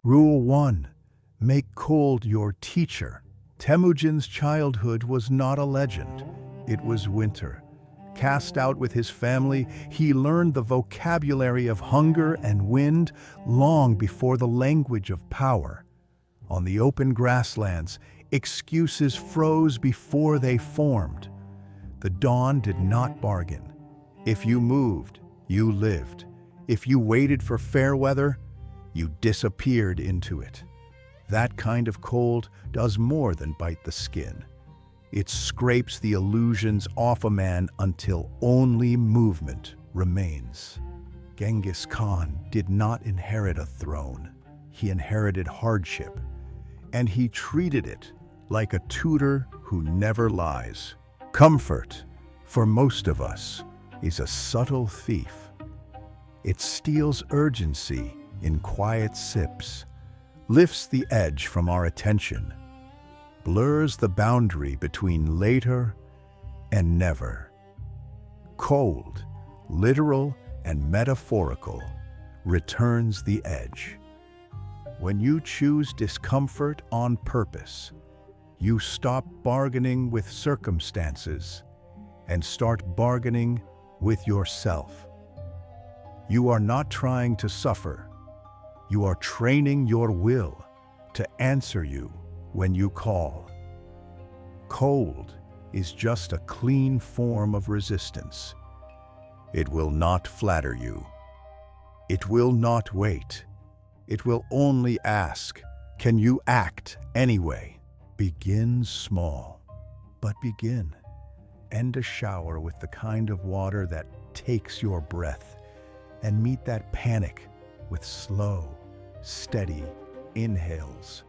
Rule 1. Make cold your teacher. Temüjin's childhood was not a legend. It was winter. Cast out with his family, he learned the vocabulary of hunger and wind long before the language of power. On the open grasslands, excuses froze before they formed. The dawn did not bargain. If you moved, you lived. If you waited for fair weather, you disappeared into it. That kind of cold does more than bite the skin. It scrapes the illusions off a man until only movement remains. Genghis Khan did not inherit a throne. He inherited hardship, and he treated it like a tutor who never lies. Comfort, for most of us, is a subtle thief. It steals urgency in quiet sips, lifts the edge from our attention, blurs the boundary between later and never. Cold, literal and metaphorical, returns the edge. When you choose discomfort on purpose, you stop bargaining with circumstances and start bargaining with yourself. You are not trying to suffer. You are training your will to answer you when you call. Cold is just a clean form of resistance. It will not flatter you. It will not wait. It will only ask, can you act anyway? Begin small, but begin. End a shower with the kind of water that takes your breath, and meet that panic with slow, steady inhales.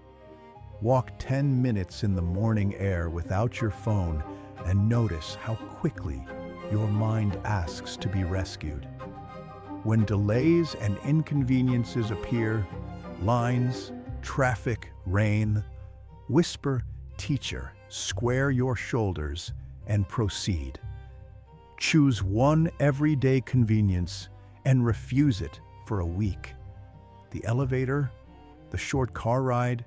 Walk 10 minutes in the morning air without your phone and notice how quickly your mind asks to be rescued. When delays and inconveniences appear, lines, traffic, rain, whisper, teacher, square your shoulders and proceed. Choose one everyday convenience and refuse it for a week. The elevator, the short car ride,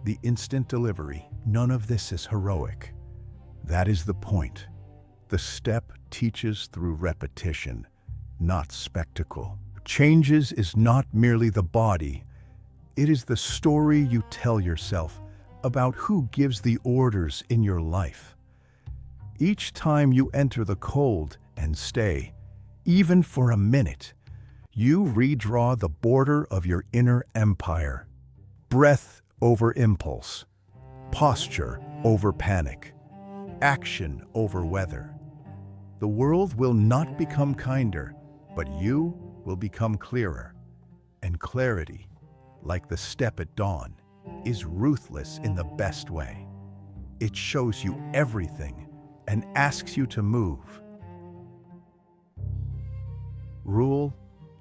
the instant delivery, none of this is heroic. That is the point. The step teaches through repetition, not spectacle. Changes is not merely the body, it is the story you tell yourself about who gives the orders in your life. Each time you enter the cold and stay, even for a minute, you redraw the border of your inner empire. Breath over impulse, posture over panic, action over weather. The world will not become kinder, but you will become clearer. And clarity, like the step at dawn, is ruthless in the best way. It shows you everything and asks you to move. Rule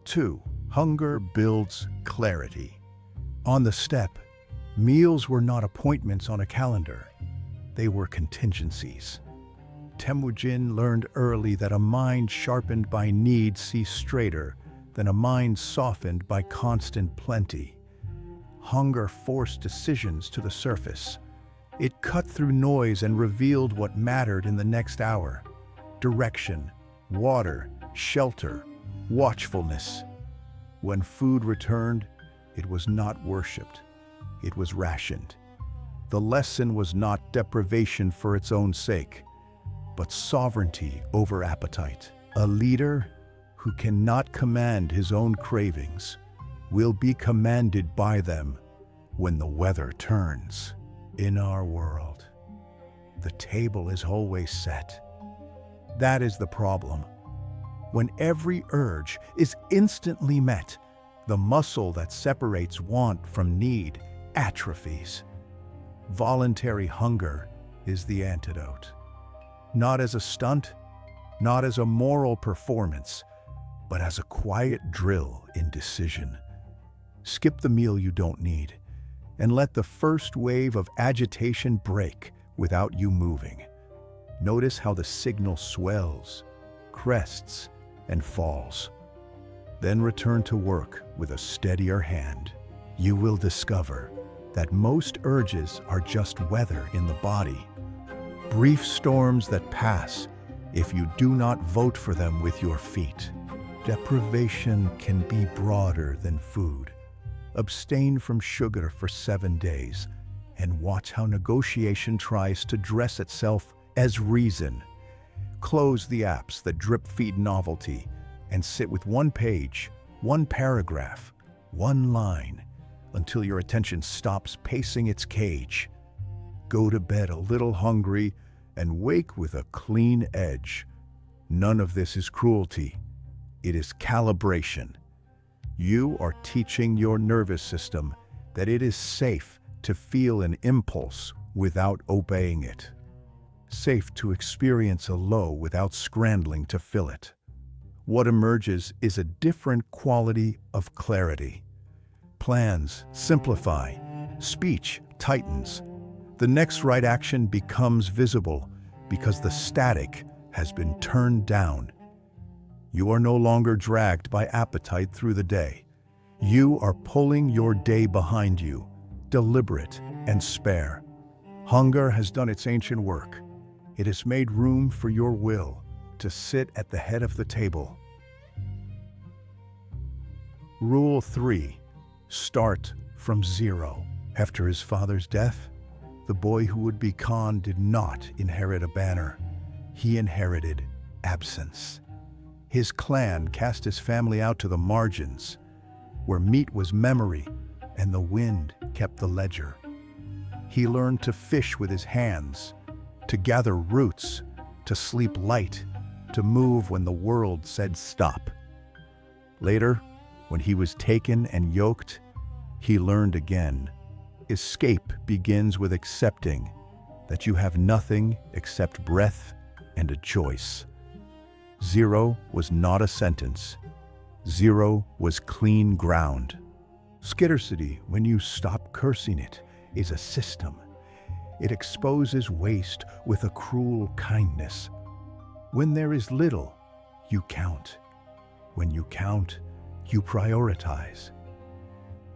2. Hunger builds clarity. On the step, meals were not appointments on a calendar. They were contingencies. Temüjin learned early that a mind sharpened by need sees straighter than a mind softened by constant plenty. Hunger forced decisions to the surface. It cut through noise and revealed what mattered in the next hour. Direction, water, shelter, watchfulness. When food returned, it was not worshipped. It was rationed. The lesson was not deprivation for its own sake, but sovereignty over appetite. A leader who cannot command his own cravings will be commanded by them when the weather turns. In our world, the table is always set. That is the problem. When every urge is instantly met, the muscle that separates want from need atrophies. Voluntary hunger is the antidote. Not as a stunt, not as a moral performance, but as a quiet drill in decision. Skip the meal you don't need, and let the first wave of agitation break without you moving. Notice how the signal swells, crests, and falls. Then return to work with a steadier hand. you will discover that most urges are just weather in the body, brief storms that pass if you do not vote for them with your feet. Deprivation can be broader than food. Abstain from sugar for 7 days and watch how negotiation tries to dress itself as reason. Close the apps that drip-feed novelty and sit with one page, one paragraph, one line until your attention stops pacing its cage. Go to bed a little hungry and wake with a clean edge. None of this is cruelty. It is calibration. You are teaching your nervous system that it is safe to feel an impulse without obeying it. Safe to experience a low without scrambling to fill it. What emerges is a different quality of clarity. Plans simplify, speech tightens. The next right action becomes visible because the static has been turned down. You are no longer dragged by appetite through the day. You are pulling your day behind you, deliberate and spare. Hunger has done its ancient work. It has made room for your will to sit at the head of the table. Rule 3. Start from zero. After his father's death, the boy who would be Khan did not inherit a banner. He inherited absence. His clan cast his family out to the margins, where meat was memory and the wind kept the ledger. He learned to fish with his hands, to gather roots, to sleep light, to move when the world said stop. Later, when he was taken and yoked, he learned again. Escape begins with accepting that you have nothing except breath and a choice. Zero was not a sentence. Zero was clean ground. Scarcity, when you stop cursing it, is a system. It exposes waste with a cruel kindness. When there is little, you count. When you count, you prioritize.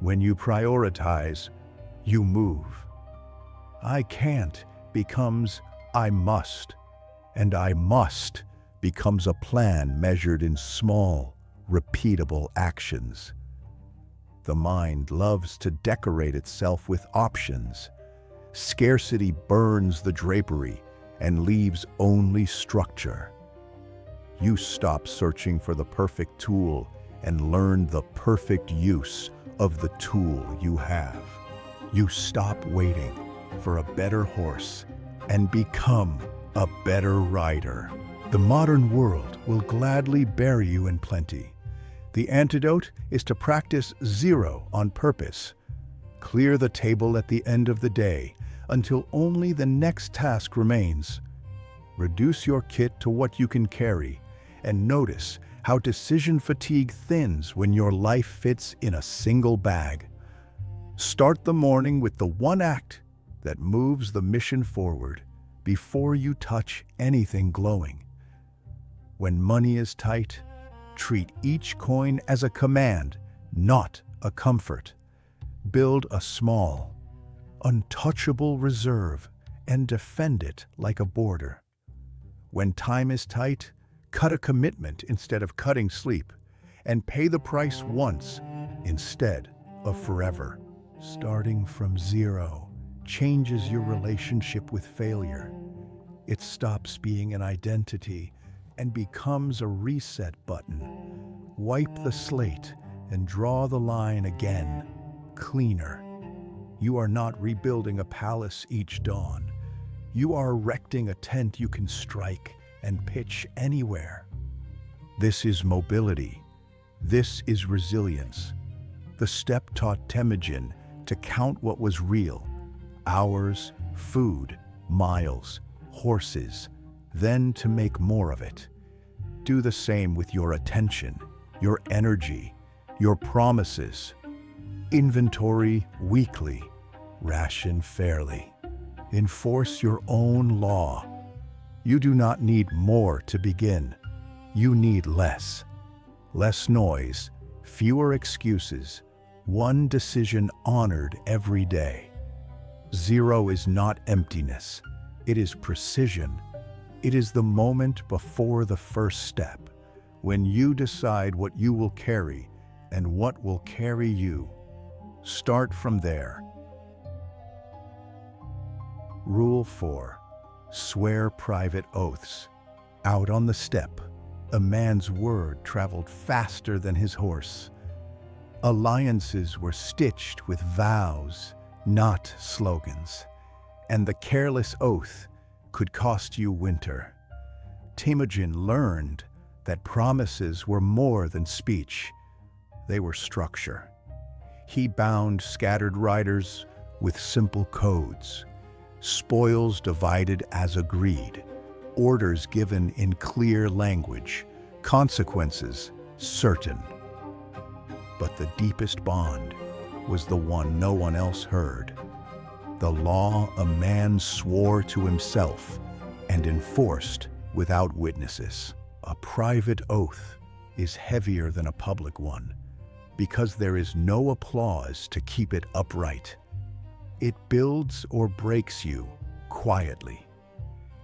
When you prioritize, you move. I can't becomes I must, and I must becomes a plan measured in small, repeatable actions. The mind loves to decorate itself with options. Scarcity burns the drapery and leaves only structure. You stop searching for the perfect tool and learn the perfect use of the tool you have. You stop waiting for a better horse and become a better rider. The modern world will gladly bury you in plenty. The antidote is to practice zero on purpose. Clear the table at the end of the day until only the next task remains. Reduce your kit to what you can carry and notice how decision fatigue thins when your life fits in a single bag. Start the morning with the one act that moves the mission forward before you touch anything glowing. When money is tight, treat each coin as a command, not a comfort. Build a small, untouchable reserve and defend it like a border. When time is tight, cut a commitment instead of cutting sleep, and pay the price once instead of forever. Starting from zero changes your relationship with failure. It stops being an identity and becomes a reset button. Wipe the slate and draw the line again, cleaner. You are not rebuilding a palace each dawn. You are erecting a tent you can strike and pitch anywhere. This is mobility. This is resilience. The step taught Temüjin to count what was real: hours, food, miles, horses, then to make more of it. Do the same with your attention, your energy, your promises. Inventory weekly, ration fairly. Enforce your own law. You do not need more to begin. You need less. Less noise, fewer excuses, one decision honored every day. 0 is not emptiness, it is precision. It is the moment before the first step, when you decide what you will carry and what will carry you. Start from there. Rule 4. Swear private oaths. Out on the steppe, a man's word traveled faster than his horse. Alliances were stitched with vows, not slogans, and the careless oath could cost you winter. Temüjin learned that promises were more than speech. They were structure. He bound scattered riders with simple codes, spoils divided as agreed, orders given in clear language, consequences certain. But the deepest bond was the one no one else heard. The law a man swore to himself and enforced without witnesses. A private oath is heavier than a public one because there is no applause to keep it upright. It builds or breaks you quietly.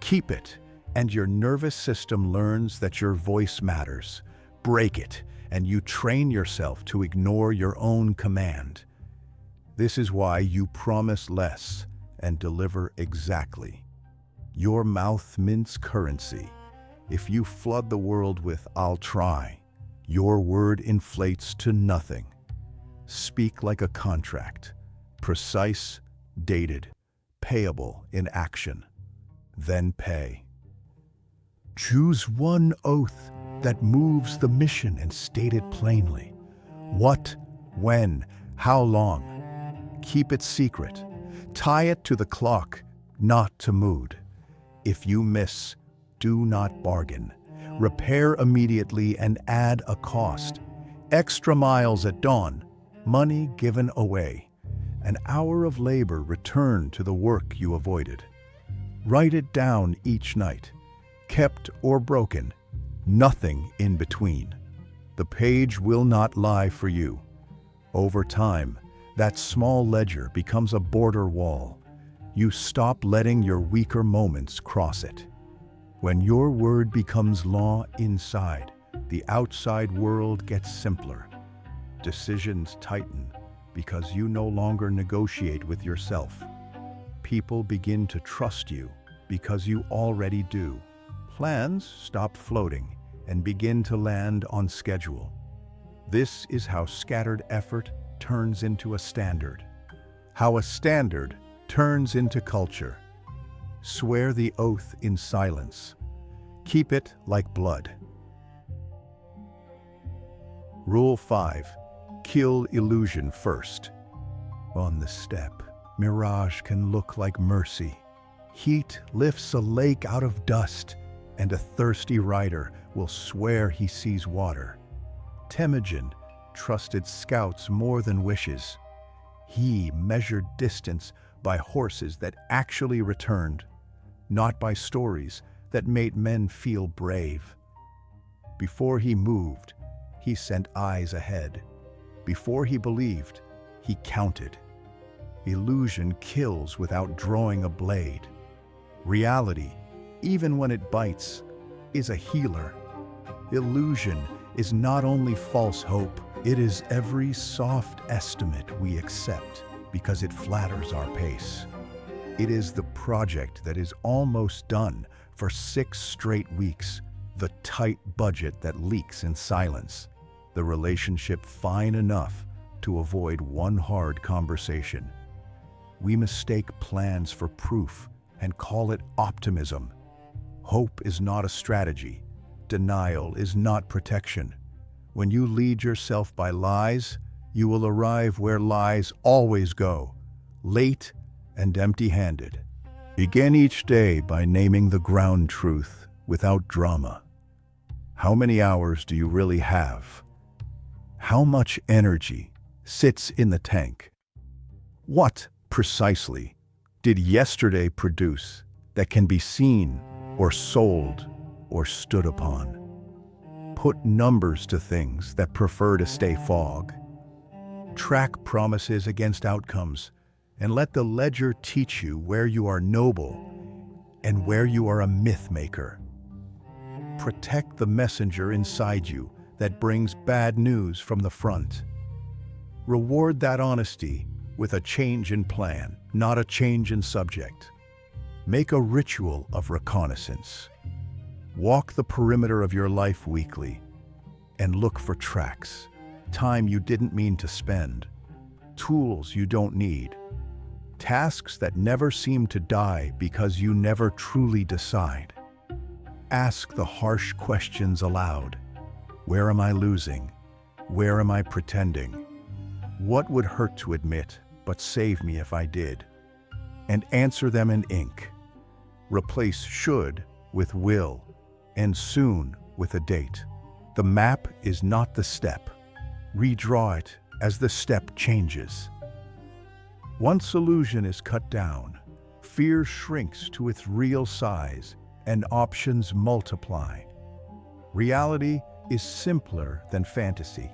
Keep it, and your nervous system learns that your voice matters. Break it, and you train yourself to ignore your own command. This is why you promise less and deliver exactly. Your mouth mints currency. If you flood the world with "I'll try," your word inflates to nothing. Speak like a contract, precise, dated, payable in action. Then pay. Choose one oath that moves the mission and state it plainly. What, when, how long? Keep it secret. Tie it to the clock, not to mood. If you miss, do not bargain. Repair immediately and add a cost. Extra miles at dawn, money given away. An hour of labor returned to the work you avoided. Write it down each night. Kept or broken, nothing in between. The page will not lie for you. Over time, that small ledger becomes a border wall. You stop letting your weaker moments cross it. When your word becomes law inside, the outside world gets simpler. Decisions tighten because you no longer negotiate with yourself. People begin to trust you because you already do. Plans stop floating and begin to land on schedule. This is how scattered effort turns into a standard. How a standard turns into culture. Swear the oath in silence. Keep it like blood. Rule 5. Kill illusion first. On the steppe, mirage can look like mercy. Heat lifts a lake out of dust, and a thirsty rider will swear he sees water. Temüjin trusted scouts more than wishes. He measured distance by horses that actually returned, not by stories that made men feel brave. Before he moved, he sent eyes ahead. Before he believed, he counted. Illusion kills without drawing a blade. Reality, even when it bites, is a healer. Illusion is not only false hope, it is every soft estimate we accept because it flatters our pace. It is the project that is almost done for 6 straight weeks, the tight budget that leaks in silence, the relationship fine enough to avoid one hard conversation. We mistake plans for proof and call it optimism. Hope is not a strategy. Denial is not protection. When you lead yourself by lies, you will arrive where lies always go, late and empty-handed. Begin each day by naming the ground truth without drama. How many hours do you really have? How much energy sits in the tank? What, precisely, did yesterday produce that can be seen or sold or stood upon? Put numbers to things that prefer to stay fog. Track promises against outcomes, and let the ledger teach you where you are noble and where you are a myth maker. Protect the messenger inside you that brings bad news from the front. Reward that honesty with a change in plan, not a change in subject. Make a ritual of reconnaissance. Walk the perimeter of your life weekly and look for tracks, time you didn't mean to spend, tools you don't need, tasks that never seem to die because you never truly decide. Ask the harsh questions aloud. Where am I losing? Where am I pretending? What would hurt to admit, but save me if I did? And answer them in ink. Replace should with will, and soon with a date. The map is not the step. Redraw it as the step changes. Once illusion is cut down, fear shrinks to its real size and options multiply. Reality is simpler than fantasy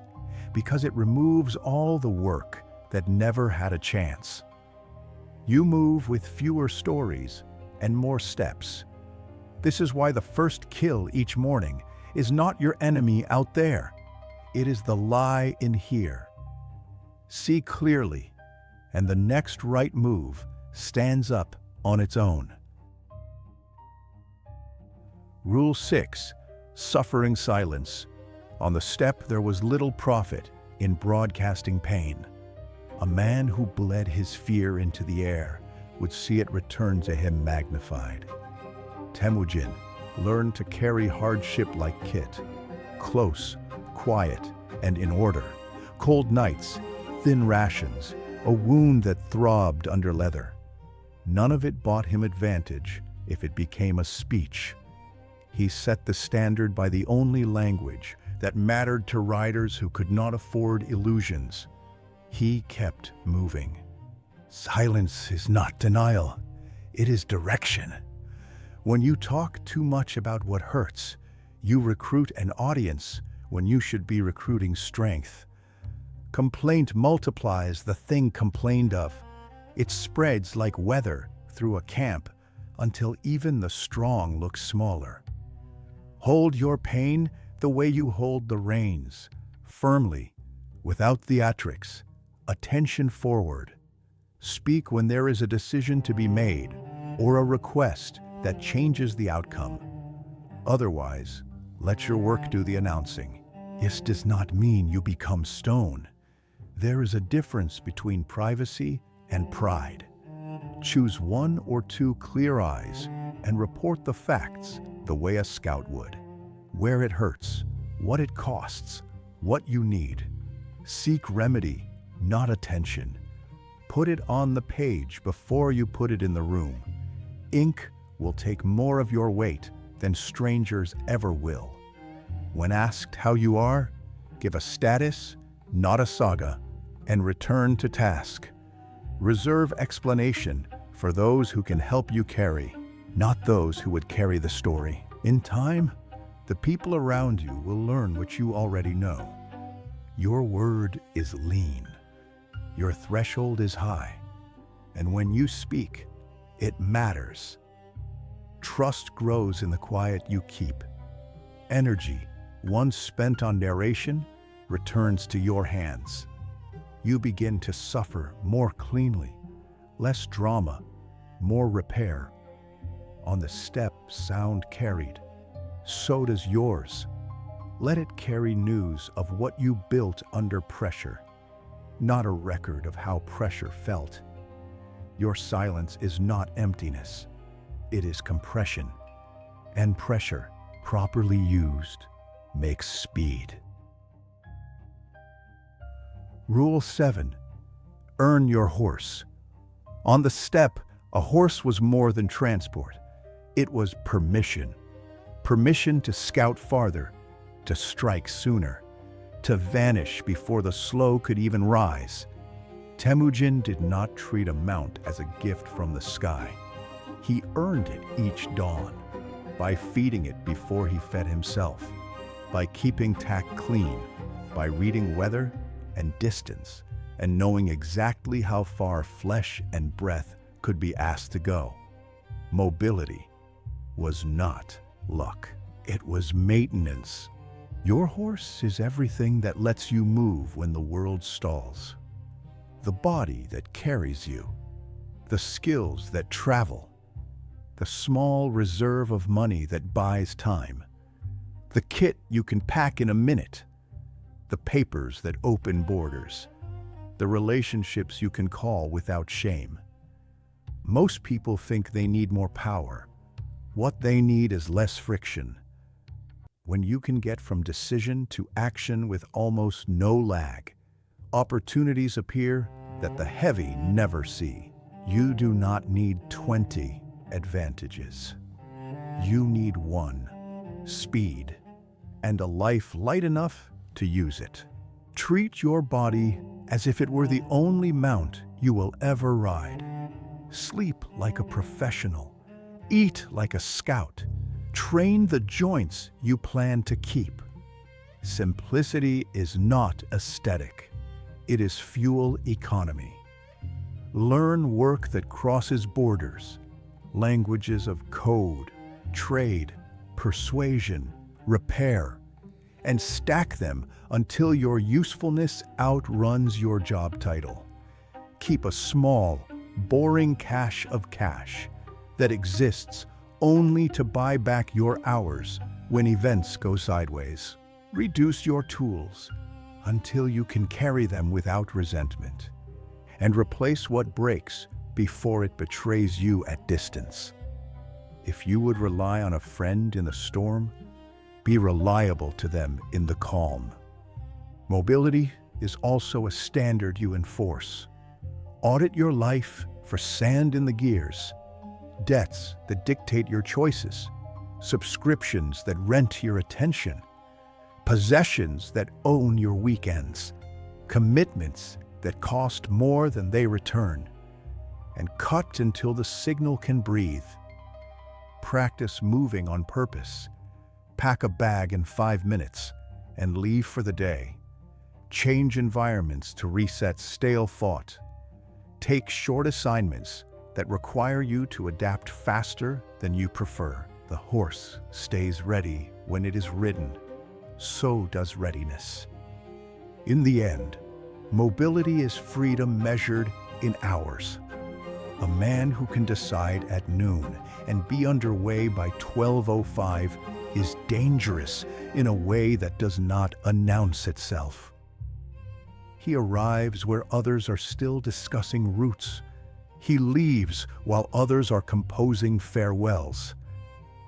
because it removes all the work that never had a chance. You move with fewer stories and more steps. This is why the first kill each morning is not your enemy out there. It is the lie in here. See clearly, and the next right move stands up on its own. Rule 6. Suffering silence. On the step there was little profit in broadcasting pain. A man who bled his fear into the air would see it return to him magnified. Temüjin learned to carry hardship like Kit, close, quiet, and in order. Cold nights, thin rations, a wound that throbbed under leather. None of it bought him advantage if it became a speech. He set the standard by the only language that mattered to riders who could not afford illusions. He kept moving. Silence is not denial, it is direction. When you talk too much about what hurts, you recruit an audience when you should be recruiting strength. Complaint multiplies the thing complained of. It spreads like weather through a camp until even the strong look smaller. Hold your pain the way you hold the reins, firmly, without theatrics, attention forward. Speak when there is a decision to be made or a request that changes the outcome. Otherwise, let your work do the announcing. This does not mean you become stone. There is a difference between privacy and pride. Choose one or two clear eyes and report the facts the way a scout would. Where it hurts, what it costs, what you need. Seek remedy, not attention. Put it on the page before you put it in the room. Ink will take more of your weight than strangers ever will. When asked how you are, give a status, not a saga, and return to task. Reserve explanation for those who can help you carry, not those who would carry the story. In time, the people around you will learn what you already know. Your word is lean. Your threshold is high. And when you speak, it matters. Trust grows in the quiet you keep. Energy, once spent on narration, returns to your hands. You begin to suffer more cleanly, less drama, more repair. On the step, sound carried. So does yours. Let it carry news of what you built under pressure, not a record of how pressure felt. Your silence is not emptiness. It is compression. And pressure, properly used, makes speed. Rule 7. Earn your horse. On the step, a horse was more than transport. It was permission. Permission to scout farther, to strike sooner, to vanish before the slow could even rise. Temüjin did not treat a mount as a gift from the sky. He earned it each dawn, by feeding it before he fed himself, by keeping tack clean, by reading weather and distance, and knowing exactly how far flesh and breath could be asked to go. Mobility was not luck. It was maintenance. Your horse is everything that lets you move when the world stalls. The body that carries you, the skills that travel, the small reserve of money that buys time, the kit you can pack in a minute, the papers that open borders, the relationships you can call without shame. Most people think they need more power. What they need is less friction. When you can get from decision to action with almost no lag, opportunities appear that the heavy never see. You do not need 20 advantages. You need one: speed, and a life light enough to use it. Treat your body as if it were the only mount you will ever ride. Sleep like a professional. Eat like a scout. Train the joints you plan to keep. Simplicity is not aesthetic. It is fuel economy. Learn work that crosses borders, languages of code, trade, persuasion, repair, and stack them until your usefulness outruns your job title. Keep a small, boring cache of cash that exists only to buy back your hours when events go sideways. Reduce your tools until you can carry them without resentment, and replace what breaks before it betrays you at distance. If you would rely on a friend in the storm, be reliable to them in the calm. Mobility is also a standard you enforce. Audit your life for sand in the gears, debts that dictate your choices, subscriptions that rent your attention, possessions that own your weekends, commitments that cost more than they return, and cut until the signal can breathe. Practice moving on purpose. Pack a bag in 5 minutes and leave for the day. Change environments to reset stale thought. Take short assignments that require you to adapt faster than you prefer. The horse stays ready when it is ridden. So does readiness. In the end, mobility is freedom measured in hours. A man who can decide at noon and be underway by 12:05 is dangerous in a way that does not announce itself. He arrives where others are still discussing routes. He leaves while others are composing farewells.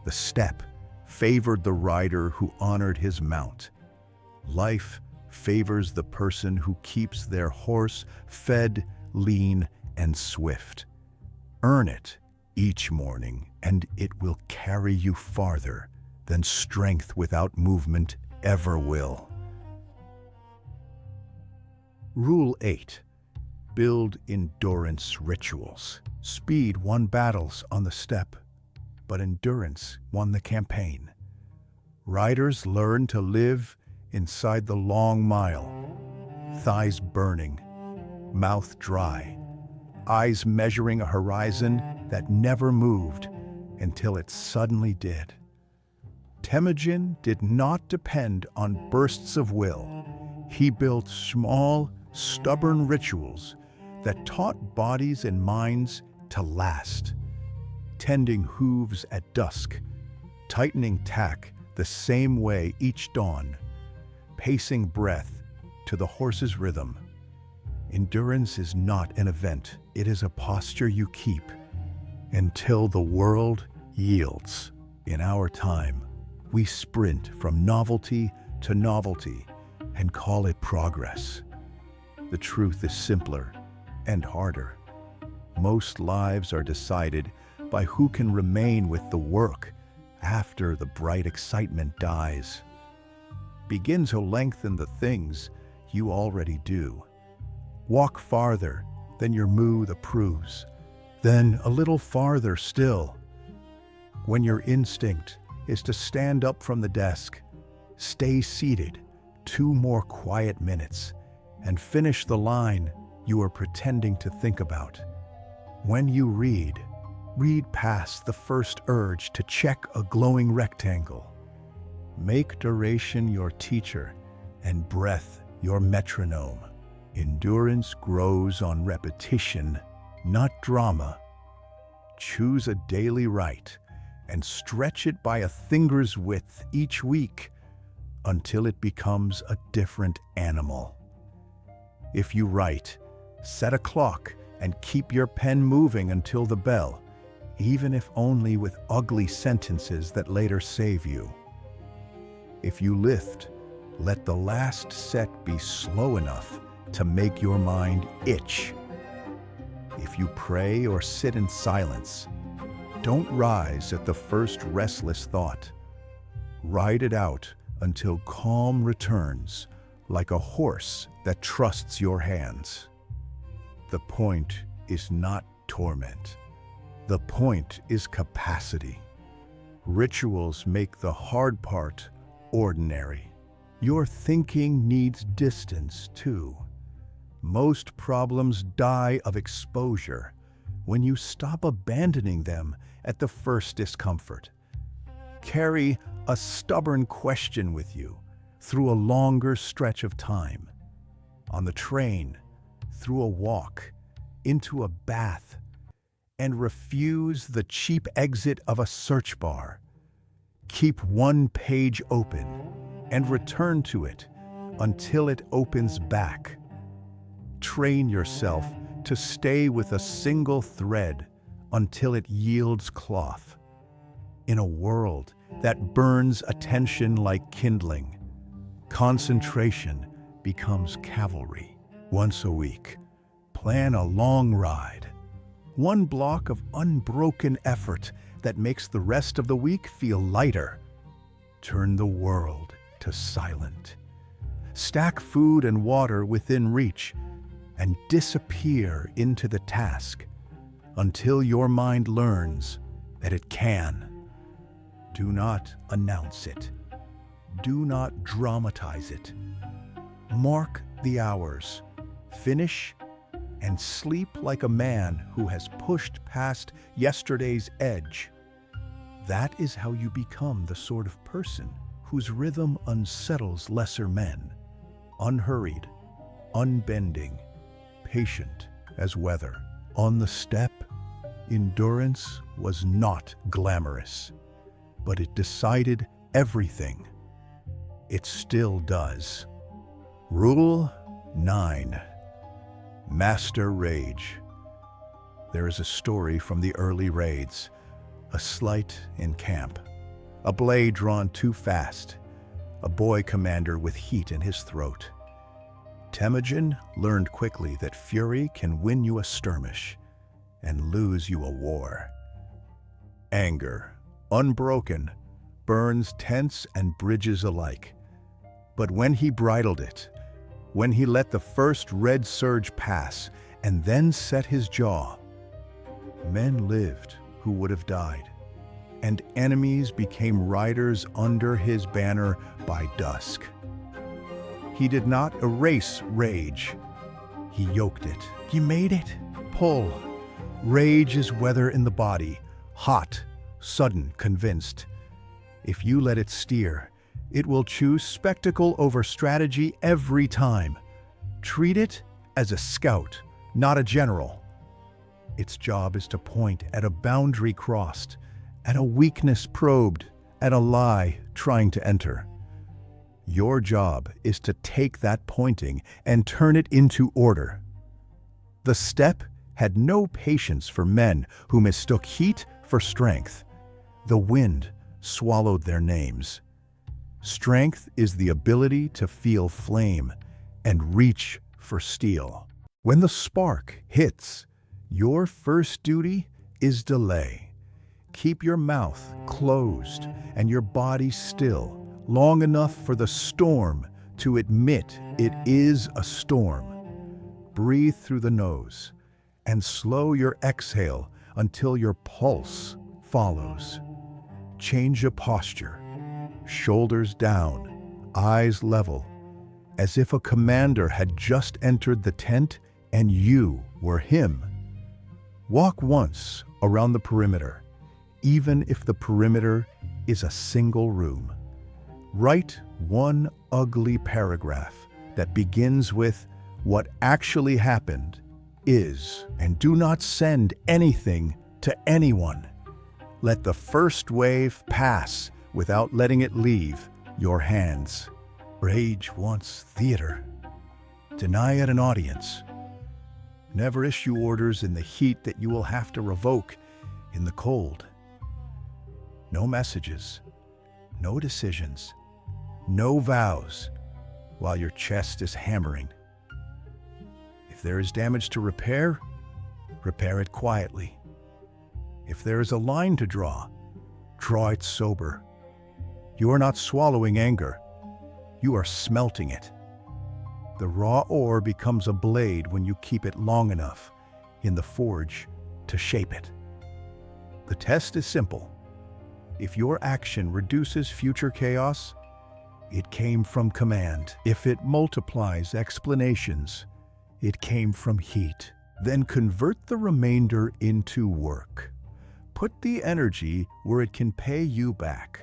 The step favored the rider who honored his mount. Life favors the person who keeps their horse fed, lean, and swift. Earn it each morning, and it will carry you farther than strength without movement ever will. Rule 8. Build endurance rituals. Speed won battles on the steppe, but endurance won the campaign. Riders learn to live inside the long mile, thighs burning, mouth dry, eyes measuring a horizon that never moved until it suddenly did. Temüjin did not depend on bursts of will. He built small, stubborn rituals that taught bodies and minds to last. Tending hooves at dusk, tightening tack the same way each dawn, pacing breath to the horse's rhythm. Endurance is not an event, it is a posture you keep until the world yields. In our time, we sprint from novelty to novelty and call it progress. The truth is simpler and harder. Most lives are decided by who can remain with the work after the bright excitement dies. Begin to lengthen the things you already do. Walk farther than your mood approves, then a little farther still. When your instinct is to stand up from the desk, stay seated 2 more quiet minutes and finish the line you are pretending to think about. When you read past the first urge to check a glowing rectangle. Make duration your teacher and breath your metronome. Endurance grows on repetition, not drama. Choose a daily rite and stretch it by a finger's width each week until it becomes a different animal. If you write, set a clock and keep your pen moving until the bell, even if only with ugly sentences that later save you. If you lift, let the last set be slow enough to make your mind itch. If you pray or sit in silence, don't rise at the first restless thought. Ride it out until calm returns, like a horse that trusts your hands. The point is not torment. The point is capacity. Rituals make the hard part ordinary. Your thinking needs distance, too. Most problems die of exposure when you stop abandoning them at the first discomfort. Carry a stubborn question with you through a longer stretch of time. On the train, through a walk, into a bath, and refuse the cheap exit of a search bar. Keep one page open and return to it until it opens back. Train yourself to stay with a single thread until it yields cloth. In a world that burns attention like kindling, concentration becomes cavalry. Once a week, plan a long ride. One block of unbroken effort that makes the rest of the week feel lighter. Turn the world to silent. Stack food and water within reach and disappear into the task until your mind learns that it can. Do not announce it. Do not dramatize it. Mark the hours. Finish and sleep like a man who has pushed past yesterday's edge. That is how you become the sort of person whose rhythm unsettles lesser men. Unhurried, unbending, patient as weather. On the step, endurance was not glamorous, but it decided everything. It still does. Rule 9. Master Rage. There is a story from the early raids. A slight in camp. A blade drawn too fast. A boy commander with heat in his throat. Temüjin learned quickly that fury can win you a skirmish and lose you a war. Anger, unbroken, burns tents and bridges alike. But when he bridled it, when he let the first red surge pass and then set his jaw, men lived who would have died, and enemies became riders under his banner by dusk. He did not erase rage. He yoked it. He made it pull. Rage is weather in the body, hot, sudden, convinced. If you let it steer, it will choose spectacle over strategy every time. Treat it as a scout, not a general. Its job is to point at a boundary crossed, at a weakness probed, at a lie trying to enter. Your job is to take that pointing and turn it into order. The steppe had no patience for men who mistook heat for strength. The wind swallowed their names. Strength is the ability to feel flame and reach for steel. When the spark hits, your first duty is delay. Keep your mouth closed and your body still, long enough for the storm to admit it is a storm. Breathe through the nose and slow your exhale until your pulse follows. Change your posture. Shoulders down, eyes level, as if a commander had just entered the tent and you were him. Walk once around the perimeter, even if the perimeter is a single room. Write one ugly paragraph that begins with "what actually happened is," and do not send anything to anyone. Let the first wave pass without letting it leave your hands. Rage wants theater. Deny it an audience. Never issue orders in the heat that you will have to revoke in the cold. No messages, no decisions, no vows while your chest is hammering. If there is damage to repair, repair it quietly. If there is a line to draw it sober. You are not swallowing anger. You are smelting it. The raw ore becomes a blade when you keep it long enough in the forge to shape it. The test is simple. If your action reduces future chaos, it came from command. If it multiplies explanations, it came from heat. Then convert the remainder into work. Put the energy where it can pay you back.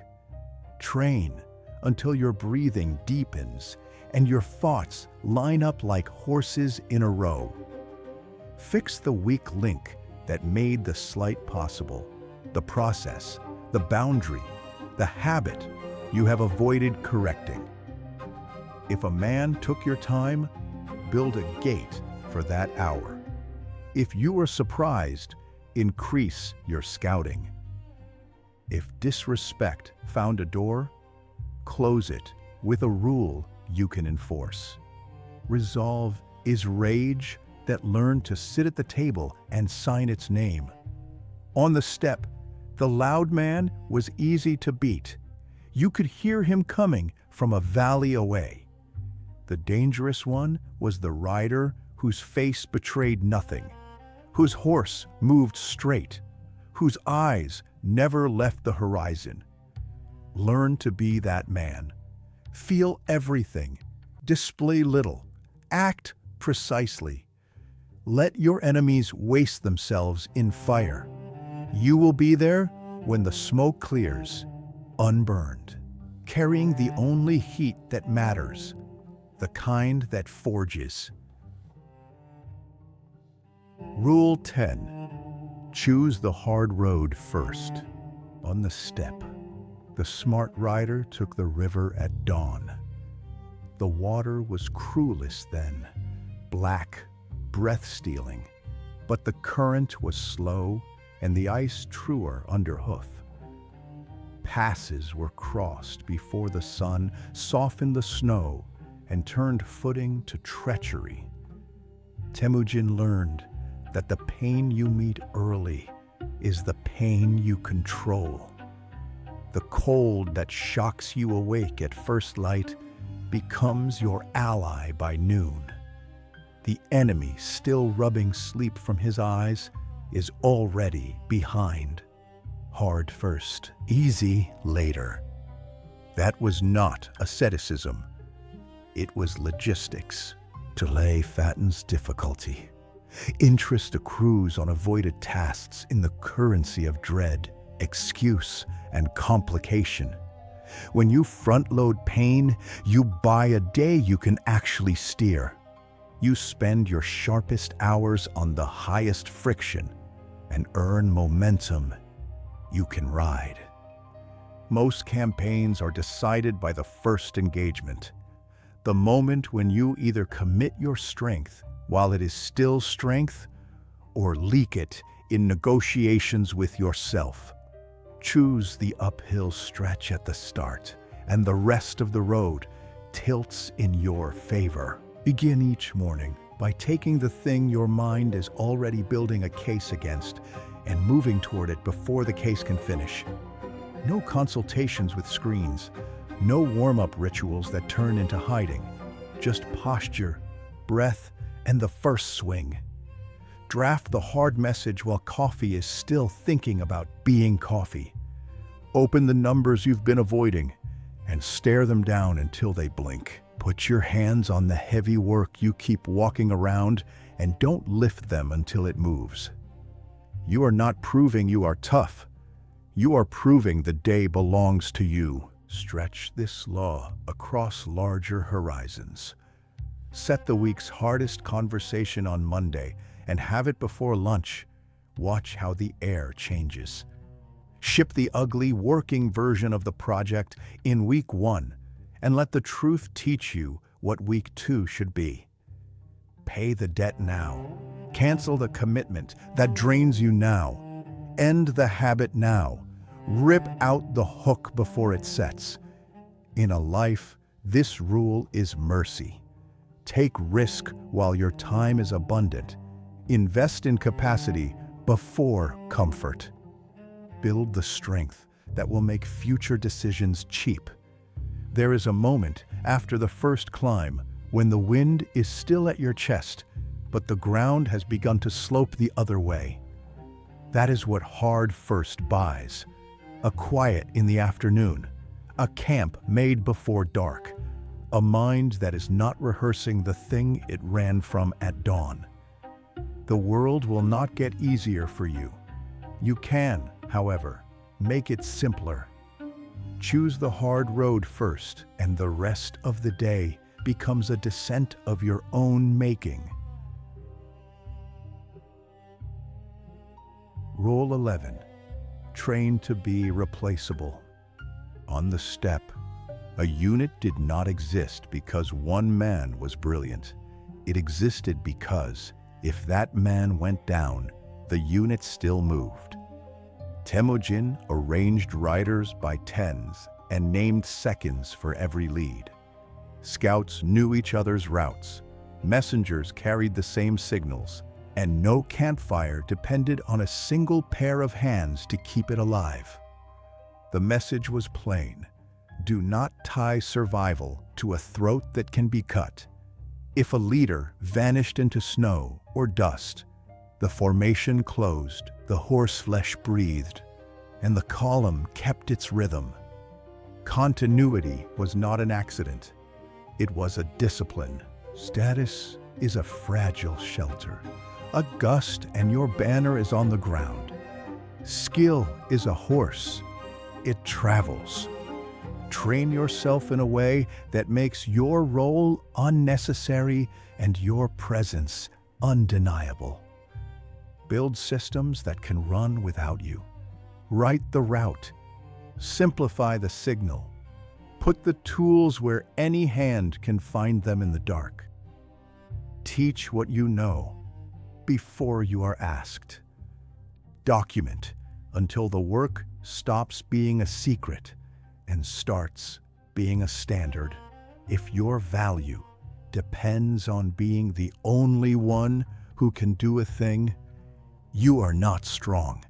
Train until your breathing deepens and your thoughts line up like horses in a row. Fix the weak link that made the slight possible, the process, the boundary, the habit you have avoided correcting. If a man took your time, build a gate for that hour. If you are surprised, increase your scouting. If disrespect found a door, close it with a rule you can enforce. Resolve is rage that learned to sit at the table and sign its name. On the step, the loud man was easy to beat. You could hear him coming from a valley away. The dangerous one was the rider whose face betrayed nothing, whose horse moved straight, whose eyes never left the horizon. Learn to be that man. Feel everything. Display little. Act precisely. Let your enemies waste themselves in fire. You will be there when the smoke clears, unburned, carrying the only heat that matters, the kind that forges. Rule 10. Choose the hard road first. On the step, the smart rider took the river at dawn. The water was cruelest then, black, breath-stealing, but the current was slow and the ice truer underhoof. Passes were crossed before the sun softened the snow and turned footing to treachery. Temüjin learned that the pain you meet early is the pain you control. The cold that shocks you awake at first light becomes your ally by noon. The enemy still rubbing sleep from his eyes is already behind. Hard first, easy later. That was not asceticism. It was logistics. Delay fattens difficulty. Interest accrues on avoided tasks in the currency of dread, excuse, and complication. When you front-load pain, you buy a day you can actually steer. You spend your sharpest hours on the highest friction and earn momentum you can ride. Most campaigns are decided by the first engagement, the moment when you either commit your strength while it is still strength or leak it in negotiations with yourself. Choose the uphill stretch at the start, and the rest of the road tilts in your favor. Begin each morning by taking the thing your mind is already building a case against and moving toward it before the case can finish. No consultations with screens, no warm-up rituals that turn into hiding, just posture, breath, and the first swing. Draft the hard message while coffee is still thinking about being coffee. Open the numbers you've been avoiding and stare them down until they blink. Put your hands on the heavy work you keep walking around and don't lift them until it moves. You are not proving you are tough. You are proving the day belongs to you. Stretch this law across larger horizons. Set the week's hardest conversation on Monday and have it before lunch. Watch how the air changes. Ship the ugly, working version of the project in week 1 and let the truth teach you what week 2 should be. Pay the debt now. Cancel the commitment that drains you now. End the habit now. Rip out the hook before it sets. In a life, this rule is mercy. Take risk while your time is abundant. Invest in capacity before comfort. Build the strength that will make future decisions cheap. There is a moment after the first climb when the wind is still at your chest, but the ground has begun to slope the other way. That is what hard first buys. A quiet in the afternoon, a camp made before dark, a mind that is not rehearsing the thing it ran from at dawn. The world will not get easier for you. You can, however, make it simpler. Choose the hard road first, and the rest of the day becomes a descent of your own making. Rule 11. Train to be replaceable. On the step, a unit did not exist because one man was brilliant. It existed because, if that man went down, the unit still moved. Temüjin arranged riders by tens and named seconds for every lead. Scouts knew each other's routes, messengers carried the same signals, and no campfire depended on a single pair of hands to keep it alive. The message was plain: do not tie survival to a throat that can be cut. If a leader vanished into snow or dust, the formation closed, the horseflesh breathed, and the column kept its rhythm. Continuity was not an accident. It was a discipline. Status is a fragile shelter. A gust and your banner is on the ground. Skill is a horse. It travels. Train yourself in a way that makes your role unnecessary and your presence undeniable. Build systems that can run without you. Write the route. Simplify the signal. Put the tools where any hand can find them in the dark. Teach what you know before you are asked. Document until the work stops being a secret and starts being a standard. If your value depends on being the only one who can do a thing, you are not strong.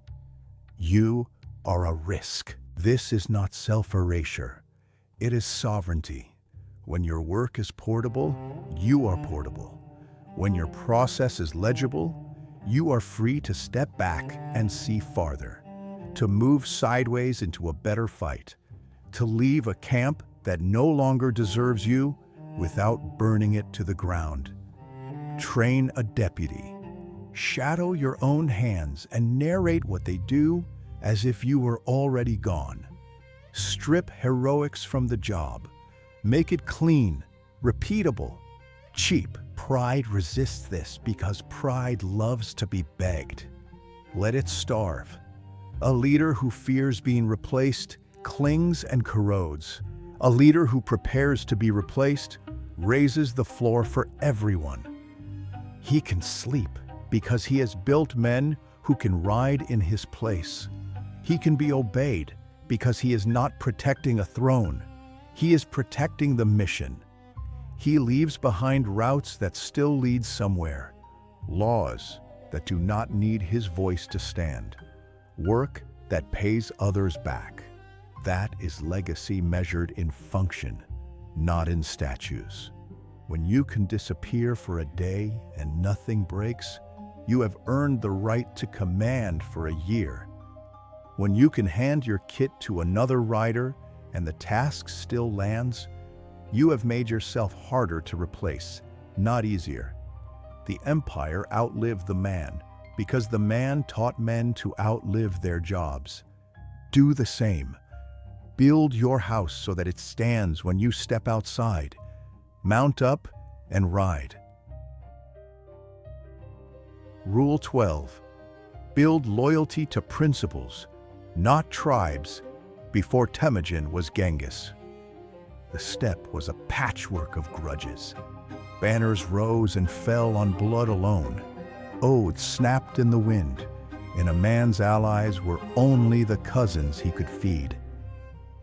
You are a risk. This is not self-erasure. It is sovereignty. When your work is portable, you are portable. When your process is legible, you are free to step back and see farther, to move sideways into a better fight, to leave a camp that no longer deserves you without burning it to the ground. Train a deputy. Shadow your own hands and narrate what they do as if you were already gone. Strip heroics from the job. Make it clean, repeatable, cheap. Pride resists this because pride loves to be begged. Let it starve. A leader who fears being replaced clings and corrodes. A leader who prepares to be replaced raises the floor for everyone. He can sleep because he has built men who can ride in his place. He can be obeyed because he is not protecting a throne. He is protecting the mission. He leaves behind routes that still lead somewhere, laws that do not need his voice to stand, work that pays others back. That is legacy measured in function, not in statues. When you can disappear for a day and nothing breaks, you have earned the right to command for a year. When you can hand your kit to another rider and the task still lands, You have made yourself harder to replace, not easier. The empire outlived the man because the man taught men to outlive their jobs. Do the same. Build your house so that it stands when you step outside. Mount up and ride. Rule 12. Build loyalty to principles, not tribes, before Temüjin was Genghis. The steppe was a patchwork of grudges. Banners rose and fell on blood alone. Oaths snapped in the wind, and a man's allies were only the cousins he could feed.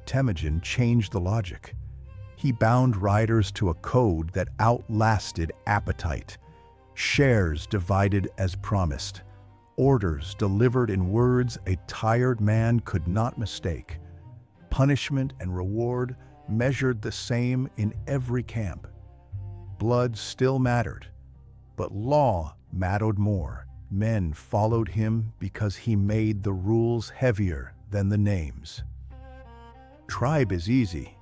Temüjin changed the logic. He bound riders to a code that outlasted appetite. Shares divided as promised. Orders delivered in words a tired man could not mistake. Punishment and reward measured the same in every camp. Blood still mattered, but law mattered more. Men followed him because he made the rules heavier than the names. Tribe is easy.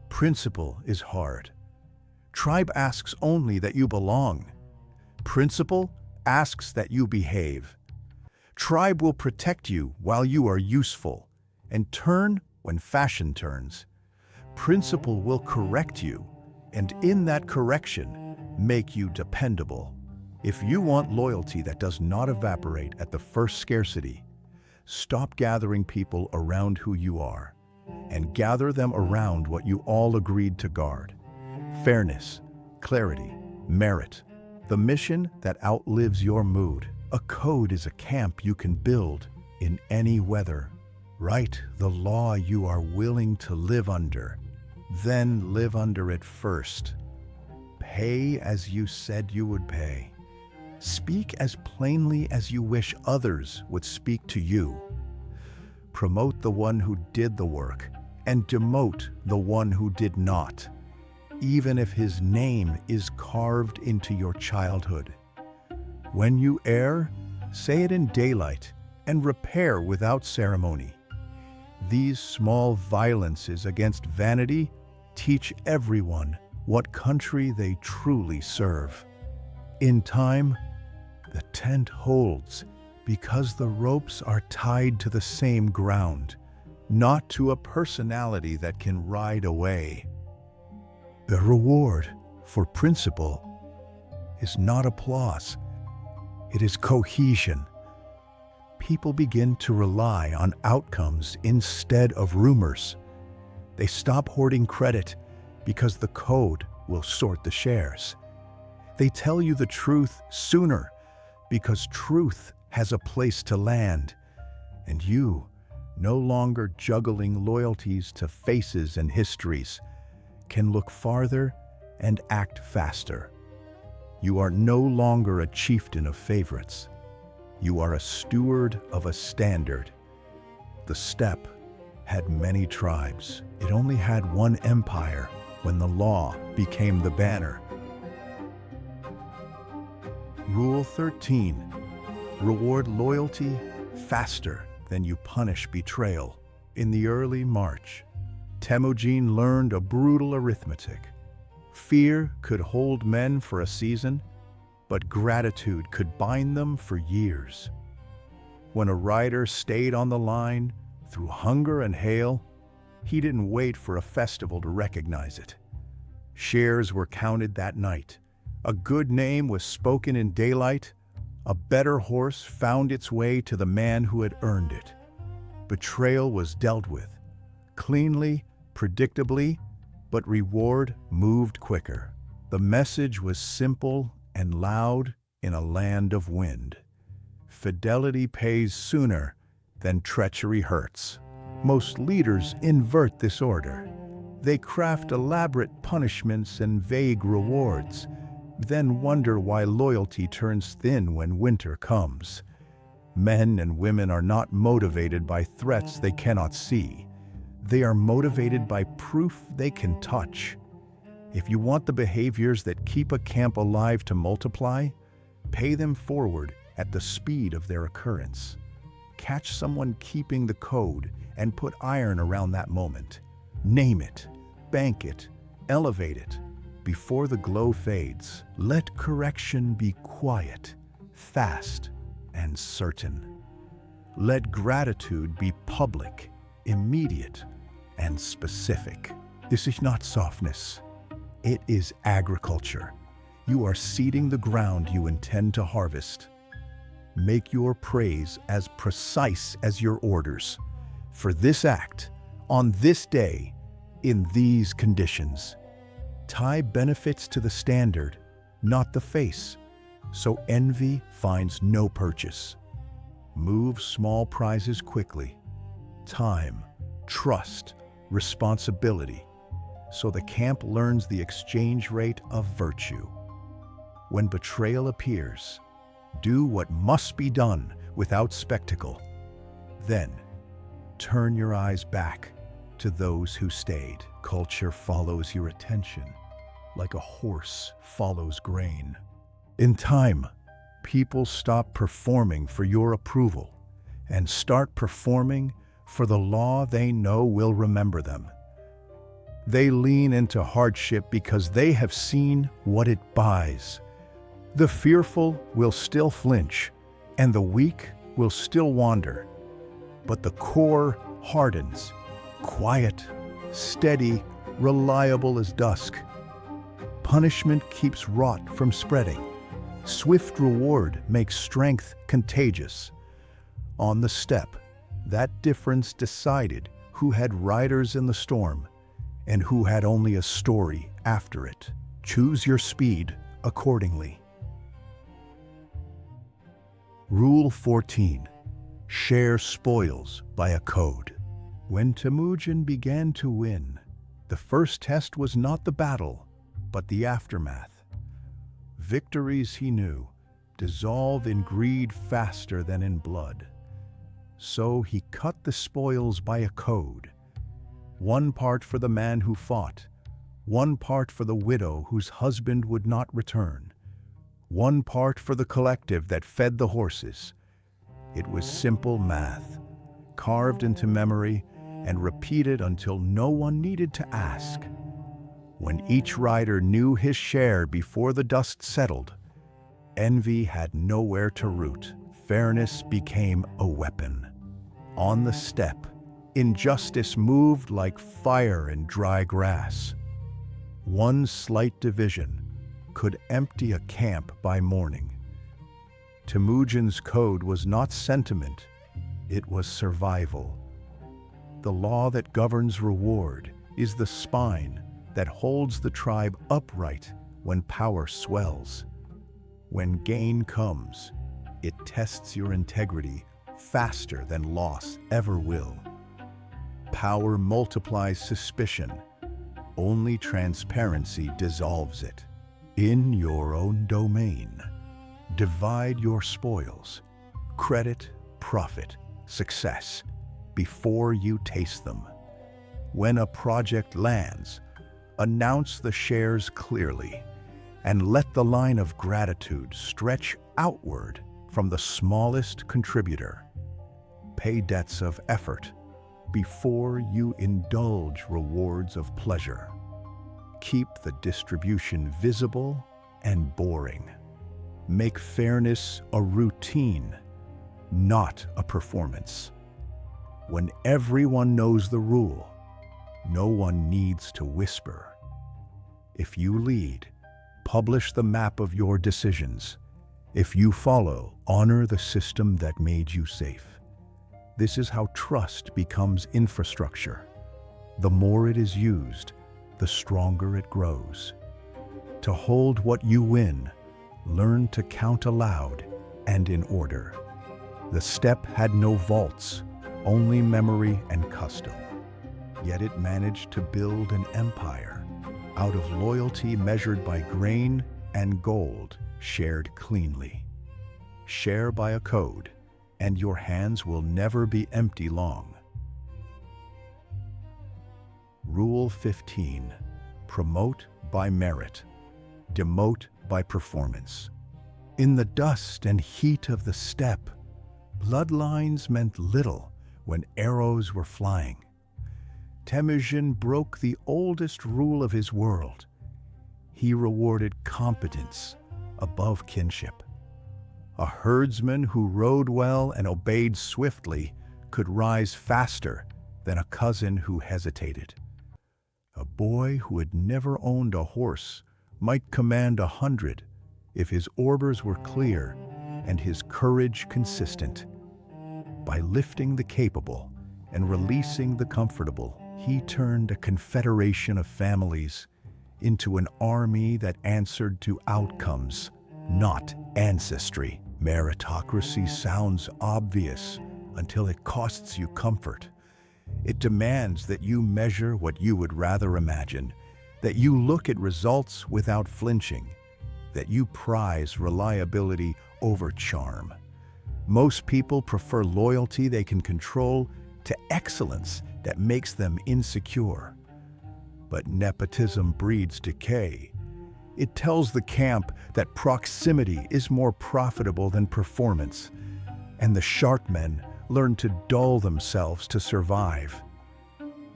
Principle is hard. Tribe asks only that you belong. Principle asks that you behave. Tribe will protect you while you are useful and turn when fashion turns. Principle will correct you, and in that correction, make you dependable. If you want loyalty that does not evaporate at the first scarcity, stop gathering people around who you are, and gather them around what you all agreed to guard. Fairness, clarity, merit, the mission that outlives your mood. A code is a camp you can build in any weather. Write the law you are willing to live under, then live under it first. Pay as you said you would pay. Speak as plainly as you wish others would speak to you. Promote the one who did the work and demote the one who did not, even if his name is carved into your childhood. When you err, say it in daylight and repair without ceremony. These small violences against vanity teach everyone what country they truly serve. In time, the tent holds because the ropes are tied to the same ground, not to a personality that can ride away. The reward for principle is not applause, it is cohesion. People begin to rely on outcomes instead of rumors. They stop hoarding credit because the code will sort the shares. They tell you the truth sooner because truth has a place to land, and you, no longer juggling loyalties to faces and histories, can look farther and act faster. You are no longer a chieftain of favorites. You are a steward of a standard. The steppe had many tribes. It only had one empire when the law became the banner. Rule 13. Reward loyalty faster than you punish betrayal. In the early March, Temüjin learned a brutal arithmetic. Fear could hold men for a season, but gratitude could bind them for years. When a rider stayed on the line through hunger and hail, he didn't wait for a festival to recognize it. Shares were counted that night. A good name was spoken in daylight. A better horse found its way to the man who had earned it. Betrayal was dealt with, cleanly, predictably, but reward moved quicker. The message was simple and loud in a land of wind. Fidelity pays sooner than treachery hurts. Most leaders invert this order. They craft elaborate punishments and vague rewards, then wonder why loyalty turns thin when winter comes. Men and women are not motivated by threats they cannot see. They are motivated by proof they can touch. If you want the behaviors that keep a camp alive to multiply, pay them forward at the speed of their occurrence. Catch someone keeping the code and put iron around that moment. Name it, bank it, elevate it before the glow fades. Let correction be quiet, fast, and certain. Let gratitude be public, immediate, and specific. This is not softness. It is agriculture. You are seeding the ground you intend to harvest. Make your praise as precise as your orders. For this act, on this day, in these conditions. Tie benefits to the standard, not the face, so envy finds no purchase. Move small prizes quickly. Time, trust, responsibility, so the camp learns the exchange rate of virtue. When betrayal appears, do what must be done without spectacle. Then, turn your eyes back to those who stayed. Culture follows your attention like a horse follows grain. In time, people stop performing for your approval and start performing for the law they know will remember them. They lean into hardship because they have seen what it buys. The fearful will still flinch, and the weak will still wander. But the core hardens, quiet, steady, reliable as dusk. Punishment keeps rot from spreading. Swift reward makes strength contagious. On the step, that difference decided who had riders in the storm and who had only a story after it. Choose your speed accordingly. Rule 14. Share spoils by a code. When Temüjin began to win, the first test was not the battle, but the aftermath. Victories, he knew, dissolve in greed faster than in blood. So he cut the spoils by a code. One part for the man who fought, one part for the widow whose husband would not return, one part for the collective that fed the horses. It was simple math, carved into memory and repeated until no one needed to ask. When each rider knew his share before the dust settled, envy had nowhere to root. Fairness became a weapon. On the step, injustice moved like fire in dry grass. One slight division could empty a camp by morning. Temüjin's code was not sentiment, it was survival. The law that governs reward is the spine that holds the tribe upright when power swells. When gain comes, it tests your integrity faster than loss ever will. Power multiplies suspicion. Only transparency dissolves it. In your own domain, divide your spoils, credit, profit, success, before you taste them. When a project lands, announce the shares clearly, and let the line of gratitude stretch outward from the smallest contributor. Pay debts of effort before you indulge rewards of pleasure. Keep the distribution visible and boring. Make fairness a routine, not a performance. When everyone knows the rule, no one needs to whisper. If you lead, publish the map of your decisions. If you follow, honor the system that made you safe. This is how trust becomes infrastructure. The more it is used, the stronger it grows. To hold what you win, learn to count aloud and in order. The step had no vaults, only memory and custom. Yet it managed to build an empire out of loyalty measured by grain and gold shared cleanly. Share by a code, and your hands will never be empty long. Rule 15. Promote by merit, demote by performance. In the dust and heat of the steppe, bloodlines meant little when arrows were flying. Temüjin broke the oldest rule of his world. He rewarded competence above kinship. A herdsman who rode well and obeyed swiftly could rise faster than a cousin who hesitated. A boy who had never owned a horse might command 100 if his orders were clear and his courage consistent. By lifting the capable and releasing the comfortable, he turned a confederation of families into an army that answered to outcomes, not ancestry. Meritocracy sounds obvious until it costs you comfort. It demands that you measure what you would rather imagine, that you look at results without flinching, that you prize reliability over charm. Most people prefer loyalty they can control to excellence that makes them insecure. But nepotism breeds decay. It tells the camp that proximity is more profitable than performance, and the sharp men learn to dull themselves to survive.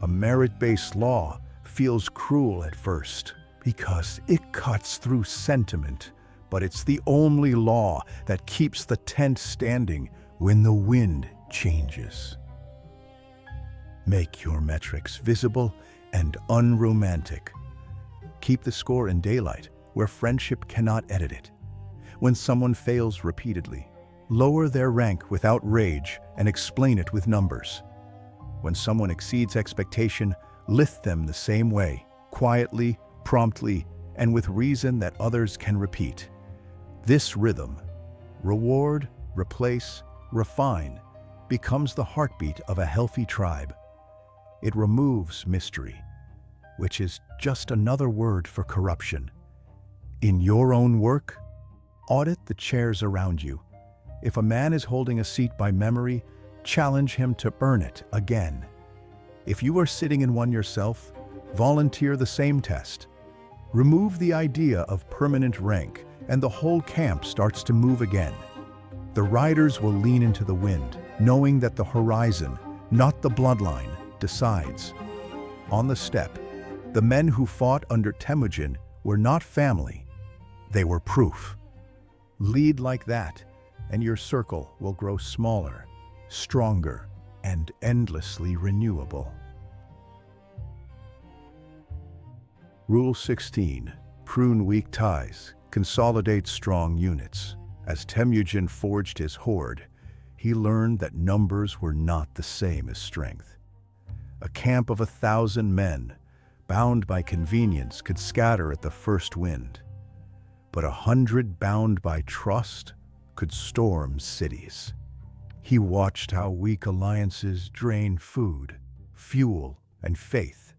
A merit-based law feels cruel at first because it cuts through sentiment, but it's the only law that keeps the tent standing when the wind changes. Make your metrics visible and unromantic. Keep the score in daylight, where friendship cannot edit it. When someone fails repeatedly, lower their rank without rage and explain it with numbers. When someone exceeds expectation, lift them the same way, quietly, promptly, and with reason that others can repeat. This rhythm, reward, replace, refine, becomes the heartbeat of a healthy tribe. It removes mystery, which is just another word for corruption. In your own work, audit the chairs around you. If a man is holding a seat by memory, challenge him to earn it again. If you are sitting in one yourself, volunteer the same test. Remove the idea of permanent rank, and the whole camp starts to move again. The riders will lean into the wind, knowing that the horizon, not the bloodline, decides. On the step, the men who fought under Temüjin were not family, they were proof. Lead like that, and your circle will grow smaller, stronger, and endlessly renewable. Rule 16. Prune weak ties, consolidate strong units. As Temüjin forged his horde, he learned that numbers were not the same as strength. A camp of 1,000 men, bound by convenience, could scatter at the first wind. But 100 bound by trust could storm cities. He watched how weak alliances drain food, fuel, and faith.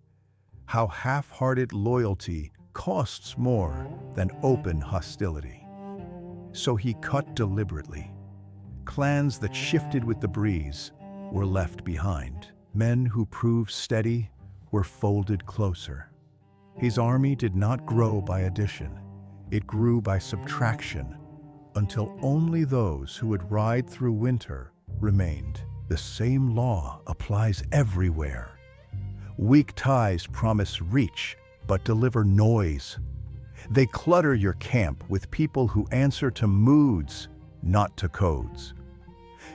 How half-hearted loyalty costs more than open hostility. So he cut deliberately. Clans that shifted with the breeze were left behind. Men who proved steady were folded closer. His army did not grow by addition. It grew by subtraction, until only those who would ride through winter remained. The same law applies everywhere. Weak ties promise reach, but deliver noise. They clutter your camp with people who answer to moods, not to codes.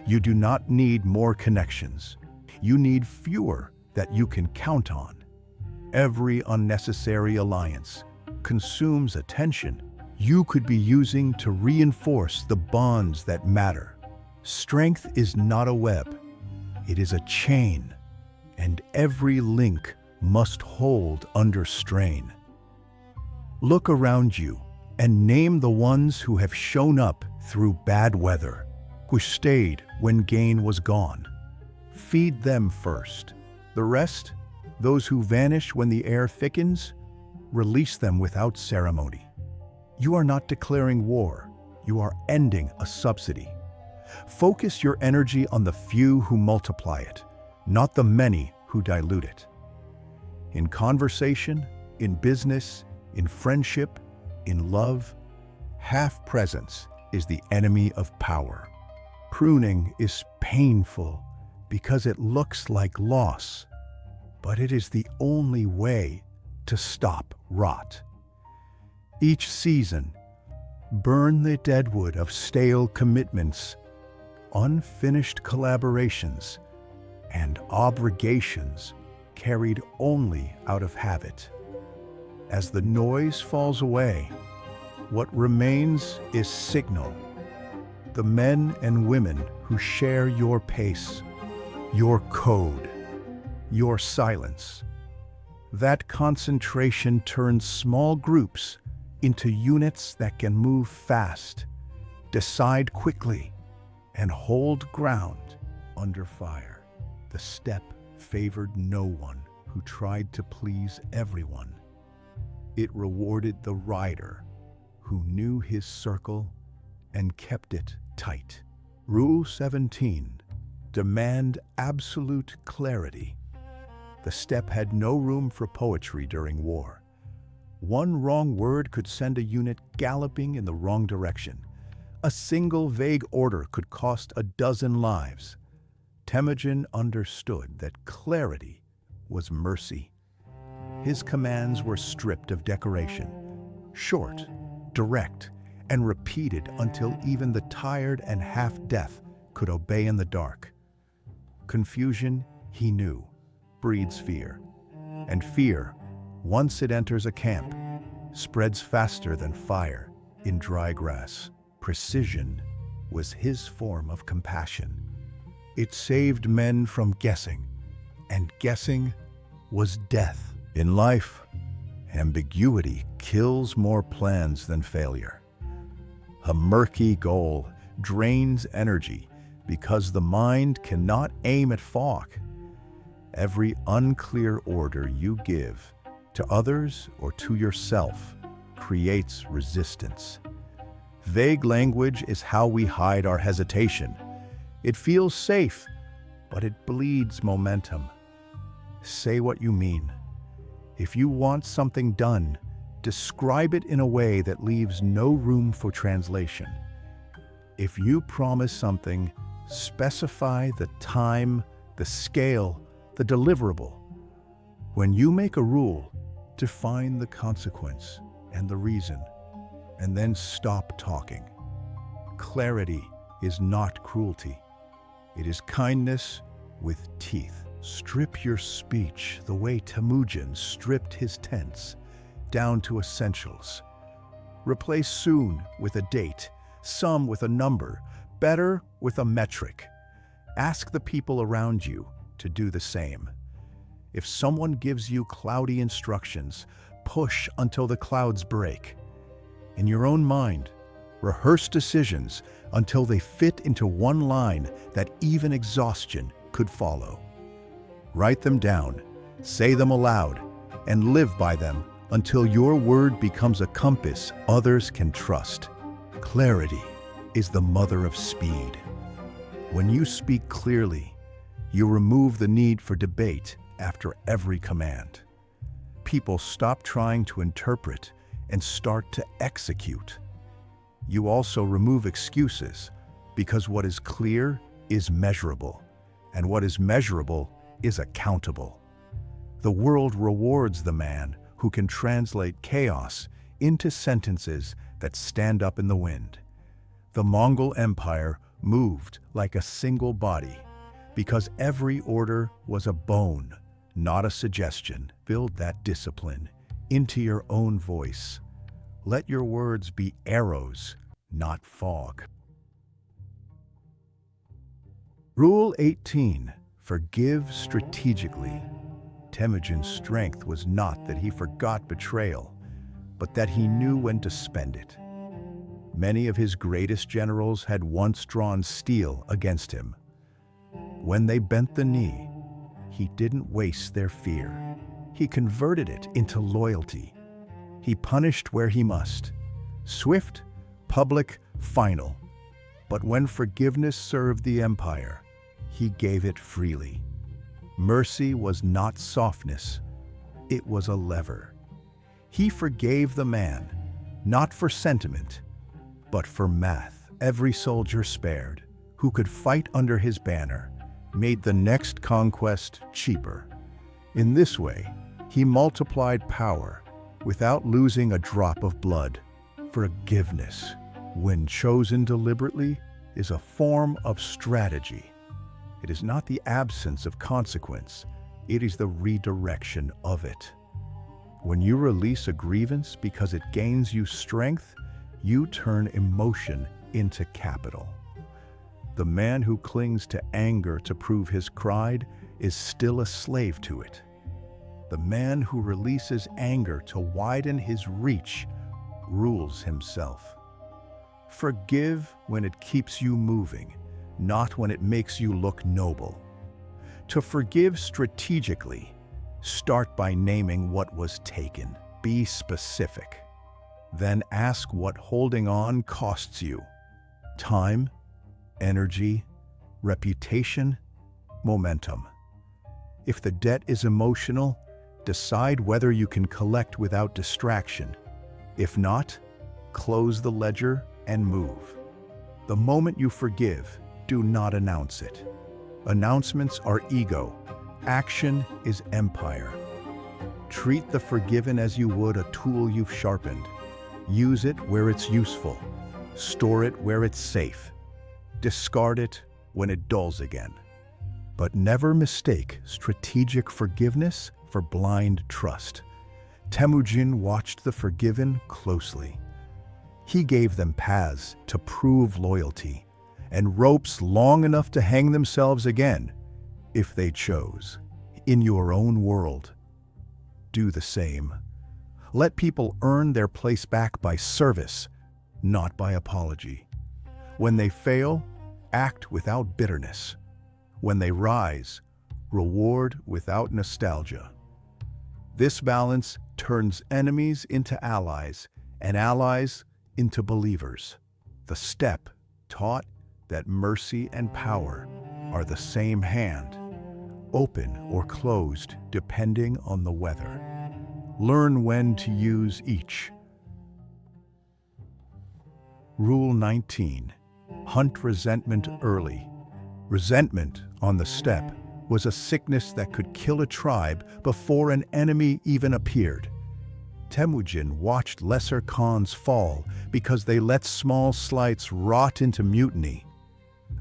You do not need more connections. You need fewer that you can count on. Every unnecessary alliance consumes attention you could be using to reinforce the bonds that matter. Strength is not a web. It is a chain, and every link must hold under strain. Look around you and name the ones who have shown up through bad weather, who stayed when gain was gone. Feed them first. The rest, those who vanish when the air thickens, release them without ceremony. You are not declaring war. You are ending a subsidy. Focus your energy on the few who multiply it, not the many who dilute it. In conversation, in business, in friendship, in love, half presence is the enemy of power. Pruning is painful because it looks like loss. but it is the only way to stop rot. Each season, burn the deadwood of stale commitments, unfinished collaborations, and obligations carried only out of habit. As the noise falls away, what remains is signal. The men and women who share your pace, your code, your silence. That concentration turns small groups into units that can move fast, decide quickly, and hold ground under fire. The step favored no one who tried to please everyone. It rewarded the rider who knew his circle and kept it tight. Rule 17. Demand absolute clarity. The step had no room for poetry during war. One wrong word could send a unit galloping in the wrong direction. A single vague order could cost a dozen lives. Temüjin understood that clarity was mercy. His commands were stripped of decoration, short, direct, and repeated until even the tired and half-deaf could obey in the dark. Confusion, he knew, breeds fear. And fear, once it enters a camp, spreads faster than fire in dry grass. Precision was his form of compassion. It saved men from guessing, and guessing was death. In life, ambiguity kills more plans than failure. A murky goal drains energy because the mind cannot aim at fog. Every unclear order you give to others or to yourself creates resistance. Vague language is how we hide our hesitation. It feels safe, but it bleeds momentum. Say what you mean. If you want something done, describe it in a way that leaves no room for translation. If you promise something, specify the time, the scale, the deliverable. When you make a rule, define the consequence and the reason, and then stop talking. Clarity is not cruelty. It is kindness with teeth. Strip your speech the way Temüjin stripped his tents, down to essentials. Replace soon with a date, some with a number, better with a metric. Ask the people around you to do the same. If someone gives you cloudy instructions, push until the clouds break. In your own mind, rehearse decisions until they fit into one line that even exhaustion could follow. Write them down, say them aloud, and live by them until your word becomes a compass others can trust. Clarity is the mother of speed. When you speak clearly, you remove the need for debate after every command. People stop trying to interpret and start to execute. You also remove excuses because what is clear is measurable, and what is measurable is accountable. The world rewards the man who can translate chaos into sentences that stand up in the wind. The Mongol Empire moved like a single body because every order was a bone, not a suggestion. Build that discipline into your own voice. Let your words be arrows, not fog. Rule 18. Forgive strategically. Temüjin's strength was not that he forgot betrayal, but that he knew when to spend it. Many of his greatest generals had once drawn steel against him. When they bent the knee, he didn't waste their fear. He converted it into loyalty. He punished where he must. Swift, public, final. But when forgiveness served the empire, he gave it freely. Mercy was not softness, it was a lever. He forgave the man, not for sentiment, but for math. Every soldier spared, who could fight under his banner, made the next conquest cheaper. In this way, he multiplied power without losing a drop of blood. Forgiveness, when chosen deliberately, is a form of strategy. It is not the absence of consequence, it is the redirection of it. When you release a grievance because it gains you strength, you turn emotion into capital. The man who clings to anger to prove his pride is still a slave to it. The man who releases anger to widen his reach rules himself. Forgive when it keeps you moving, not when it makes you look noble. To forgive strategically, start by naming what was taken. Be specific. Then ask what holding on costs you. Time, energy, reputation, momentum. If the debt is emotional, decide whether you can collect without distraction. If not, close the ledger and move. The moment you forgive, do not announce it. Announcements are ego. Action is empire. Treat the forgiven as you would a tool you've sharpened. Use it where it's useful. Store it where it's safe. Discard it when it dulls again. But never mistake strategic forgiveness for blind trust. Temüjin watched the forgiven closely. He gave them paths to prove loyalty and ropes long enough to hang themselves again, if they chose. In your own world, do the same. Let people earn their place back by service, not by apology. When they fail, act without bitterness. When they rise, reward without nostalgia. This balance turns enemies into allies and allies into believers. The step taught that mercy and power are the same hand, open or closed depending on the weather. Learn when to use each. Rule 19. Hunt resentment early. Resentment on the step was a sickness that could kill a tribe before an enemy even appeared. Temüjin watched lesser Khans fall because they let small slights rot into mutiny.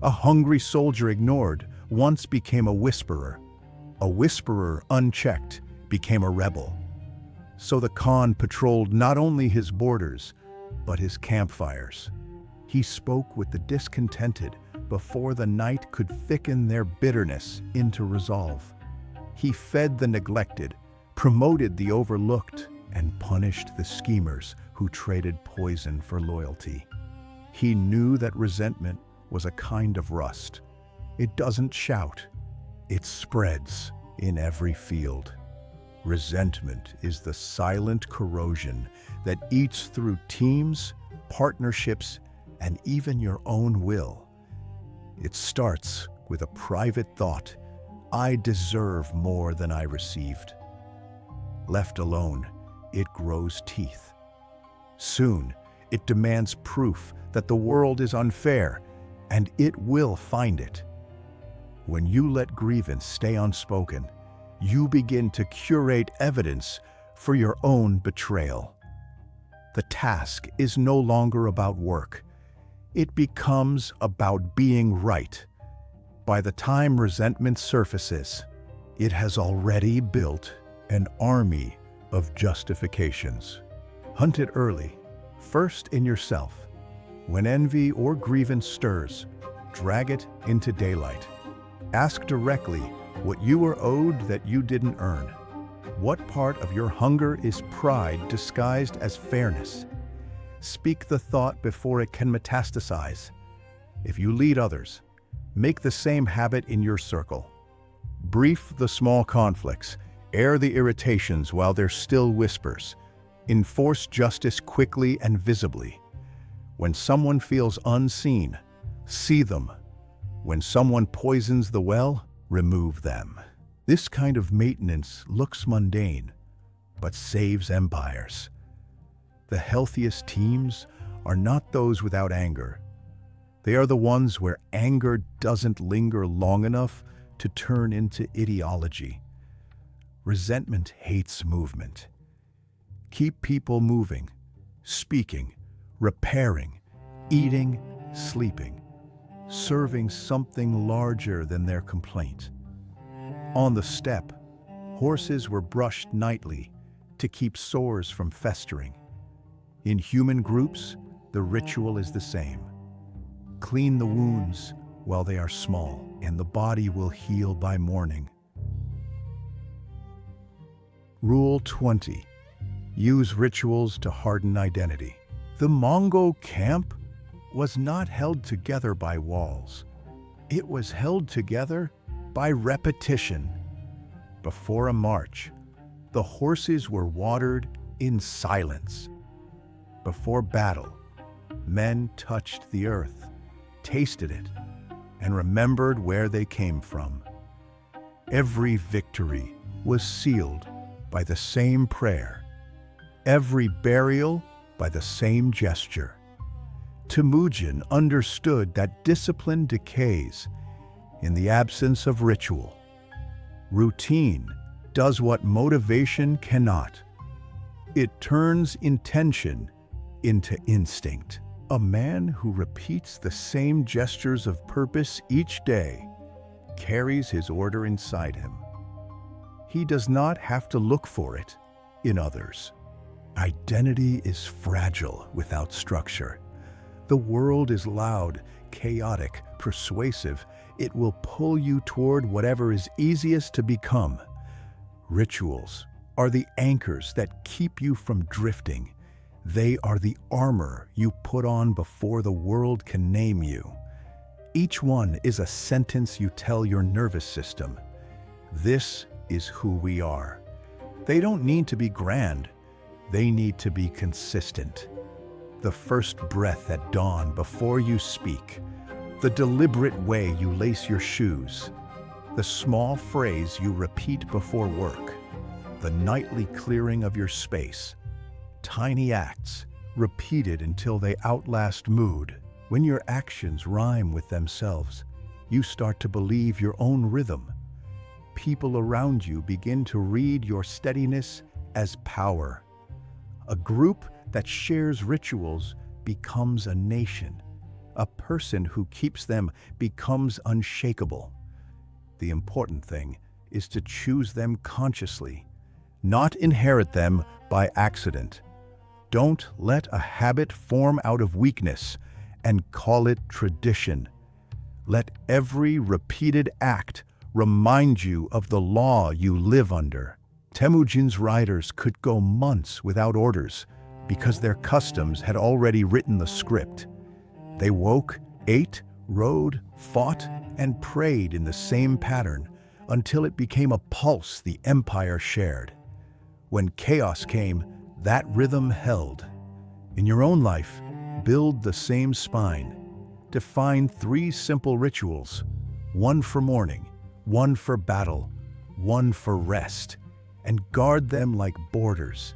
A hungry soldier ignored once became a whisperer. A whisperer unchecked became a rebel. So the Khan patrolled not only his borders, but his campfires. He spoke with the discontented before the night could thicken their bitterness into resolve. He fed the neglected, promoted the overlooked, and punished the schemers who traded poison for loyalty. He knew that resentment was a kind of rust. It doesn't shout, it spreads in every field. Resentment is the silent corrosion that eats through teams, partnerships, and even your own will. It starts with a private thought, I deserve more than I received. Left alone, it grows teeth. Soon, it demands proof that the world is unfair, and it will find it. When you let grievance stay unspoken, you begin to curate evidence for your own betrayal. The task is no longer about work. It becomes about being right. By the time resentment surfaces, it has already built an army of justifications. Hunt it early, first in yourself. When envy or grievance stirs, drag it into daylight. Ask directly what you were owed that you didn't earn. What part of your hunger is pride disguised as fairness? Speak the thought before it can metastasize. If you lead others, make the same habit in your circle. Brief the small conflicts, air the irritations while they're still whispers. Enforce justice quickly and visibly. When someone feels unseen, see them. When someone poisons the well, remove them. This kind of maintenance looks mundane, but saves empires. The healthiest teams are not those without anger. They are the ones where anger doesn't linger long enough to turn into ideology. Resentment hates movement. Keep people moving, speaking, repairing, eating, sleeping, serving something larger than their complaint. On the steppe, horses were brushed nightly to keep sores from festering. In human groups, the ritual is the same. Clean the wounds while they are small, and the body will heal by morning. Rule 20. Use rituals to harden identity. The Mongol camp was not held together by walls. It was held together by repetition. Before a march, the horses were watered in silence. Before battle, men touched the earth, tasted it, and remembered where they came from. Every victory was sealed by the same prayer, every burial by the same gesture. Temüjin understood that discipline decays in the absence of ritual. Routine does what motivation cannot. It turns intention into instinct. A man who repeats the same gestures of purpose each day carries his order inside him. He does not have to look for it in others. Identity is fragile without structure. The world is loud, chaotic, persuasive. It will pull you toward whatever is easiest to become. Rituals are the anchors that keep you from drifting. They are the armor you put on before the world can name you. Each one is a sentence you tell your nervous system. This is who we are. They don't need to be grand. They need to be consistent. The first breath at dawn before you speak. The deliberate way you lace your shoes. The small phrase you repeat before work. The nightly clearing of your space. Tiny acts, repeated until they outlast mood. When your actions rhyme with themselves, you start to believe your own rhythm. People around you begin to read your steadiness as power. A group that shares rituals becomes a nation. A person who keeps them becomes unshakable. The important thing is to choose them consciously, not inherit them by accident. Don't let a habit form out of weakness and call it tradition. Let every repeated act remind you of the law you live under. Temüjin's riders could go months without orders because their customs had already written the script. They woke, ate, rode, fought, and prayed in the same pattern until it became a pulse the empire shared. When chaos came, that rhythm held. In your own life, build the same spine. Define 3 simple rituals, one for morning, one for battle, one for rest, and guard them like borders.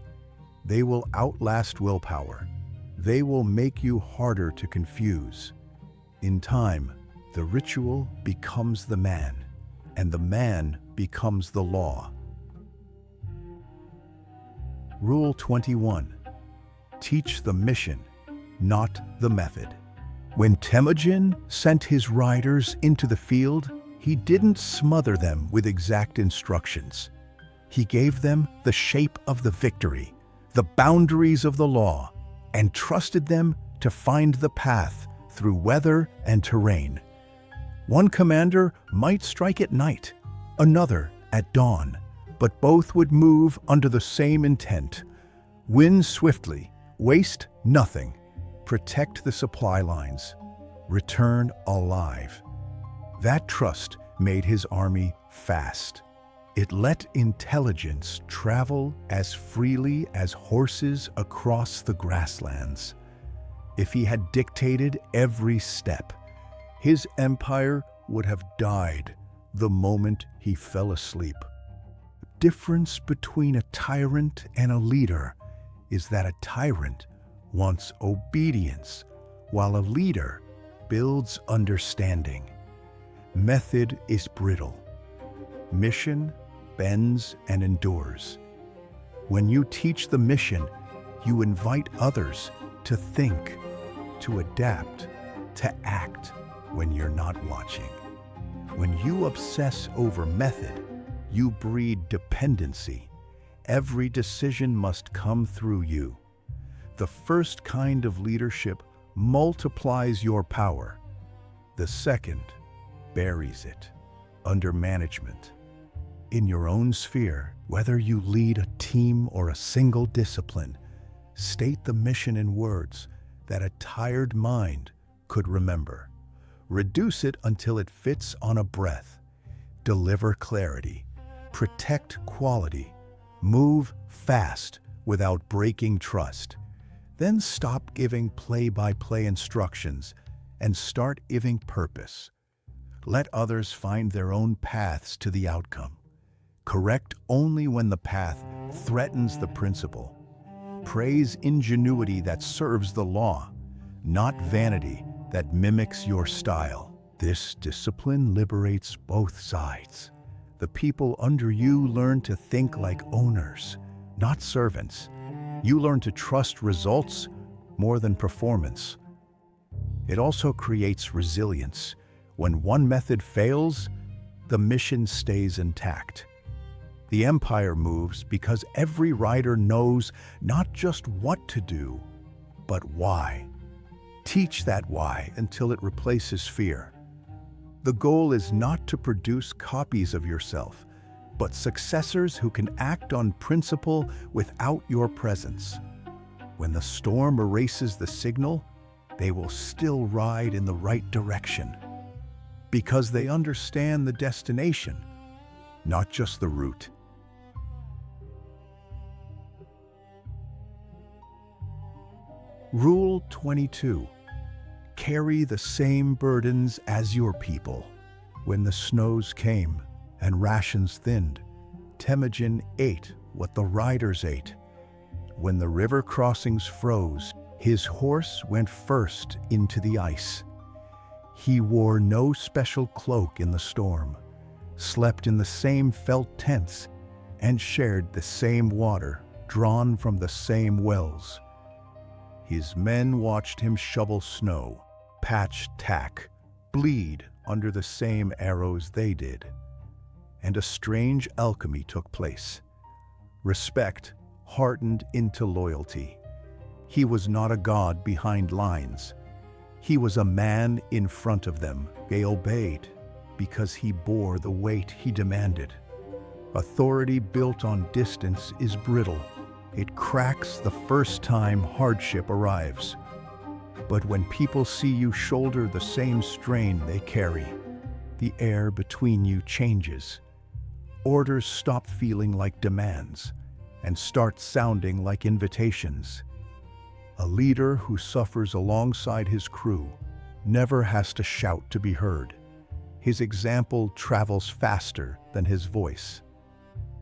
They will outlast willpower. They will make you harder to confuse. In time, the ritual becomes the man, and the man becomes the law. Rule 21. Teach the mission, not the method. When Temüjin sent his riders into the field, he didn't smother them with exact instructions. He gave them the shape of the victory, the boundaries of the law, and trusted them to find the path through weather and terrain. One commander might strike at night, another at dawn, but both would move under the same intent. Win swiftly, waste nothing, protect the supply lines, return alive. That trust made his army fast. It let intelligence travel as freely as horses across the grasslands. If he had dictated every step, his empire would have died the moment he fell asleep. The difference between a tyrant and a leader is that a tyrant wants obedience, while a leader builds understanding. Method is brittle. Mission bends and endures. When you teach the mission, you invite others to think, to adapt, to act when you're not watching. When you obsess over method, you breed dependency. Every decision must come through you. The first kind of leadership multiplies your power. The second buries it under management. In your own sphere, whether you lead a team or a single discipline, state the mission in words that a tired mind could remember. Reduce it until it fits on a breath. Deliver clarity. Protect quality. Move fast without breaking trust. Then stop giving play-by-play instructions and start giving purpose. Let others find their own paths to the outcome. Correct only when the path threatens the principle. Praise ingenuity that serves the law, not vanity that mimics your style. This discipline liberates both sides. The people under you learn to think like owners, not servants. You learn to trust results more than performance. It also creates resilience. When one method fails, the mission stays intact. The empire moves because every rider knows not just what to do, but why. Teach that why until it replaces fear. The goal is not to produce copies of yourself, but successors who can act on principle without your presence. When the storm erases the signal, they will still ride in the right direction, because they understand the destination, not just the route. Rule 22. Carry the same burdens as your people. When the snows came and rations thinned, Temüjin ate what the riders ate. When the river crossings froze, his horse went first into the ice. He wore no special cloak in the storm, slept in the same felt tents, and shared the same water drawn from the same wells. His men watched him shovel snow, patch tack, bleed under the same arrows they did. And a strange alchemy took place. Respect hardened into loyalty. He was not a god behind lines. He was a man in front of them. They obeyed because he bore the weight he demanded. Authority built on distance is brittle. It cracks the first time hardship arrives. But when people see you shoulder the same strain they carry, the air between you changes. Orders stop feeling like demands and start sounding like invitations. A leader who suffers alongside his crew never has to shout to be heard. His example travels faster than his voice.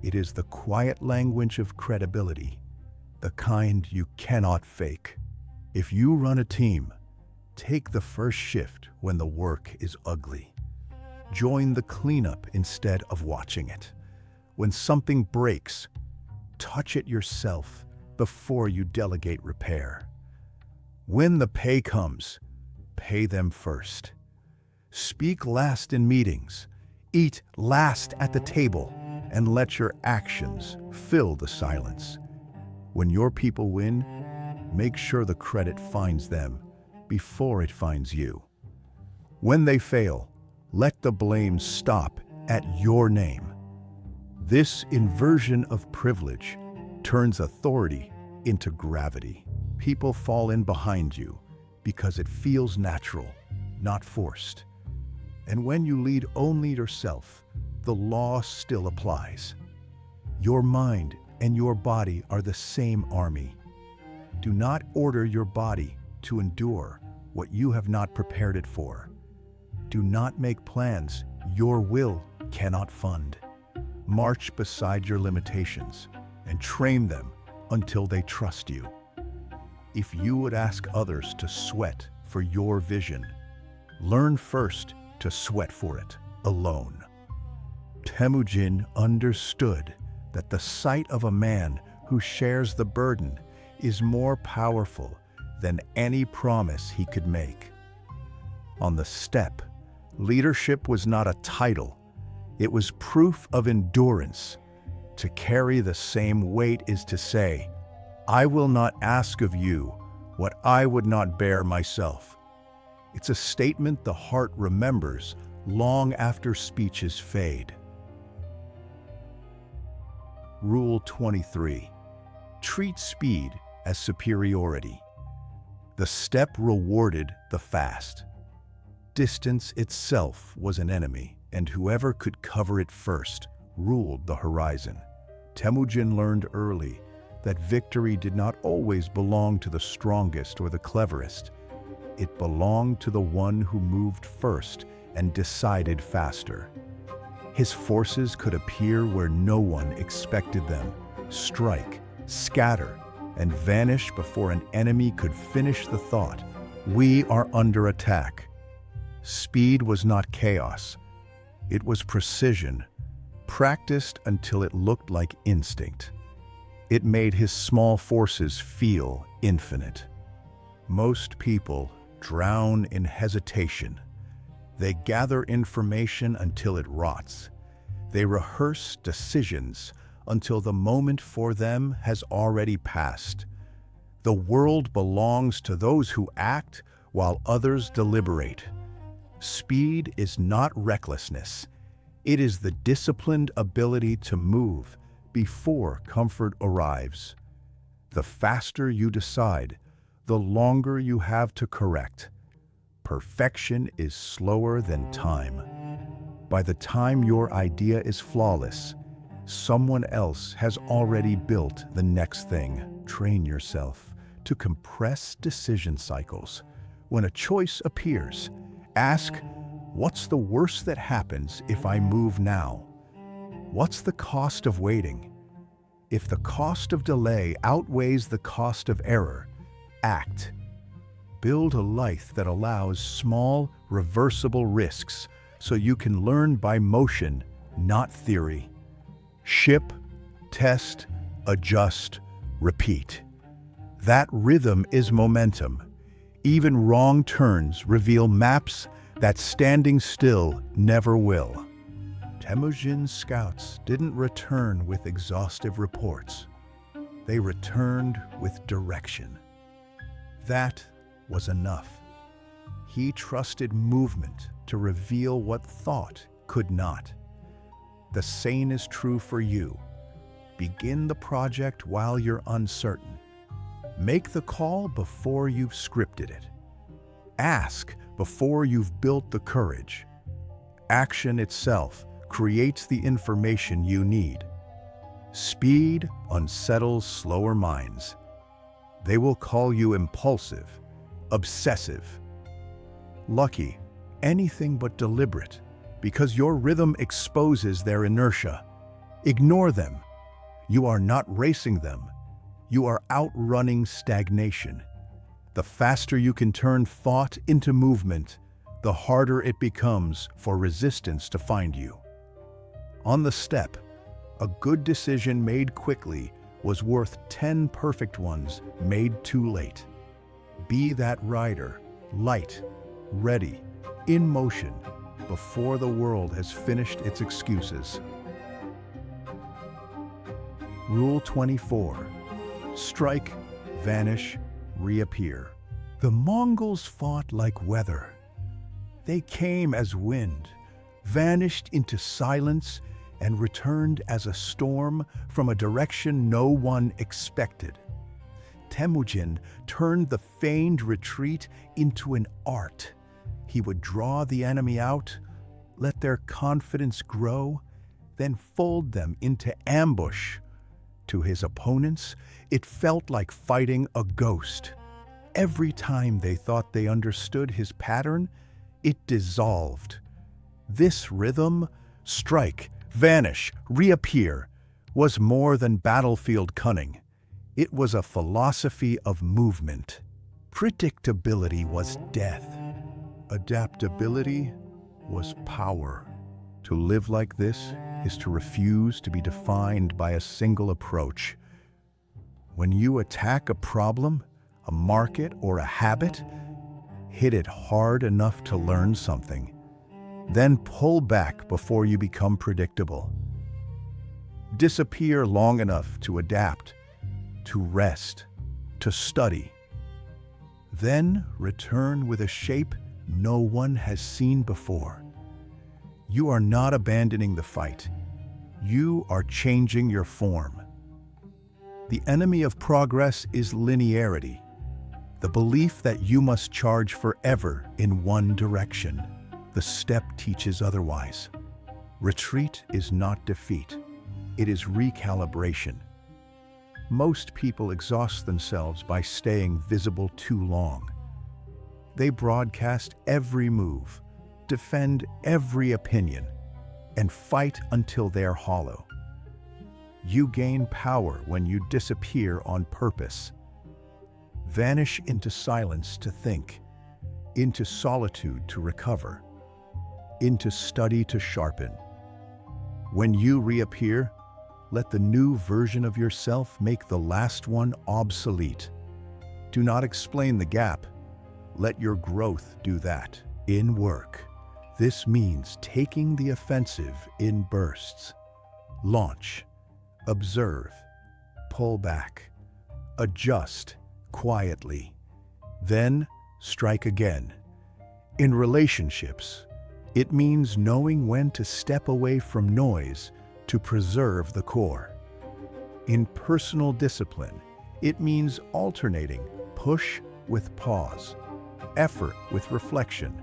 It is the quiet language of credibility, the kind you cannot fake. If you run a team, take the first shift when the work is ugly. Join the cleanup instead of watching it. When something breaks, touch it yourself before you delegate repair. When the pay comes, pay them first. Speak last in meetings, eat last at the table, and let your actions fill the silence. When your people win, make sure the credit finds them before it finds you. When they fail, let the blame stop at your name. This inversion of privilege turns authority into gravity. People fall in behind you because it feels natural, not forced. And when you lead only yourself, the law still applies. Your mind and your body are the same army. Do not order your body to endure what you have not prepared it for. Do not make plans your will cannot fund. March beside your limitations and train them until they trust you. If you would ask others to sweat for your vision, learn first to sweat for it alone. Temüjin understood that the sight of a man who shares the burden is more powerful than any promise he could make. On the steppe, leadership was not a title, it was proof of endurance. To carry the same weight is to say, "I will not ask of you what I would not bear myself." It's a statement the heart remembers long after speeches fade. Rule 23. Treat speed as superiority. The steppe rewarded the fast. Distance itself was an enemy, and whoever could cover it first ruled the horizon. Temüjin learned early that victory did not always belong to the strongest or the cleverest. It belonged to the one who moved first and decided faster. His forces could appear where no one expected them, strike, scatter, and vanish before an enemy could finish the thought. We are under attack. Speed was not chaos. It was precision, practiced until it looked like instinct. It made his small forces feel infinite. Most people drown in hesitation. They gather information until it rots. They rehearse decisions until the moment for them has already passed. The world belongs to those who act while others deliberate. Speed is not recklessness. It is the disciplined ability to move before comfort arrives. The faster you decide, the longer you have to correct. Perfection is slower than time. By the time your idea is flawless, someone else has already built the next thing. Train yourself to compress decision cycles. When a choice appears, ask, what's the worst that happens if I move now? What's the cost of waiting? If the cost of delay outweighs the cost of error, act. Build a life that allows small, reversible risks so you can learn by motion, not theory. Ship, test, adjust, repeat. That rhythm is momentum. Even wrong turns reveal maps that standing still never will. Temüjin's scouts didn't return with exhaustive reports. They returned with direction. That was enough. He trusted movement to reveal what thought could not. The same is true for you. Begin the project while you're uncertain. Make the call before you've scripted it. Ask before you've built the courage. Action itself creates the information you need. Speed unsettles slower minds. They will call you impulsive, obsessive. Lucky, anything but deliberate, because your rhythm exposes their inertia. Ignore them. You are not racing them. You are outrunning stagnation. The faster you can turn thought into movement, the harder it becomes for resistance to find you. On the steppe, a good decision made quickly was worth 10 perfect ones made too late. Be that rider, light, ready, in motion, before the world has finished its excuses. Rule 24. Strike, vanish, reappear. The Mongols fought like weather. They came as wind, vanished into silence, and returned as a storm from a direction no one expected. Temüjin turned the feigned retreat into an art. He would draw the enemy out, let their confidence grow, then fold them into ambush. To his opponents, it felt like fighting a ghost. Every time they thought they understood his pattern, it dissolved. This rhythm, strike, vanish, reappear, was more than battlefield cunning. It was a philosophy of movement. Predictability was death. Adaptability was power. To live like this, is to refuse to be defined by a single approach. When you attack a problem, a market, or a habit, hit it hard enough to learn something. Then pull back before you become predictable. Disappear long enough to adapt, to rest, to study. Then return with a shape no one has seen before. You are not abandoning the fight. You are changing your form. The enemy of progress is linearity, the belief that you must charge forever in one direction. The step teaches otherwise. Retreat is not defeat. It is recalibration. Most people exhaust themselves by staying visible too long. They broadcast every move, defend every opinion, and fight until they're hollow. You gain power when you disappear on purpose. Vanish into silence to think, into solitude to recover, into study to sharpen. When you reappear, let the new version of yourself make the last one obsolete. Do not explain the gap. Let your growth do that. In work, this means taking the offensive in bursts. Launch, observe, pull back, adjust quietly, then strike again. In relationships, it means knowing when to step away from noise to preserve the core. In personal discipline, it means alternating push with pause, effort with reflection,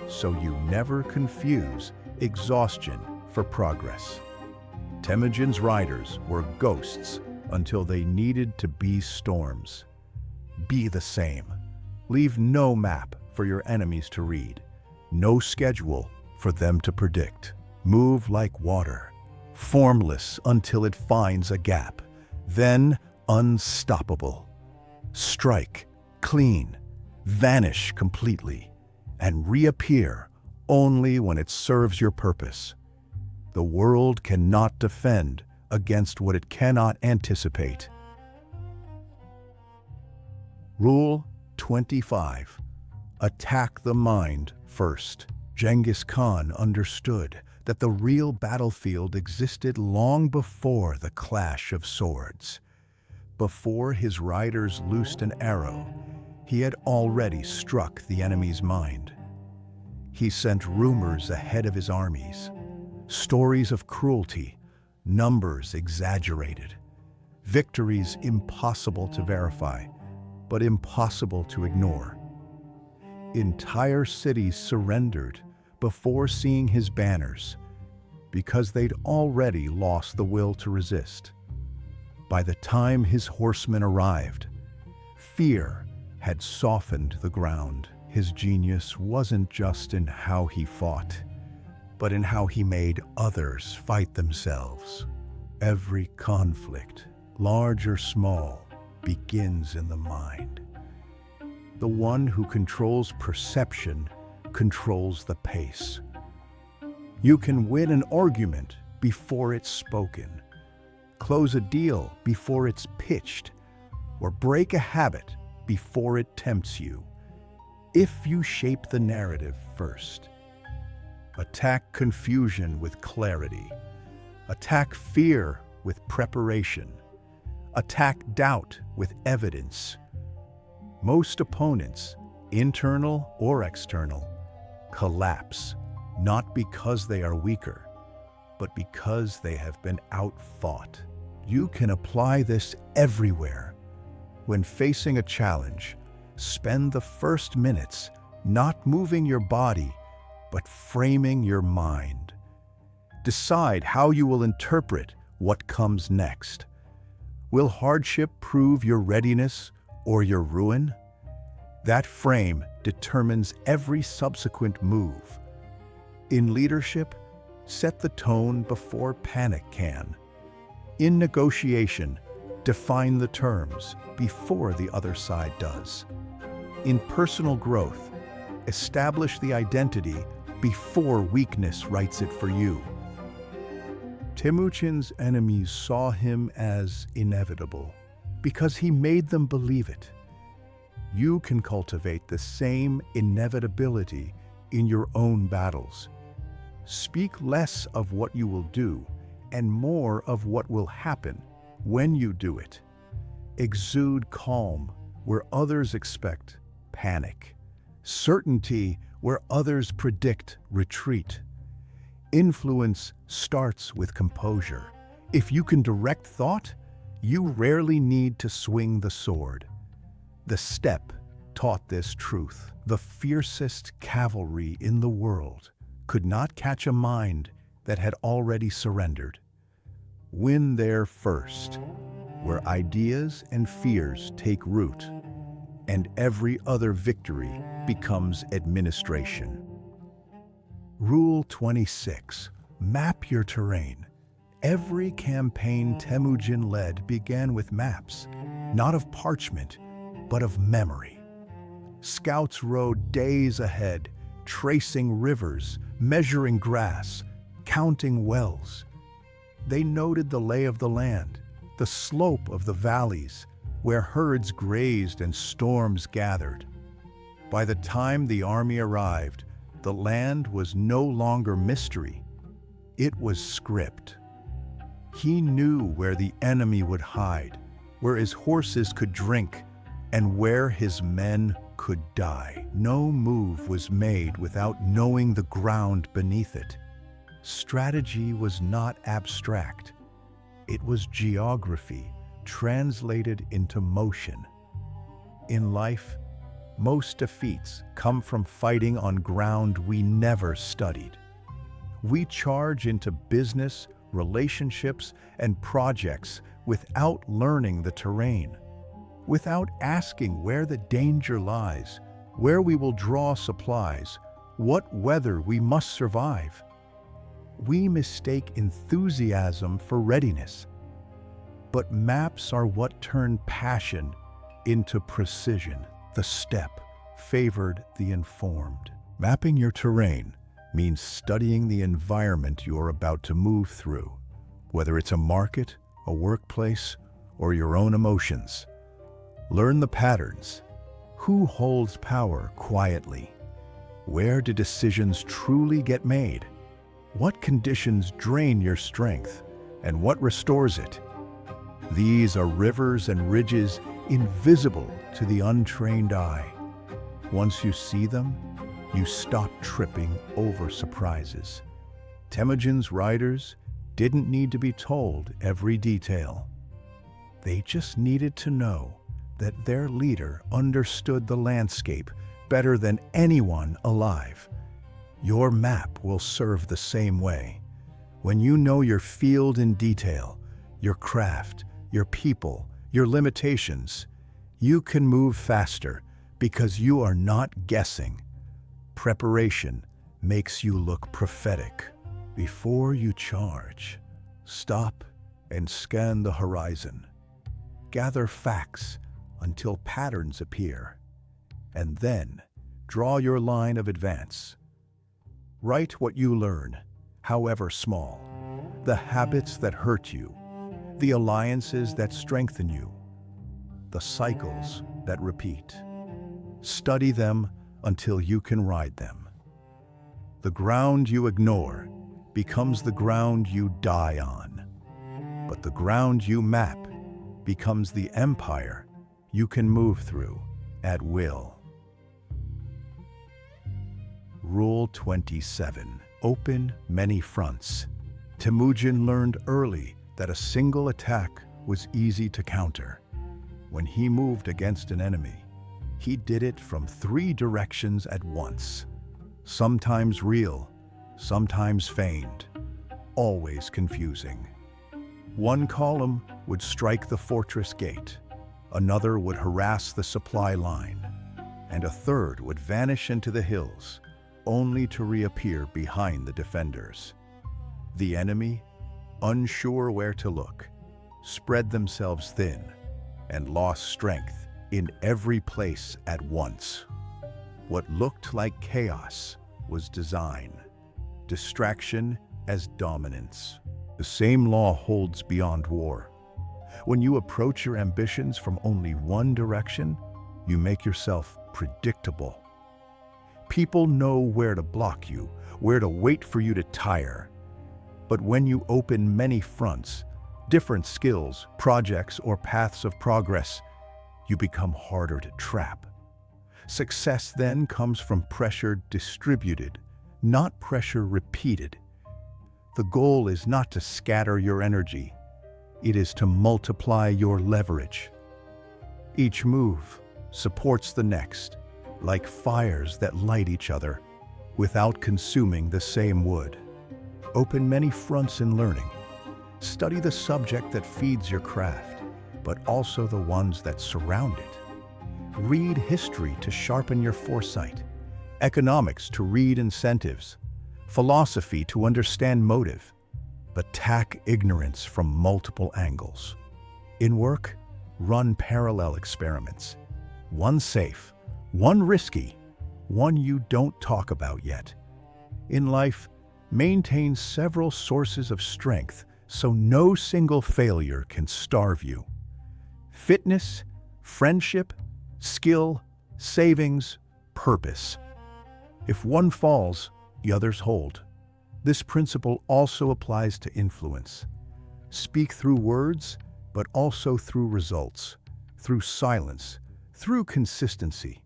so you never confuse exhaustion for progress. Temüjin's riders were ghosts until they needed to be storms. Be the same. Leave no map for your enemies to read, no schedule for them to predict. Move like water, formless until it finds a gap, then unstoppable. Strike, clean, vanish completely, and reappear only when it serves your purpose. The world cannot defend against what it cannot anticipate. Rule 25. Attack the mind first. Genghis Khan understood that the real battlefield existed long before the clash of swords. Before his riders loosed an arrow, he had already struck the enemy's mind. He sent rumors ahead of his armies, stories of cruelty, numbers exaggerated, victories impossible to verify, but impossible to ignore. Entire cities surrendered before seeing his banners because they'd already lost the will to resist. By the time his horsemen arrived, fear had softened the ground. His genius wasn't just in how he fought, but in how he made others fight themselves. Every conflict, large or small, begins in the mind. The one who controls perception controls the pace. You can win an argument before it's spoken, close a deal before it's pitched, or break a habit before it tempts you, if you shape the narrative first. Attack confusion with clarity. Attack fear with preparation. Attack doubt with evidence. Most opponents, internal or external, collapse not because they are weaker, but because they have been outfought. You can apply this everywhere. When facing a challenge, spend the first minutes not moving your body, but framing your mind. Decide how you will interpret what comes next. Will hardship prove your readiness or your ruin? That frame determines every subsequent move. In leadership, set the tone before panic can. In negotiation, define the terms before the other side does. In personal growth, establish the identity before weakness writes it for you. Temüjin's enemies saw him as inevitable because he made them believe it. You can cultivate the same inevitability in your own battles. Speak less of what you will do and more of what will happen when you do it. Exude calm where others expect panic, certainty where others predict retreat. Influence starts with composure. If you can direct thought, you rarely need to swing the sword. The steppe taught this truth. The fiercest cavalry in the world could not catch a mind that had already surrendered. Win there first, where ideas and fears take root, and every other victory becomes administration. Rule 26. Map your terrain. Every campaign Temüjin led began with maps, not of parchment, but of memory. Scouts rode days ahead, tracing rivers, measuring grass, counting wells. They noted the lay of the land, the slope of the valleys, where herds grazed and storms gathered. By the time the army arrived, the land was no longer mystery. It was script. He knew where the enemy would hide, where his horses could drink, and where his men could die. No move was made without knowing the ground beneath it. Strategy was not abstract. It was geography translated into motion. In life, most defeats come from fighting on ground we never studied. We charge into business, relationships, and projects without learning the terrain, without asking where the danger lies, where we will draw supplies, what weather we must survive. We mistake enthusiasm for readiness, but maps are what turn passion into precision. The steppe favored the informed. Mapping your terrain means studying the environment you're about to move through, whether it's a market, a workplace, or your own emotions. Learn the patterns. Who holds power quietly? Where do decisions truly get made? What conditions drain your strength, and what restores it? These are rivers and ridges invisible to the untrained eye. Once you see them, you stop tripping over surprises. Temüjin's riders didn't need to be told every detail. They just needed to know that their leader understood the landscape better than anyone alive. Your map will serve the same way. When you know your field in detail, your craft, your people, your limitations, you can move faster because you are not guessing. Preparation makes you look prophetic. Before you charge, stop and scan the horizon. Gather facts until patterns appear, and then draw your line of advance. Write what you learn, however small, the habits that hurt you, the alliances that strengthen you, the cycles that repeat. Study them until you can ride them. The ground you ignore becomes the ground you die on, but the ground you map becomes the empire you can move through at will. Rule 27. Open many fronts. Temüjin learned early that a single attack was easy to counter. When he moved against an enemy, he did it from 3 directions at once. Sometimes real, sometimes feigned, always confusing. One column would strike the fortress gate, another would harass the supply line, and a third would vanish into the hills, only to reappear behind the defenders. The enemy, unsure where to look, spread themselves thin and lost strength in every place at once. What looked like chaos was design, distraction as dominance. The same law holds beyond war. When you approach your ambitions from only one direction, you make yourself predictable. People know where to block you, where to wait for you to tire. But when you open many fronts, different skills, projects, or paths of progress, you become harder to trap. Success then comes from pressure distributed, not pressure repeated. The goal is not to scatter your energy. It is to multiply your leverage. Each move supports the next, like fires that light each other, without consuming the same wood. Open many fronts in learning. Study the subject that feeds your craft, but also the ones that surround it. Read history to sharpen your foresight, economics to read incentives, philosophy to understand motive, but tack ignorance from multiple angles. In work, run parallel experiments. One safe, one risky, one you don't talk about yet. In life, maintain several sources of strength so no single failure can starve you. Fitness, friendship, skill, savings, purpose. If one falls, the others hold. This principle also applies to influence. Speak through words, but also through results, through silence, through consistency.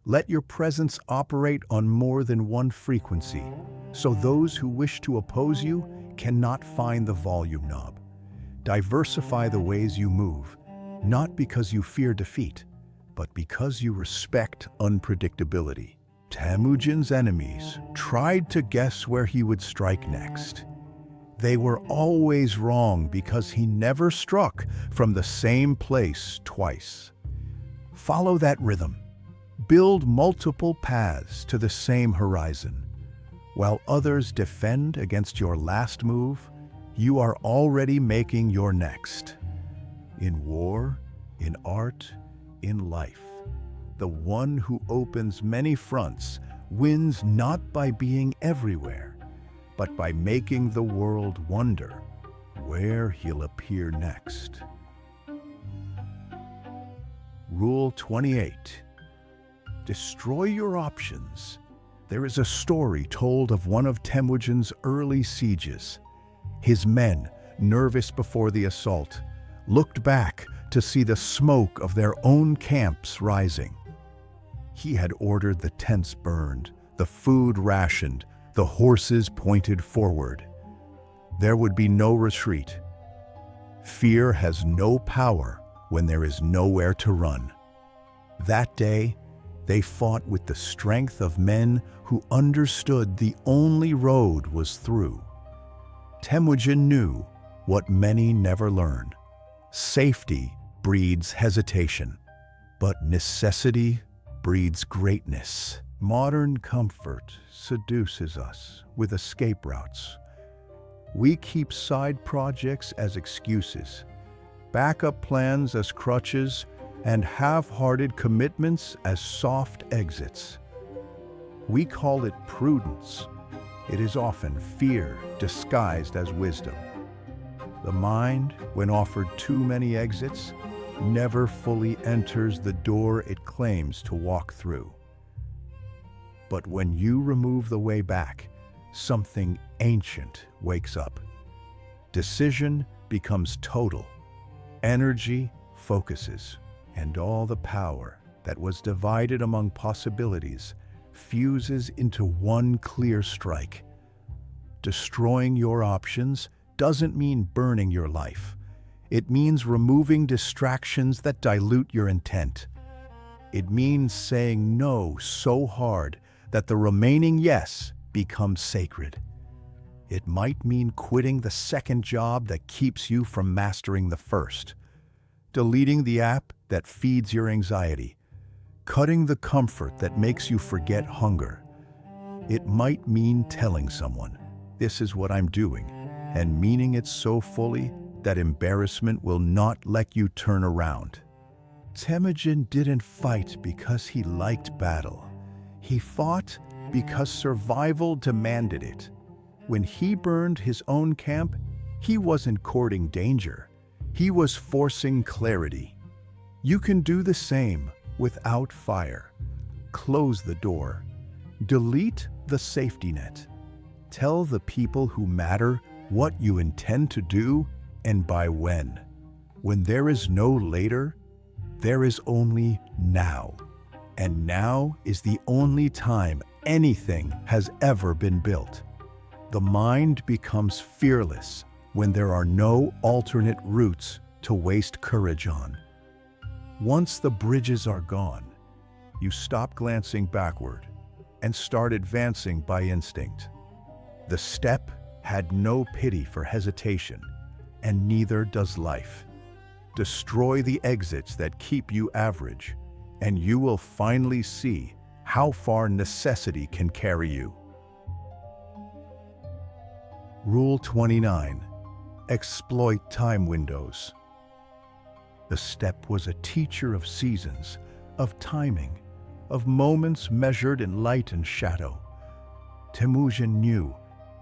Let your presence operate on more than one frequency, so those who wish to oppose you cannot find the volume knob. Diversify the ways you move, not because you fear defeat, but because you respect unpredictability. Temüjin's enemies tried to guess where he would strike next. They were always wrong because he never struck from the same place twice. Follow that rhythm. Build multiple paths to the same horizon. While others defend against your last move, you are already making your next. In war, in art, in life, the one who opens many fronts wins not by being everywhere, but by making the world wonder where he'll appear next. Rule 28. Destroy your options. There is a story told of one of Temüjin's early sieges. His men, nervous before the assault, looked back to see the smoke of their own camps rising. He had ordered the tents burned, the food rationed, the horses pointed forward. There would be no retreat. Fear has no power when there is nowhere to run. That day, they fought with the strength of men who understood the only road was through. Temüjin knew what many never learn. Safety breeds hesitation, but necessity breeds greatness. Modern comfort seduces us with escape routes. We keep side projects as excuses, backup plans as crutches, and half-hearted commitments as soft exits. We call it prudence. It is often fear disguised as wisdom. The mind, when offered too many exits, never fully enters the door it claims to walk through. But when you remove the way back, something ancient wakes up. Decision becomes total. Energy focuses, and all the power that was divided among possibilities fuses into one clear strike. Destroying your options doesn't mean burning your life. It means removing distractions that dilute your intent. It means saying no so hard that the remaining yes becomes sacred. It might mean quitting the second job that keeps you from mastering the first, deleting the app that feeds your anxiety, cutting the comfort that makes you forget hunger. It might mean telling someone, "This is what I'm doing," and meaning it so fully that embarrassment will not let you turn around. Temüjin didn't fight because he liked battle. He fought because survival demanded it. When he burned his own camp, He wasn't courting danger. He was forcing clarity. You can do the same without fire. Close the door. Delete the safety net. Tell the people who matter what you intend to do and by when. When there is no later, there is only now. And now is the only time anything has ever been built. The mind becomes fearless when there are no alternate routes to waste courage on. Once the bridges are gone, you stop glancing backward and start advancing by instinct. The step had no pity for hesitation, and neither does life. Destroy the exits that keep you average, and you will finally see how far necessity can carry you. Rule 29. Exploit time windows. The step was a teacher of seasons, of timing, of moments measured in light and shadow. Temüjin knew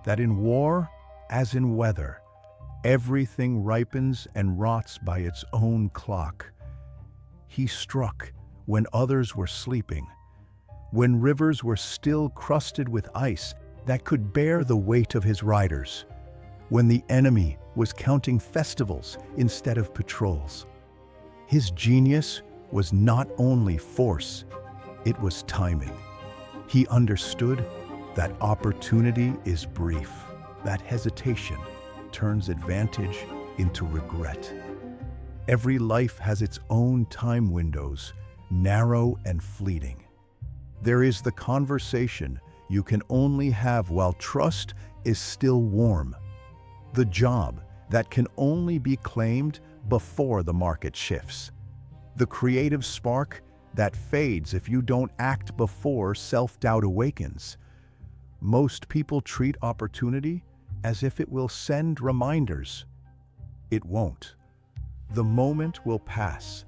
that in war, as in weather, everything ripens and rots by its own clock. He struck when others were sleeping, when rivers were still crusted with ice that could bear the weight of his riders, when the enemy was counting festivals instead of patrols. His genius was not only force, it was timing. He understood that opportunity is brief, that hesitation turns advantage into regret. Every life has its own time windows, narrow and fleeting. There is the conversation you can only have while trust is still warm. The job that can only be claimed before the market shifts. The creative spark that fades if you don't act before self-doubt awakens. Most people treat opportunity as if it will send reminders. It won't. The moment will pass,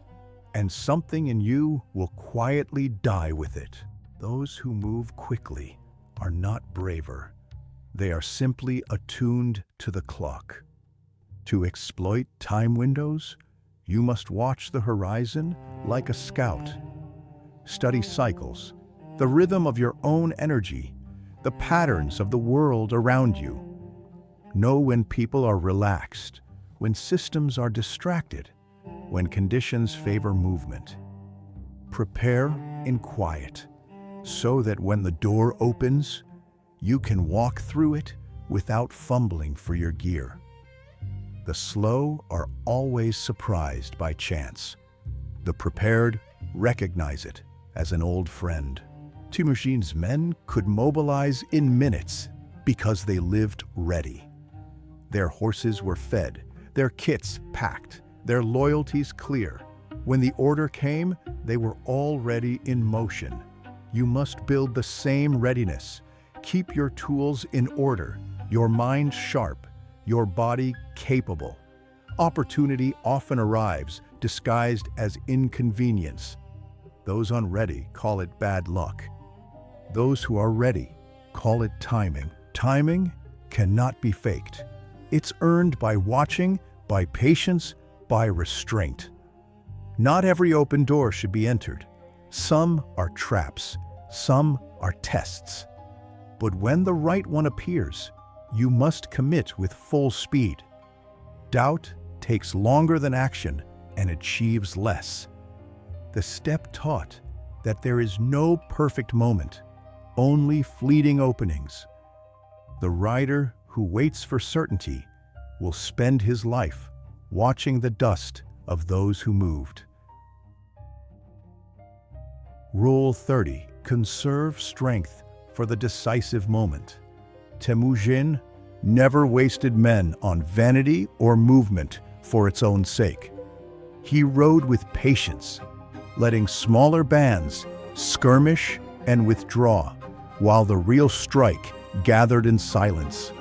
and something in you will quietly die with it. Those who move quickly are not braver. They are simply attuned to the clock. To exploit time windows, you must watch the horizon like a scout. Study cycles, the rhythm of your own energy, the patterns of the world around you. Know when people are relaxed, when systems are distracted, when conditions favor movement. Prepare in quiet, so that when the door opens, you can walk through it without fumbling for your gear. The slow are always surprised by chance. The prepared recognize it as an old friend. Temüjin's men could mobilize in minutes because they lived ready. Their horses were fed, their kits packed, their loyalties clear. When the order came, they were already in motion. You must build the same readiness. Keep your tools in order, your mind sharp, your body capable. Opportunity often arrives disguised as inconvenience. Those unready call it bad luck. Those who are ready call it timing. Timing cannot be faked. It's earned by watching, by patience, by restraint. Not every open door should be entered. Some are traps, some are tests. But when the right one appears, you must commit with full speed. Doubt takes longer than action and achieves less. The step taught that there is no perfect moment, only fleeting openings. The rider who waits for certainty will spend his life watching the dust of those who moved. Rule 30. Conserve strength for the decisive moment. Temüjin never wasted men on vanity or movement for its own sake. He rode with patience, letting smaller bands skirmish and withdraw, while the real strike gathered in silence.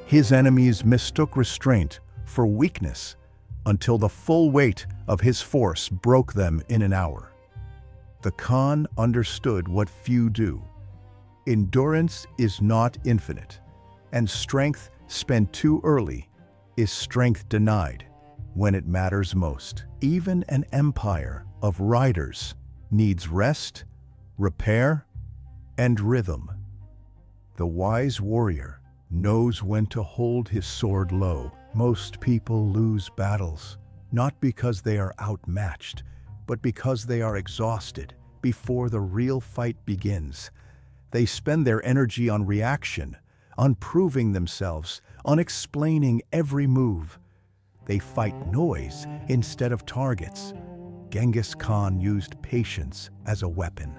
His enemies mistook restraint for weakness until the full weight of his force broke them in an hour. The Khan understood what few do. Endurance is not infinite, and strength spent too early is strength denied when it matters most. Even an empire of riders needs rest, repair, and rhythm. The wise warrior knows when to hold his sword low. Most people lose battles, not because they are outmatched, but because they are exhausted before the real fight begins. They spend their energy on reaction, on proving themselves, on explaining every move. They fight noise instead of targets. Genghis Khan used patience as a weapon.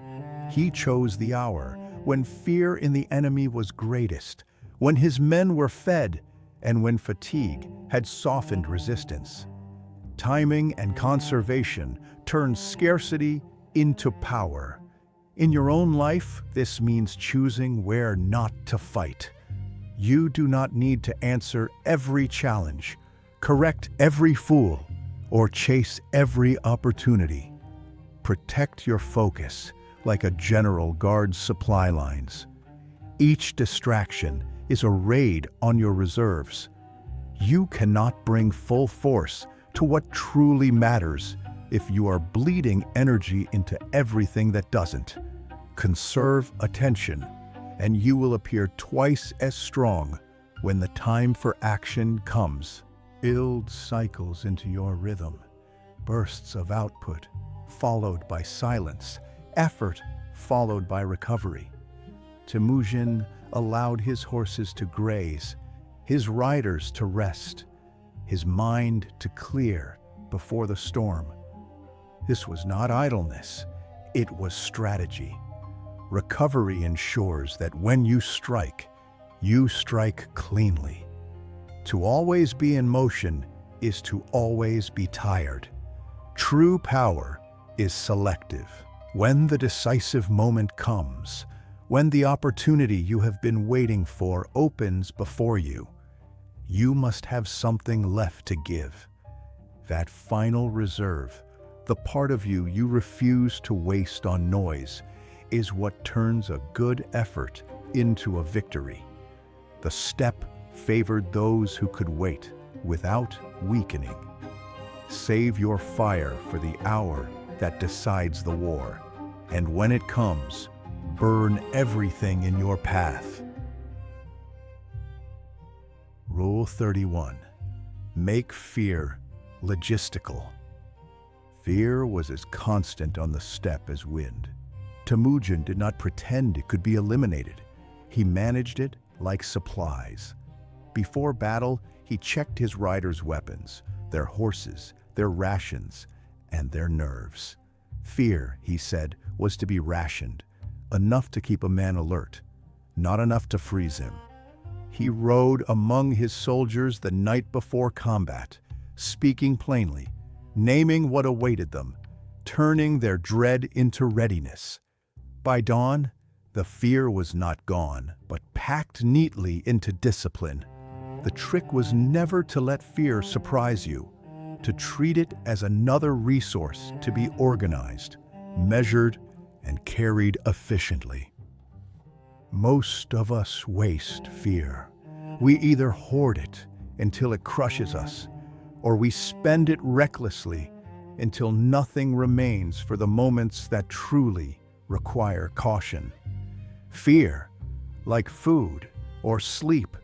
He chose the hour when fear in the enemy was greatest, when his men were fed, and when fatigue had softened resistance. Timing and conservation turn scarcity into power. In your own life, this means choosing where not to fight. You do not need to answer every challenge, correct every fool, or chase every opportunity. Protect your focus like a general guards supply lines. Each distraction is a raid on your reserves. You cannot bring full force to what truly matters if you are bleeding energy into everything that doesn't. Conserve attention, and you will appear twice as strong when the time for action comes. Build cycles into your rhythm, bursts of output, followed by silence, effort, followed by recovery. Temüjin allowed his horses to graze, his riders to rest, his mind to clear before the storm. This was not idleness, it was strategy. Recovery ensures that when you strike cleanly. To always be in motion is to always be tired. True power is selective. When the decisive moment comes, when the opportunity you have been waiting for opens before you, you must have something left to give. That final reserve, the part of you you refuse to waste on noise, is what turns a good effort into a victory. The step favored those who could wait without weakening. Save your fire for the hour that decides the war, and when it comes, burn everything in your path. Rule 31. Make fear logistical. Fear was as constant on the steppe as wind. Temüjin did not pretend it could be eliminated. He managed it like supplies. Before battle, he checked his riders' weapons, their horses, their rations, and their nerves. Fear, he said, was to be rationed, enough to keep a man alert, not enough to freeze him. He rode among his soldiers the night before combat, speaking plainly, naming what awaited them, turning their dread into readiness. By dawn, the fear was not gone, but packed neatly into discipline. The trick was never to let fear surprise you, to treat it as another resource to be organized, measured, and carried efficiently. Most of us waste fear. We either hoard it until it crushes us, or we spend it recklessly until nothing remains for the moments that truly require caution. Fear, like food or sleep,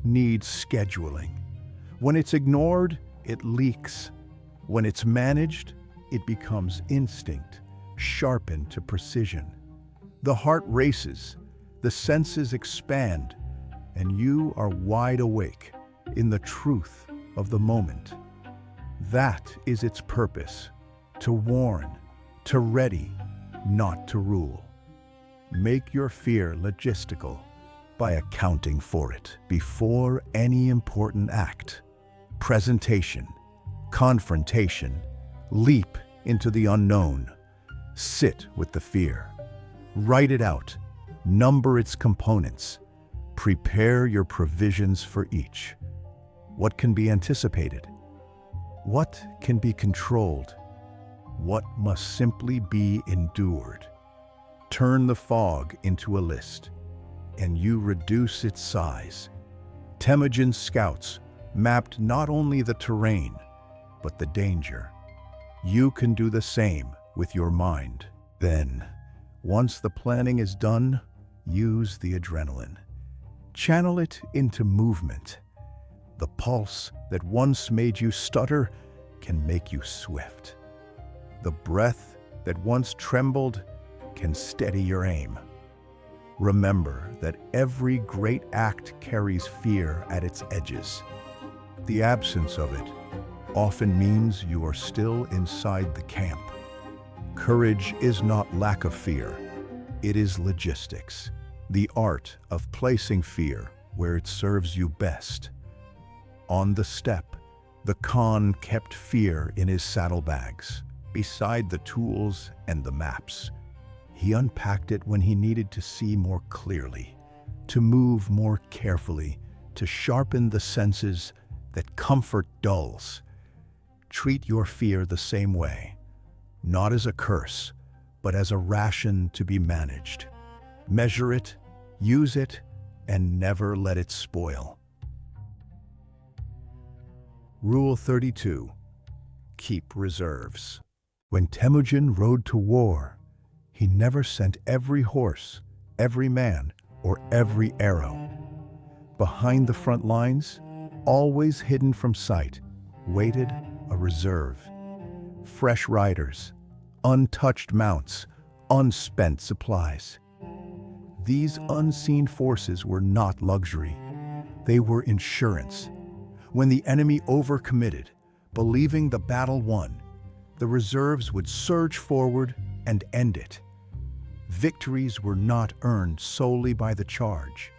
needs scheduling. When it's ignored, it leaks. When it's managed, it becomes instinct, sharpened to precision. The heart races, the senses expand, and you are wide awake in the truth of the moment. That is its purpose, to warn, to ready, not to rule. Make your fear logistical by accounting for it before any important act. Presentation, confrontation, leap into the unknown. Sit with the fear. Write it out. Number its components. Prepare your provisions for each. What can be anticipated? What can be controlled? What must simply be endured? Turn the fog into a list, and you reduce its size. Temüjin's scouts mapped not only the terrain, but the danger. You can do the same with your mind. Then, once the planning is done, use the adrenaline. Channel it into movement. The pulse that once made you stutter can make you swift. The breath that once trembled can steady your aim. Remember that every great act carries fear at its edges. The absence of it often means you are still inside the camp. Courage is not lack of fear. It is logistics, the art of placing fear where it serves you best. On the step, the Khan kept fear in his saddlebags, beside the tools and the maps. He unpacked it when he needed to see more clearly, to move more carefully, to sharpen the senses that comfort dulls. Treat your fear the same way, not as a curse, but as a ration to be managed. Measure it, use it, and never let it spoil. Rule 32. Keep reserves. When Temüjin rode to war, he never sent every horse, every man, or every arrow. Behind the front lines, always hidden from sight, waited a reserve. Fresh riders, untouched mounts, unspent supplies. These unseen forces were not luxury. They were insurance. When the enemy overcommitted, believing the battle won, the reserves would surge forward and end it. Victories were not earned solely by the charge,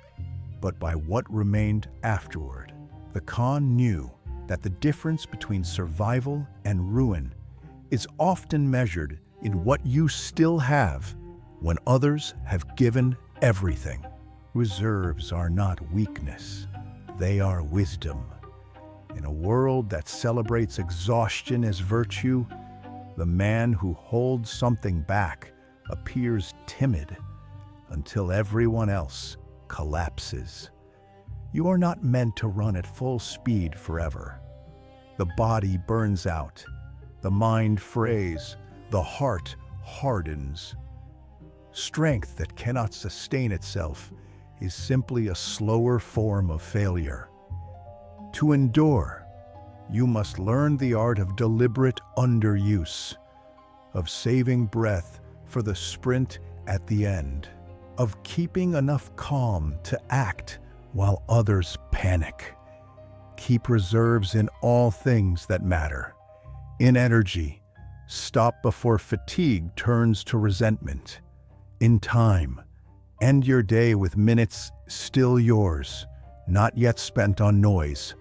but by what remained afterward. The Khan knew that the difference between survival and ruin is often measured in what you still have when others have given everything. Reserves are not weakness, they are wisdom. In a world that celebrates exhaustion as virtue, the man who holds something back appears timid until everyone else collapses. You are not meant to run at full speed forever. The body burns out, the mind frays, the heart hardens. Strength that cannot sustain itself is simply a slower form of failure. To endure, you must learn the art of deliberate underuse, of saving breath for the sprint at the end, of keeping enough calm to act while others panic. Keep reserves in all things that matter. In energy, stop before fatigue turns to resentment. In time, end your day with minutes still yours, not yet spent on noise.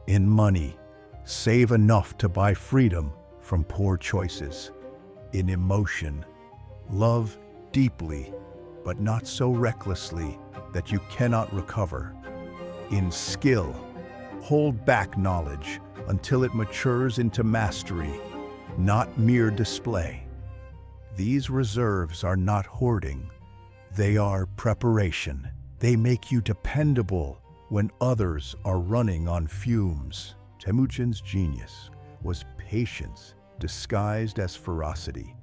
In money, save enough to buy freedom from poor choices. In emotion, love deeply, but not so recklessly that you cannot recover. In skill, hold back knowledge until it matures into mastery, not mere display. These reserves are not hoarding, they are preparation. They make you dependable when others are running on fumes. Temüjin's genius was patience disguised as ferocity.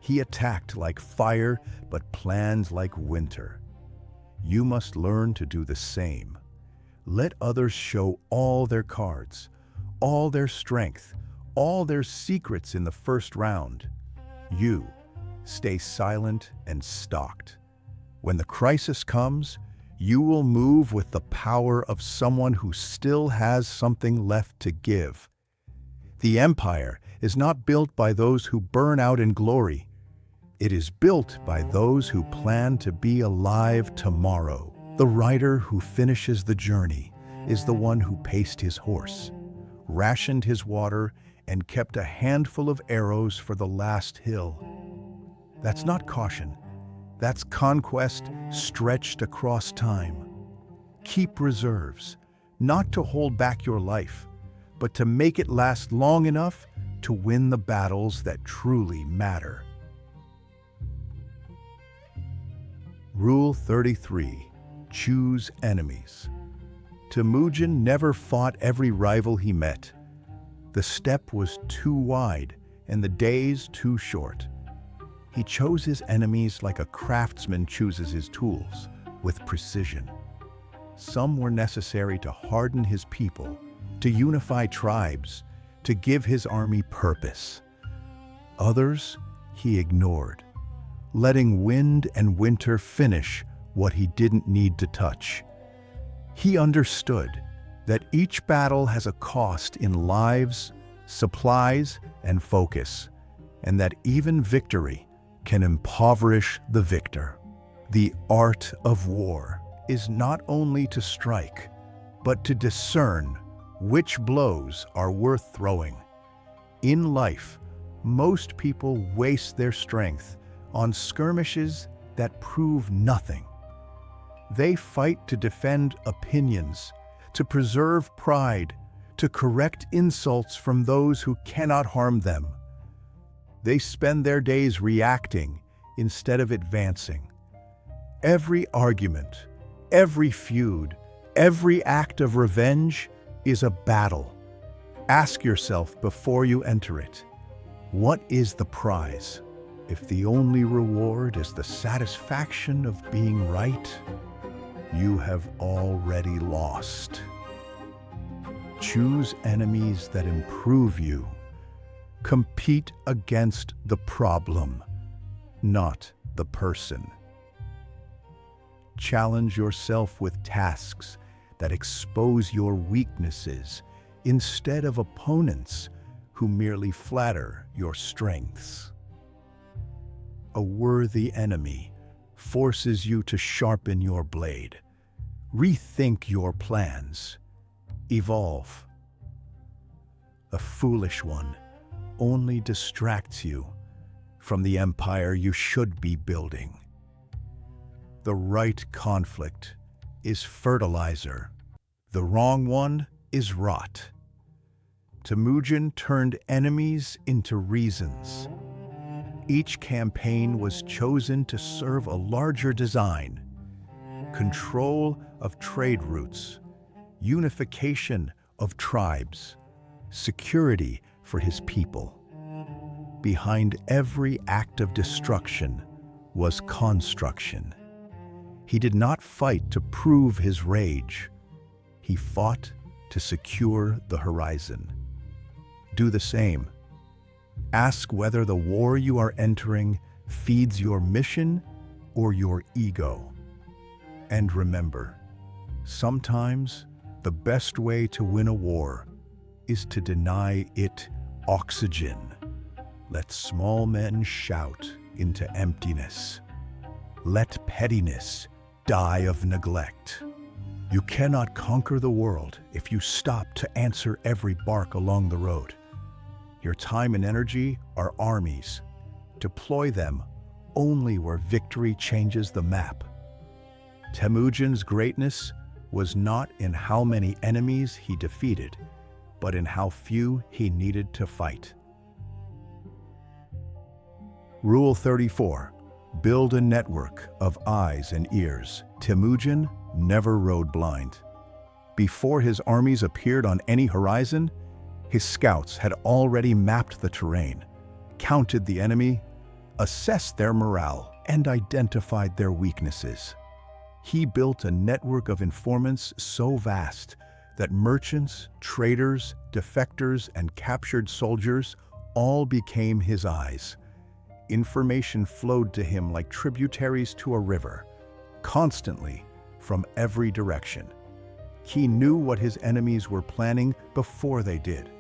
He attacked like fire, but planned like winter. You must learn to do the same. Let others show all their cards, all their strength, all their secrets in the first round. You stay silent and stalked. When the crisis comes, you will move with the power of someone who still has something left to give. The empire is not built by those who burn out in glory. It is built by those who plan to be alive tomorrow. The rider who finishes the journey is the one who paced his horse, rationed his water, and kept a handful of arrows for the last hill. That's not caution. That's conquest stretched across time. Keep reserves, not to hold back your life, but to make it last long enough to win the battles that truly matter. Rule 33. Choose enemies. Temüjin never fought every rival he met. The step was too wide and the days too short. He chose his enemies like a craftsman chooses his tools, with precision. Some were necessary to harden his people, to unify tribes, to give his army purpose. Others he ignored, letting wind and winter finish what he didn't need to touch. He understood that each battle has a cost in lives, supplies, and focus, and that even victory can impoverish the victor. The art of war is not only to strike, but to discern which blows are worth throwing. In life, most people waste their strength on skirmishes that prove nothing. They fight to defend opinions, to preserve pride, to correct insults from those who cannot harm them. They spend their days reacting instead of advancing. Every argument, every feud, every act of revenge is a battle. Ask yourself before you enter it, what is the prize? If the only reward is the satisfaction of being right, you have already lost. Choose enemies that improve you. Compete against the problem, not the person. Challenge yourself with tasks that expose your weaknesses instead of opponents who merely flatter your strengths. A worthy enemy forces you to sharpen your blade, rethink your plans, evolve. A foolish one only distracts you from the empire you should be building. The right conflict is fertilizer. The wrong one is rot. Temüjin turned enemies into reasons. Each campaign was chosen to serve a larger design: control of trade routes, unification of tribes, security for his people. Behind every act of destruction was construction. He did not fight to prove his rage. He fought to secure the horizon. Do the same. Ask whether the war you are entering feeds your mission or your ego. And remember, sometimes the best way to win a war is to deny it oxygen. Let small men shout into emptiness. Let pettiness die of neglect. You cannot conquer the world if you stop to answer every bark along the road. Your time and energy are armies. Deploy them only where victory changes the map. Temüjin's greatness was not in how many enemies he defeated, but in how few he needed to fight. Rule 34. Build a network of eyes and ears. Temüjin never rode blind. Before his armies appeared on any horizon, his scouts had already mapped the terrain, counted the enemy, assessed their morale, and identified their weaknesses. He built a network of informants so vast that merchants, traders, defectors, and captured soldiers all became his eyes. Information flowed to him like tributaries to a river, constantly from every direction. He knew what his enemies were planning before they did,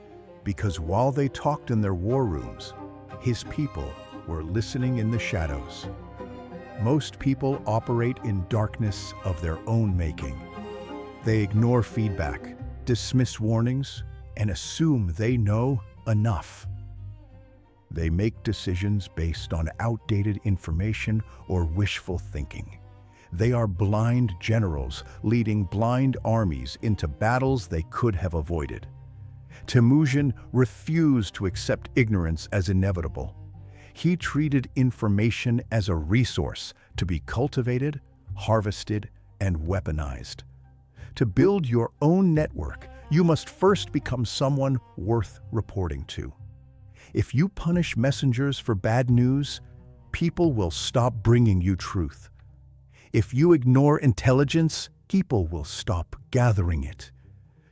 because while they talked in their war rooms, his people were listening in the shadows. Most people operate in darkness of their own making. They ignore feedback, dismiss warnings, and assume they know enough. They make decisions based on outdated information or wishful thinking. They are blind generals leading blind armies into battles they could have avoided. Temüjin refused to accept ignorance as inevitable. He treated information as a resource to be cultivated, harvested, and weaponized. To build your own network, you must first become someone worth reporting to. If you punish messengers for bad news, people will stop bringing you truth. If you ignore intelligence, people will stop gathering it.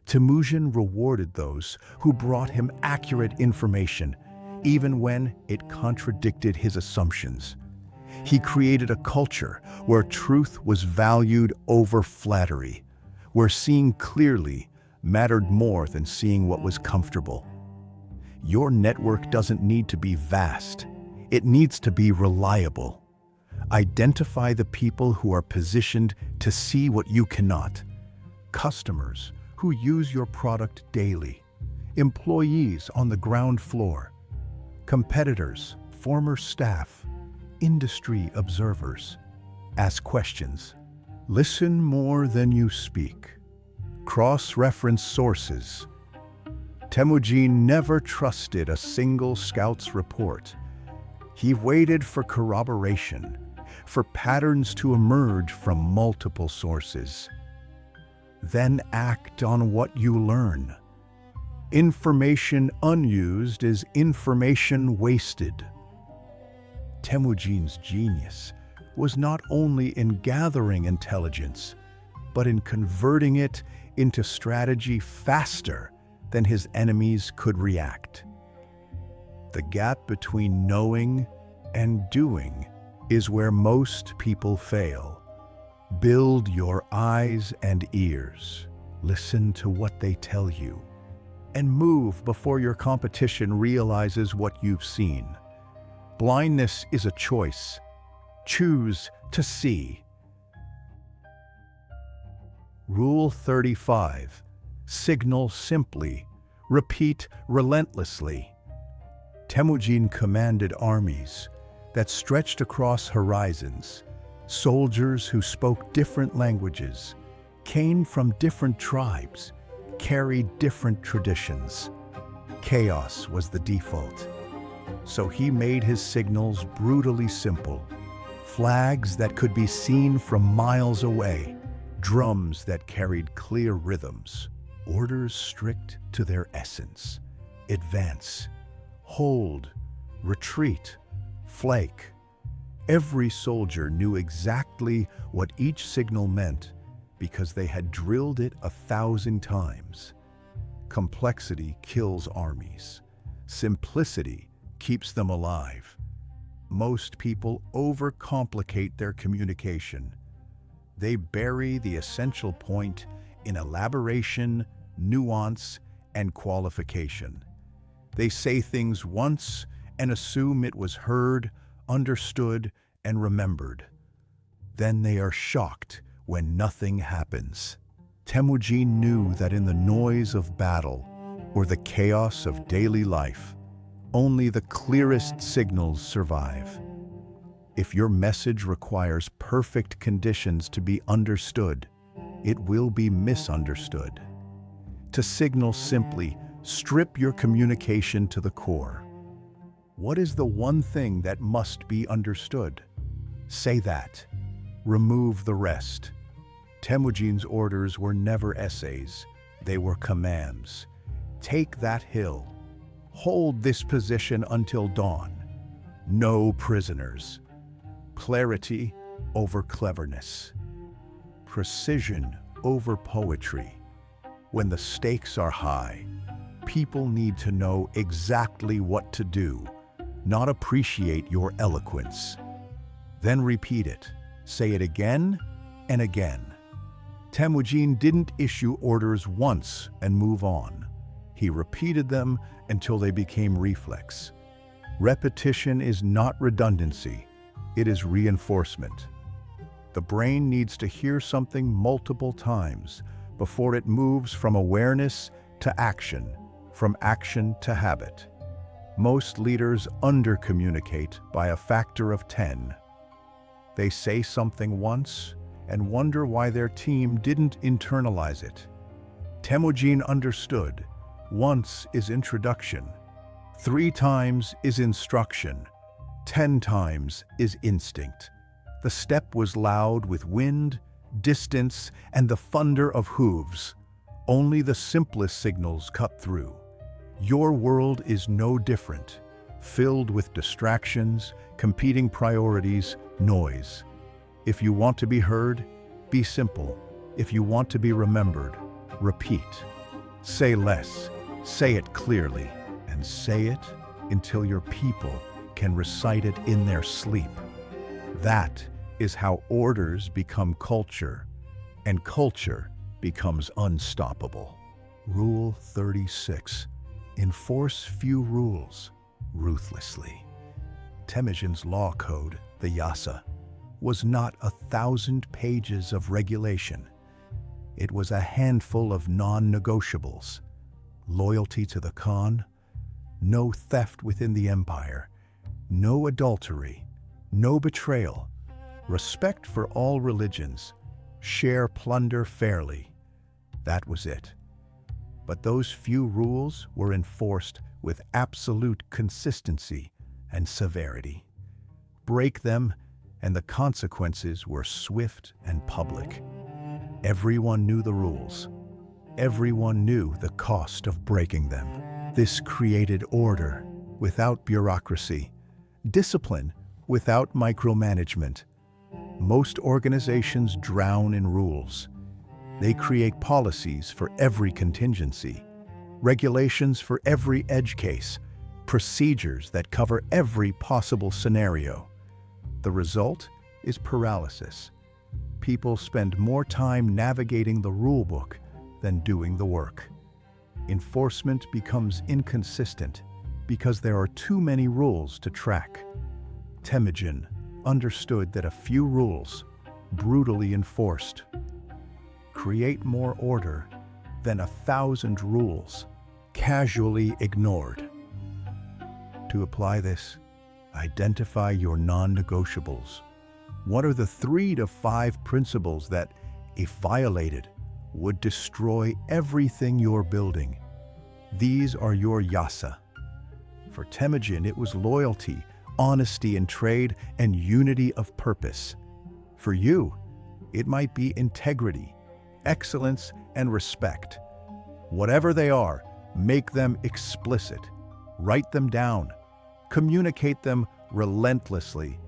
Temüjin rewarded those who brought him accurate information, even when it contradicted his assumptions. He created a culture where truth was valued over flattery, where seeing clearly mattered more than seeing what was comfortable. Your network doesn't need to be vast. It needs to be reliable. Identify the people who are positioned to see what you cannot. Customers who use your product daily. Employees on the ground floor. Competitors, former staff, industry observers. Ask questions. Listen more than you speak. Cross-reference sources. Temüjin never trusted a single scout's report. He waited for corroboration, for patterns to emerge from multiple sources. Then act on what you learn. Information unused is information wasted. Temüjin's genius was not only in gathering intelligence, but in converting it into strategy faster than his enemies could react. The gap between knowing and doing is where most people fail. Build your eyes and ears. Listen to what they tell you. And move before your competition realizes what you've seen. Blindness is a choice. Choose to see. Rule 35. Signal simply. Repeat relentlessly. Temüjin commanded armies that stretched across horizons. Soldiers who spoke different languages, came from different tribes, carried different traditions. Chaos was the default. So he made his signals brutally simple. Flags that could be seen from miles away. Drums that carried clear rhythms. Orders strict to their essence. Advance. Hold. Retreat. Flake. Every soldier knew exactly what each signal meant because they had drilled it 1,000 times. Complexity kills armies. Simplicity keeps them alive. Most people overcomplicate their communication. They bury the essential point in elaboration, nuance, and qualification. They say things once and assume it was heard, understood, and remembered. Then they are shocked when nothing happens. Temüjin knew that in the noise of battle or the chaos of daily life, only the clearest signals survive. If your message requires perfect conditions to be understood, it will be misunderstood. To signal simply, strip your communication to the core. What is the one thing that must be understood? Say that. Remove the rest. Temüjin's orders were never essays. They were commands. Take that hill. Hold this position until dawn. No prisoners. Clarity over cleverness. Precision over poetry. When the stakes are high, people need to know exactly what to do, not appreciate your eloquence. Then repeat it. Say it again and again. Temüjin didn't issue orders once and move on. He repeated them until they became reflex. Repetition is not redundancy, it is reinforcement. The brain needs to hear something multiple times before it moves from awareness to action, from action to habit. Most leaders under-communicate by a factor of 10. They say something once and wonder why their team didn't internalize it. Temüjin understood. Once is introduction. 3 times is instruction. 10 times is instinct. The step was loud with wind, distance, and the thunder of hooves. Only the simplest signals cut through. Your world is no different, filled with distractions, competing priorities, noise. If you want to be heard, be simple. If you want to be remembered, repeat. Say less, say it clearly, and say it until your people can recite it in their sleep. That is how orders become culture, and culture becomes unstoppable. Rule 36. Enforce few rules ruthlessly. Temüjin's law code, the Yasa, was not 1,000 pages of regulation. It was a handful of non-negotiables. Loyalty to the Khan, no theft within the empire, no adultery, no betrayal, respect for all religions, share plunder fairly. That was it. But those few rules were enforced with absolute consistency and severity. Break them, and the consequences were swift and public. Everyone knew the rules. Everyone knew the cost of breaking them. This created order without bureaucracy, discipline without micromanagement. Most organizations drown in rules. They create policies for every contingency, regulations for every edge case, procedures that cover every possible scenario. The result is paralysis. People spend more time navigating the rulebook than doing the work. Enforcement becomes inconsistent because there are too many rules to track. Temüjin understood that a few rules, brutally enforced, create more order than 1,000 rules, casually ignored. To apply this, identify your non-negotiables. What are the 3 to 5 principles that, if violated, would destroy everything you're building? These are your Yasa. For Temüjin, it was loyalty, honesty in trade, and unity of purpose. For you, it might be integrity, excellence, and respect. Whatever they are, make them explicit. Write them down. Communicate them relentlessly.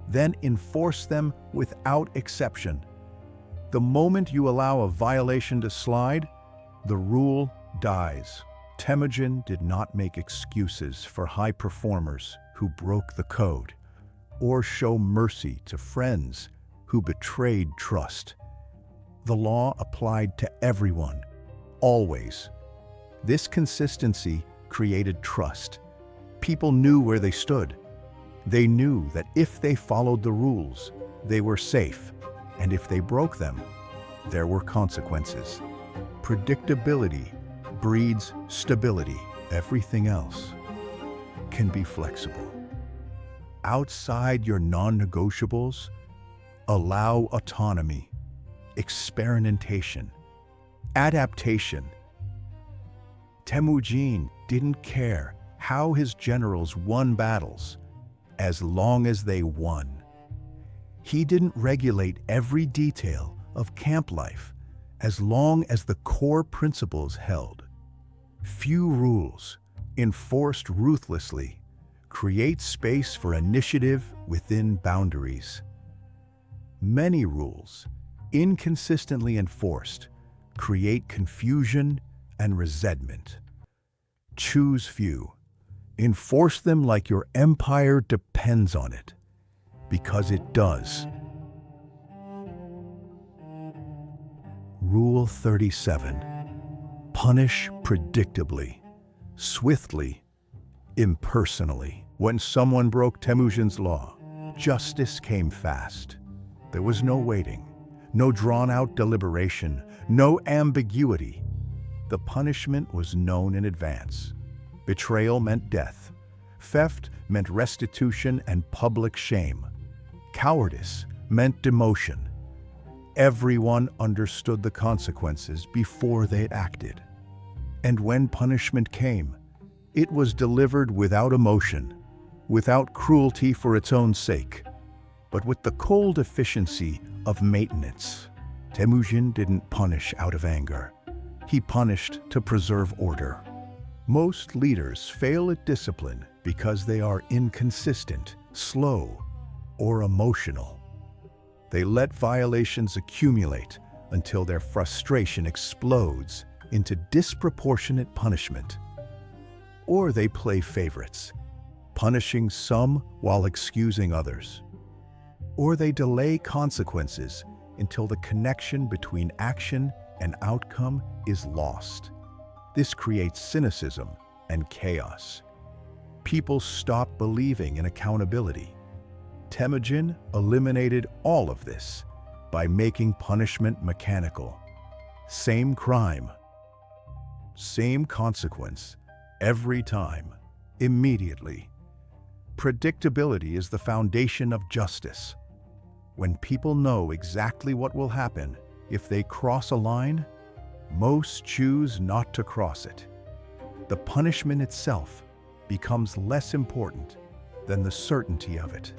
Then enforce them without exception. The moment you allow a violation to slide, the rule dies. Temüjin did not make excuses for high performers who broke the code, or show mercy to friends who betrayed trust. The law applied to everyone, always. This consistency created trust. People knew where they stood. They knew that if they followed the rules, they were safe, and if they broke them, there were consequences. Predictability breeds stability. Everything else can be flexible. Outside your non-negotiables, allow autonomy, experimentation, adaptation. Temüjin didn't care how his generals won battles, as long as they won. He didn't regulate every detail of camp life, as long as the core principles held. Few rules, enforced ruthlessly, create space for initiative within boundaries. Many rules, inconsistently enforced, create confusion and resentment. Choose few. Enforce them like your empire depends on it, because it does. Rule 37. Punish predictably, swiftly, impersonally. When someone broke Temüjin's law, justice came fast. There was no waiting, no drawn-out deliberation, no ambiguity. The punishment was known in advance. Betrayal meant death. Theft meant restitution and public shame. Cowardice meant demotion. Everyone understood the consequences before they acted. And when punishment came, it was delivered without emotion, without cruelty for its own sake, but with the cold efficiency of maintenance. Temüjin didn't punish out of anger. He punished to preserve order. Most leaders fail at discipline because they are inconsistent, slow, or emotional. They let violations accumulate until their frustration explodes into disproportionate punishment. Or they play favorites, punishing some while excusing others. Or they delay consequences until the connection between action and outcome is lost. This creates cynicism and chaos. People stop believing in accountability. Temüjin eliminated all of this by making punishment mechanical. Same crime, same consequence, every time, immediately. Predictability is the foundation of justice. When people know exactly what will happen if they cross a line, most choose not to cross it. The punishment itself becomes less important than the certainty of it.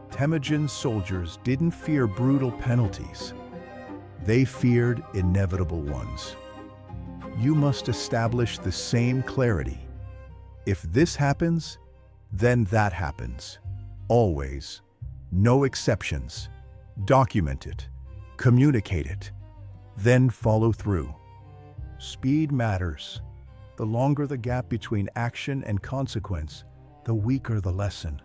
Temüjin's soldiers didn't fear brutal penalties. They feared inevitable ones. You must establish the same clarity. If this happens, then that happens. Always. No exceptions. Document it. Communicate it. Then follow through. Speed matters. The longer the gap between action and consequence, the weaker the lesson.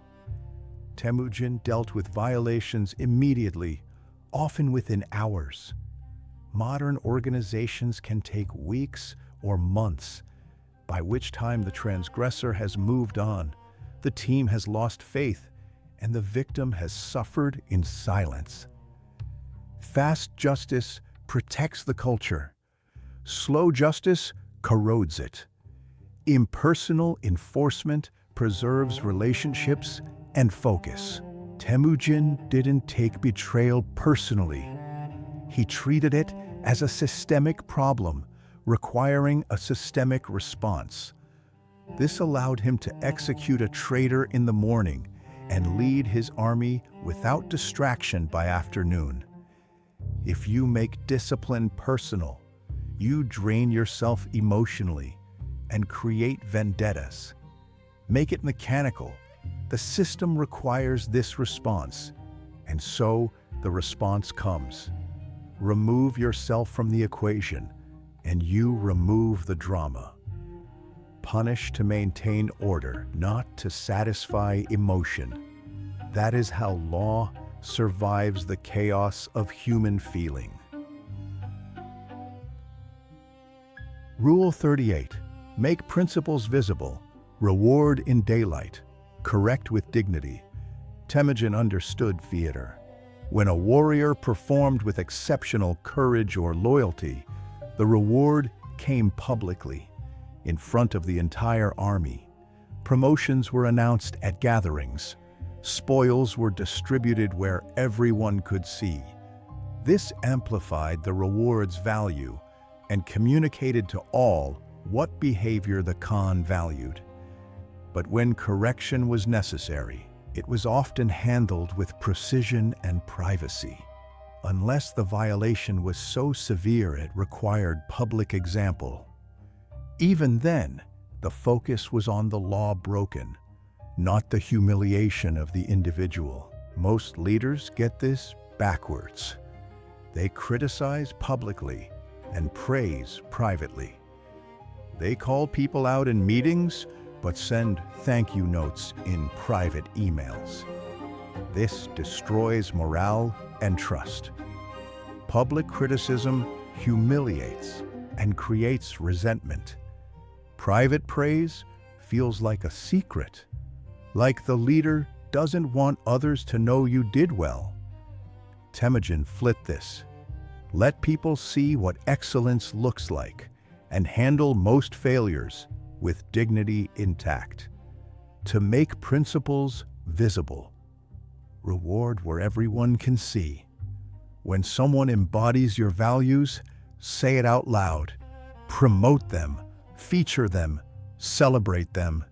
Temüjin dealt with violations immediately, often within hours. Modern organizations can take weeks or months, by which time the transgressor has moved on, the team has lost faith, and the victim has suffered in silence. Fast justice protects the culture. Slow justice corrodes it. Impersonal enforcement preserves relationships and focus. Temüjin didn't take betrayal personally. He treated it as a systemic problem, requiring a systemic response. This allowed him to execute a traitor in the morning and lead his army without distraction by afternoon. If you make discipline personal, you drain yourself emotionally and create vendettas. Make it mechanical. The system requires this response, and so the response comes. Remove yourself from the equation, and you remove the drama. Punish to maintain order, not to satisfy emotion. That is how law survives the chaos of human feeling. Rule 38. Make principles visible. Reward in daylight. Correct with dignity. Temüjin understood theater. When a warrior performed with exceptional courage or loyalty, the reward came publicly, in front of the entire army. Promotions were announced at gatherings. Spoils were distributed where everyone could see. This amplified the reward's value and communicated to all what behavior the Khan valued. But when correction was necessary, it was often handled with precision and privacy. Unless the violation was so severe it required public example. Even then, the focus was on the law broken, not the humiliation of the individual. Most leaders get this backwards. They criticize publicly and praise privately. They call people out in meetings, but send thank you notes in private emails. This destroys morale and trust. Public criticism humiliates and creates resentment. Private praise feels like a secret, like the leader doesn't want others to know you did well. Temüjin flipped this. Let people see what excellence looks like and handle most failures with dignity intact. To make principles visible. Reward where everyone can see. When someone embodies your values, say it out loud. Promote them, feature them, celebrate them.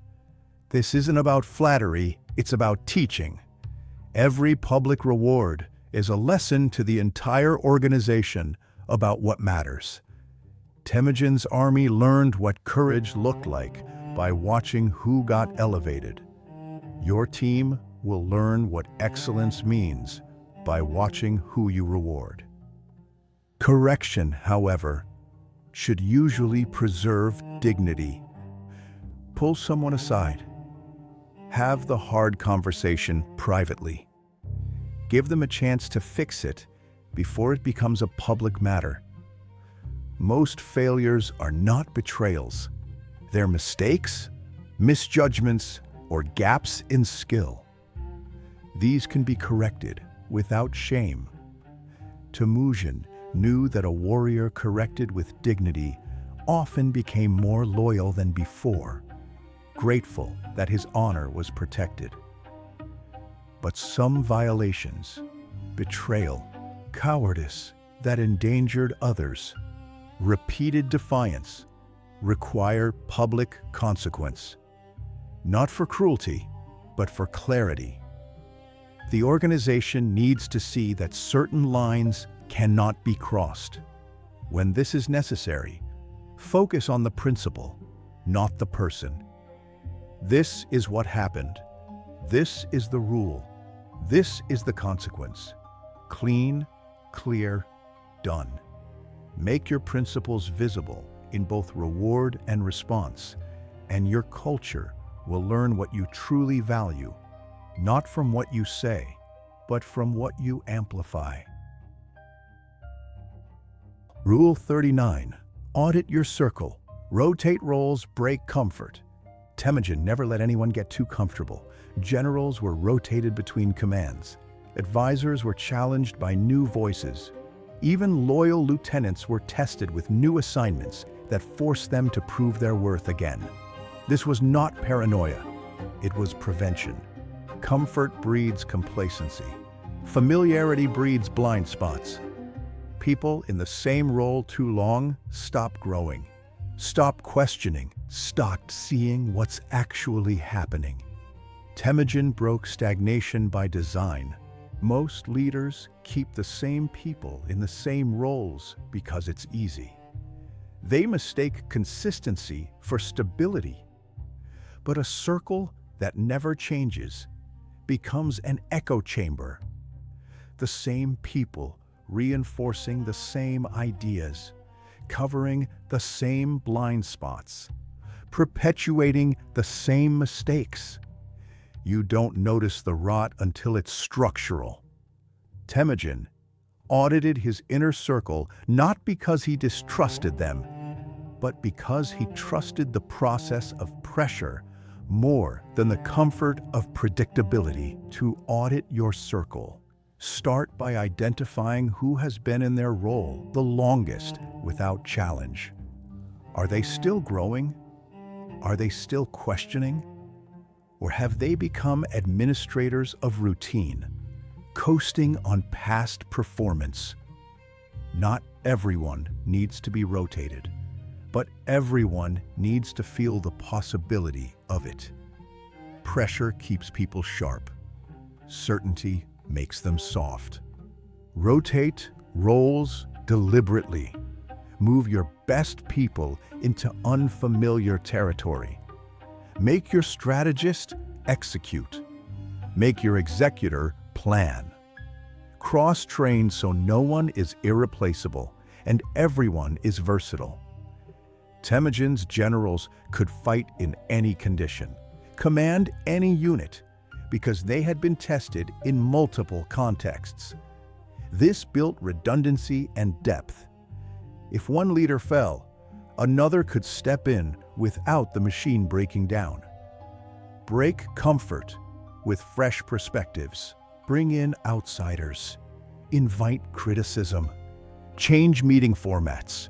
This isn't about flattery, it's about teaching. Every public reward, is a lesson to the entire organization about what matters. Temüjin's army learned what courage looked like by watching who got elevated. Your team will learn what excellence means by watching who you reward. Correction, however, should usually preserve dignity. Pull someone aside. Have the hard conversation privately. Give them a chance to fix it before it becomes a public matter. Most failures are not betrayals. They're mistakes, misjudgments, or gaps in skill. These can be corrected without shame. Temüjin knew that a warrior corrected with dignity often became more loyal than before, grateful that his honor was protected. But some violations, betrayal, cowardice that endangered others, repeated defiance, require public consequence. Not for cruelty, but for clarity. The organization needs to see that certain lines cannot be crossed. When this is necessary, focus on the principle, not the person. This is what happened. This is the rule. This is the consequence. Clean, clear, done. Make your principles visible in both reward and response, and your culture will learn what you truly value, not from what you say, but from what you amplify. Rule 39. Audit your circle. Rotate roles, break comfort. Temüjin never let anyone get too comfortable. Generals were rotated between commands. Advisors were challenged by new voices. Even loyal lieutenants were tested with new assignments that forced them to prove their worth again. This was not paranoia. It was prevention. Comfort breeds complacency. Familiarity breeds blind spots. People in the same role too long stop growing, stop questioning, stopped seeing what's actually happening. Temüjin broke stagnation by design. Most leaders keep the same people in the same roles because it's easy. They mistake consistency for stability. But a circle that never changes becomes an echo chamber. The same people reinforcing the same ideas, covering the same blind spots, perpetuating the same mistakes. You don't notice the rot until it's structural. Temüjin audited his inner circle not because he distrusted them, but because he trusted the process of pressure more than the comfort of predictability. To audit your circle, start by identifying who has been in their role the longest without challenge. Are they still growing? Are they still questioning? Or have they become administrators of routine, coasting on past performance? Not everyone needs to be rotated, but everyone needs to feel the possibility of it. Pressure keeps people sharp. Certainty makes them soft. Rotate roles deliberately. Move your best people into unfamiliar territory. Make your strategist execute. Make your executor plan. Cross-train so no one is irreplaceable and everyone is versatile. Temüjin's generals could fight in any condition, command any unit, because they had been tested in multiple contexts. This built redundancy and depth. If one leader fell, another could step in without the machine breaking down. Break comfort with fresh perspectives. Bring in outsiders. Invite criticism. Change meeting formats.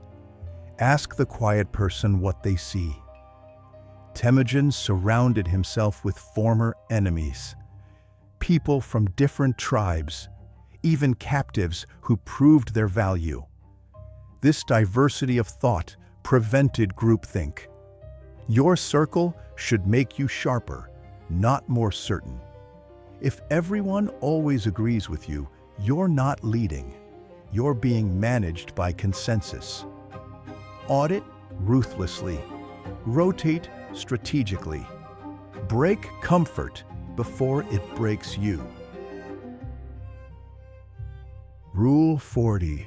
Ask the quiet person what they see. Temüjin surrounded himself with former enemies, people from different tribes, even captives who proved their value. This diversity of thought prevented groupthink. Your circle should make you sharper, not more certain. If everyone always agrees with you, You're not leading. You're being managed by consensus. Audit ruthlessly. Rotate strategically. Break comfort before it breaks you. Rule 40.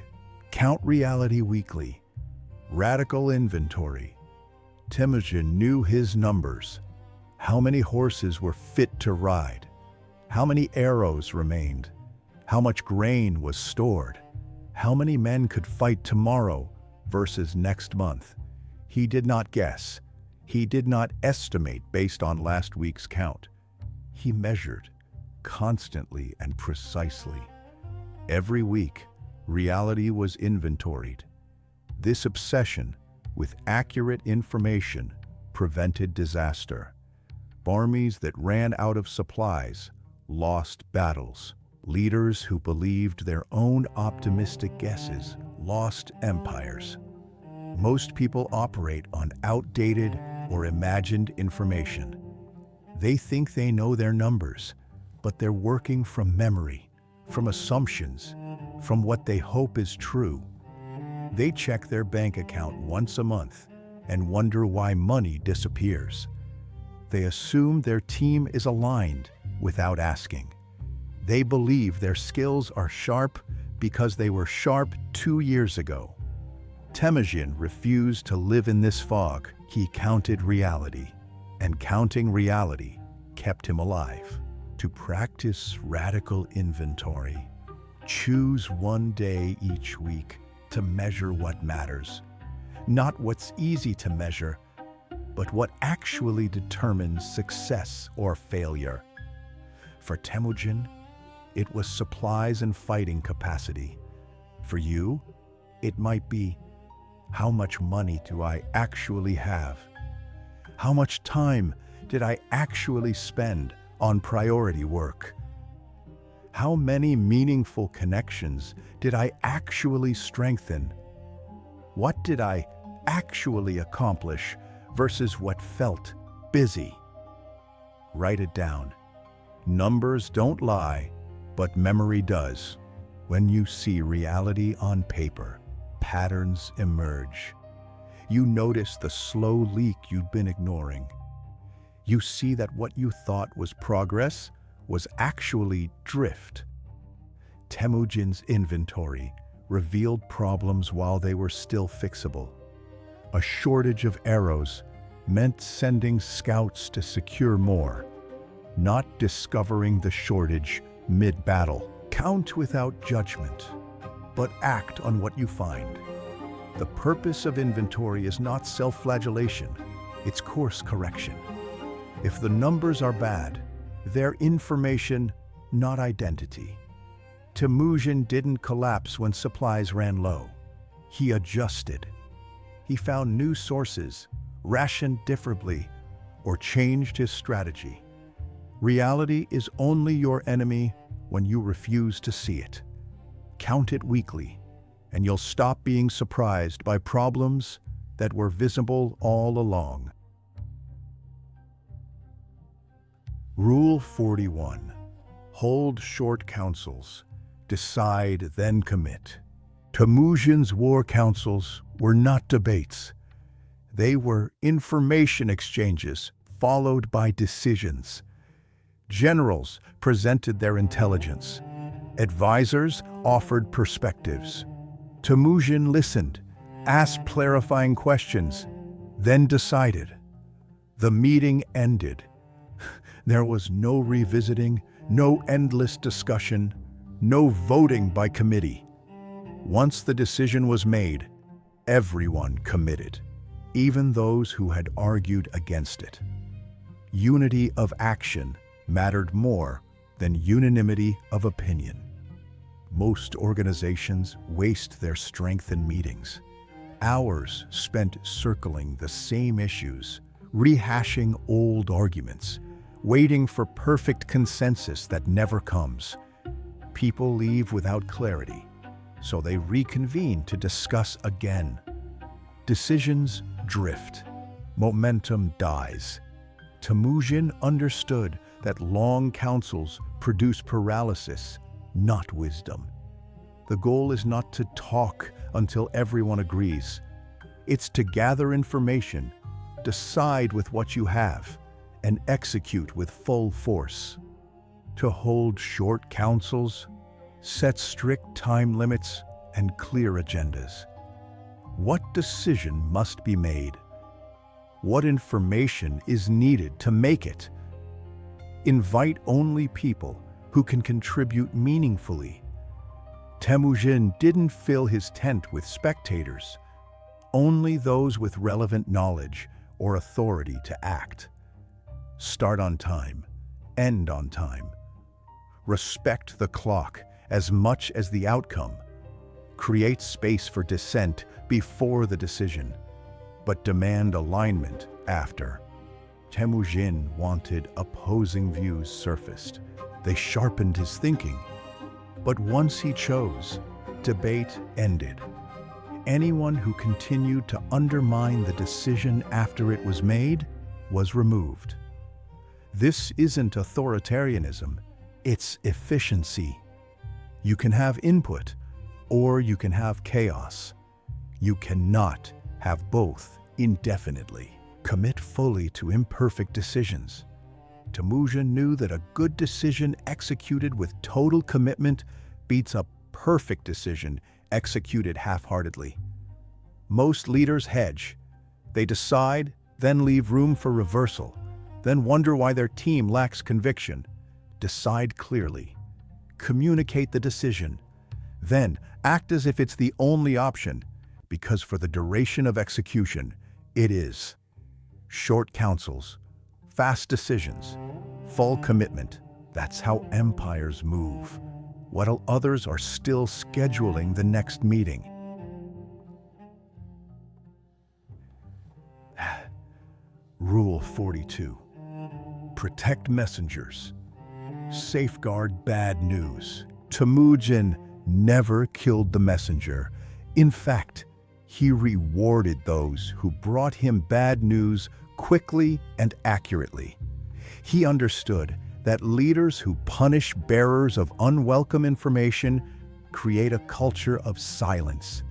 Count reality weekly. Radical inventory. Temüjin knew his numbers. How many horses were fit to ride? How many arrows remained? How much grain was stored? How many men could fight tomorrow versus next month? He did not guess. He did not estimate based on last week's count. He measured, constantly and precisely. Every week, reality was inventoried. This obsession with accurate information prevented disaster. Armies that ran out of supplies lost battles. Leaders who believed their own optimistic guesses lost empires. Most people operate on outdated or imagined information. They think they know their numbers, but they're working from memory, from assumptions, from what they hope is true. They check their bank account once a month and wonder why money disappears. They assume their team is aligned without asking. They believe their skills are sharp because they were sharp 2 years ago. Temüjin refused to live in this fog. He counted reality, and counting reality kept him alive. To practice radical inventory, choose one day each week to measure what matters. Not what's easy to measure, but what actually determines success or failure. For Temüjin, it was supplies and fighting capacity. For you, it might be, how much money do I actually have? How much time did I actually spend on priority work? How many meaningful connections did I actually strengthen? What did I actually accomplish versus what felt busy? Write it down. Numbers don't lie, but memory does. When you see reality on paper, patterns emerge. You notice the slow leak you'd been ignoring. You see that what you thought was progress was actually drift. Temüjin's inventory revealed problems while they were still fixable. A shortage of arrows meant sending scouts to secure more, not discovering the shortage mid-battle. Count without judgment, but act on what you find. The purpose of inventory is not self-flagellation, it's course correction. If the numbers are bad, they're information, not identity. Temüjin didn't collapse when supplies ran low. He adjusted. He found new sources, rationed differently, or changed his strategy. Reality is only your enemy when you refuse to see it. Count it weekly, and you'll stop being surprised by problems that were visible all along. Rule 41. Hold short councils. Decide, then commit. Temüjin's war councils were not debates. They were information exchanges followed by decisions. Generals presented their intelligence. Advisors offered perspectives. Temüjin listened, asked clarifying questions, then decided. The meeting ended. There was no revisiting, no endless discussion, no voting by committee. Once the decision was made, everyone committed, even those who had argued against it. Unity of action mattered more than unanimity of opinion. Most organizations waste their strength in meetings. Hours spent circling the same issues, rehashing old arguments, waiting for perfect consensus that never comes. People leave without clarity, so they reconvene to discuss again. Decisions drift. Momentum dies. Temüjin understood that long councils produce paralysis, not wisdom. The goal is not to talk until everyone agrees. It's to gather information, decide with what you have, and execute with full force. To hold short councils, set strict time limits, and clear agendas. What decision must be made? What information is needed to make it? Invite only people who can contribute meaningfully. Temüjin didn't fill his tent with spectators, only those with relevant knowledge or authority to act. Start on time, end on time. Respect the clock as much as the outcome. Create space for dissent before the decision, but demand alignment after. Temüjin wanted opposing views surfaced. They sharpened his thinking. But once he chose, debate ended. Anyone who continued to undermine the decision after it was made was removed. This isn't authoritarianism, it's efficiency. You can have input, or you can have chaos. You cannot have both indefinitely. Commit fully to imperfect decisions. Temüjin knew that a good decision executed with total commitment beats a perfect decision executed half-heartedly. Most leaders hedge. They decide, then leave room for reversal, then wonder why their team lacks conviction. Decide clearly. Communicate the decision. Then act as if it's the only option, because for the duration of execution, it is. Short counsels, fast decisions, full commitment. That's how empires move, while others are still scheduling the next meeting. Rule 42. Protect messengers. Safeguard bad news. Temüjin never killed the messenger. In fact, he rewarded those who brought him bad news quickly and accurately. He understood that leaders who punish bearers of unwelcome information create a culture of silence.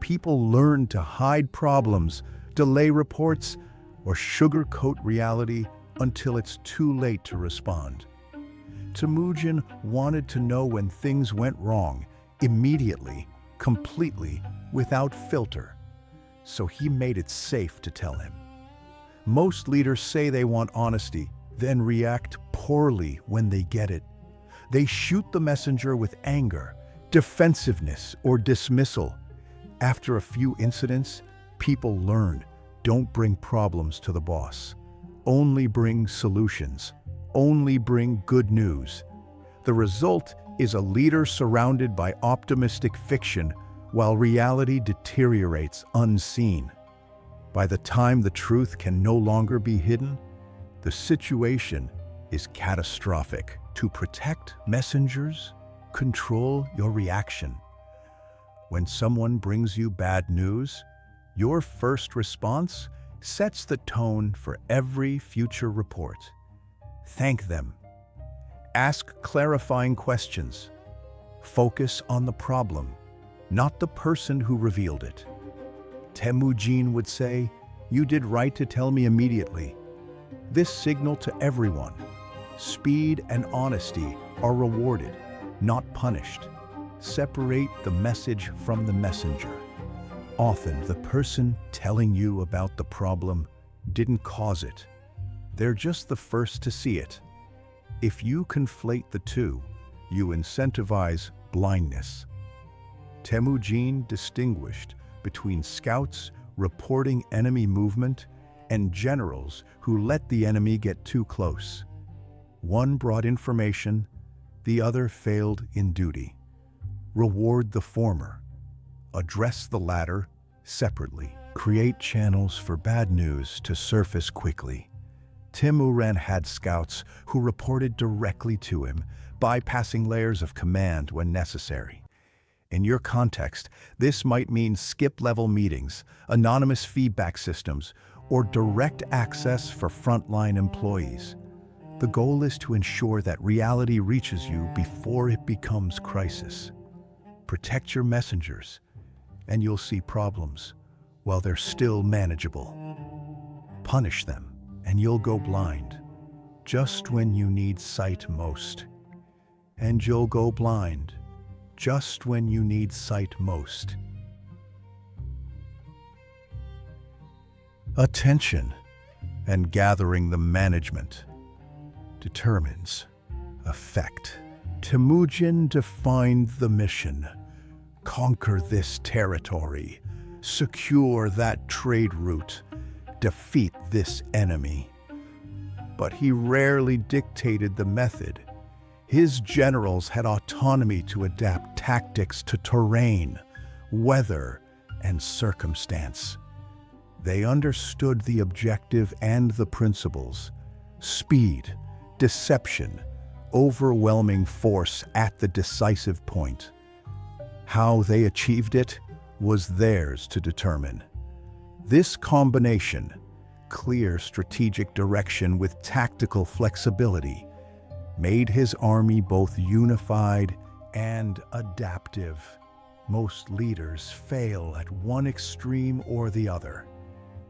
People learn to hide problems, delay reports, or sugarcoat reality until it's too late to respond. Temüjin wanted to know when things went wrong, immediately, completely, without filter. So he made it safe to tell him. Most leaders say they want honesty, then react poorly when they get it. They shoot the messenger with anger, defensiveness, or dismissal. After a few incidents, people learn, don't bring problems to the boss. Only bring solutions. Only bring good news. The result is a leader surrounded by optimistic fiction while reality deteriorates unseen. By the time the truth can no longer be hidden, the situation is catastrophic. To protect messengers, control your reaction. When someone brings you bad news, your first response sets the tone for every future report. Thank them. Ask clarifying questions. Focus on the problem, not the person who revealed it. Temüjin would say, "You did right to tell me immediately." This signal to everyone. Speed and honesty are rewarded, not punished. Separate the message from the messenger. Often, the person telling you about the problem didn't cause it. They're just the first to see it. If you conflate the two, you incentivize blindness. Temüjin distinguished between scouts reporting enemy movement and generals who let the enemy get too close. One brought information, the other failed in duty. Reward the former. Address the latter separately. Create channels for bad news to surface quickly. Temüjin had scouts who reported directly to him, bypassing layers of command when necessary. In your context, this might mean skip-level meetings, anonymous feedback systems, or direct access for frontline employees. The goal is to ensure that reality reaches you before it becomes crisis. Protect your messengers, and you'll see problems while they're still manageable. Punish them, and you'll go blind, just when you need sight most. And you'll go blind, just when you need sight most. Attention and gathering the management determines effect. Temüjin defined the mission: conquer this territory, secure that trade route, defeat this enemy. But he rarely dictated the method. His generals had autonomy to adapt tactics to terrain, weather, and circumstance. They understood the objective and the principles: speed, deception, overwhelming force at the decisive point. How they achieved it was theirs to determine. This combination, clear strategic direction with tactical flexibility, made his army both unified and adaptive. Most leaders fail at one extreme or the other.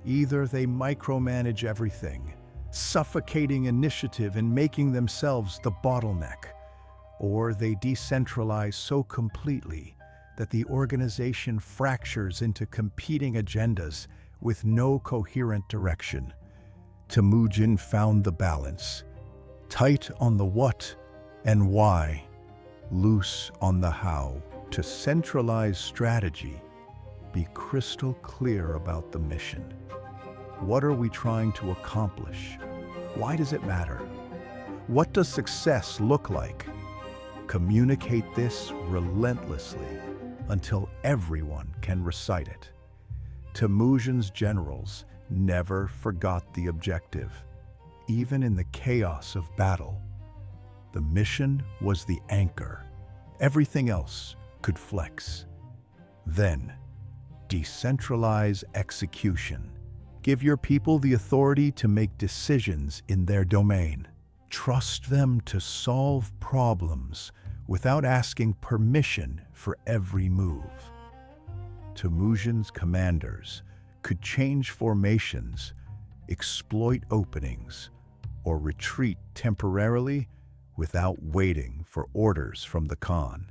Either they micromanage everything, suffocating initiative and making themselves the bottleneck, or they decentralize so completely that the organization fractures into competing agendas with no coherent direction. Temüjin found the balance: tight on the what and why, loose on the how. To centralize strategy, be crystal clear about the mission. What are we trying to accomplish? Why does it matter? What does success look like? Communicate this relentlessly until everyone can recite it. Temüjin's generals never forgot the objective, even in the chaos of battle. The mission was the anchor. Everything else could flex. Then, decentralize execution. Give your people the authority to make decisions in their domain. Trust them to solve problems without asking permission for every move. Temüjin's commanders could change formations, exploit openings, or retreat temporarily without waiting for orders from the Khan.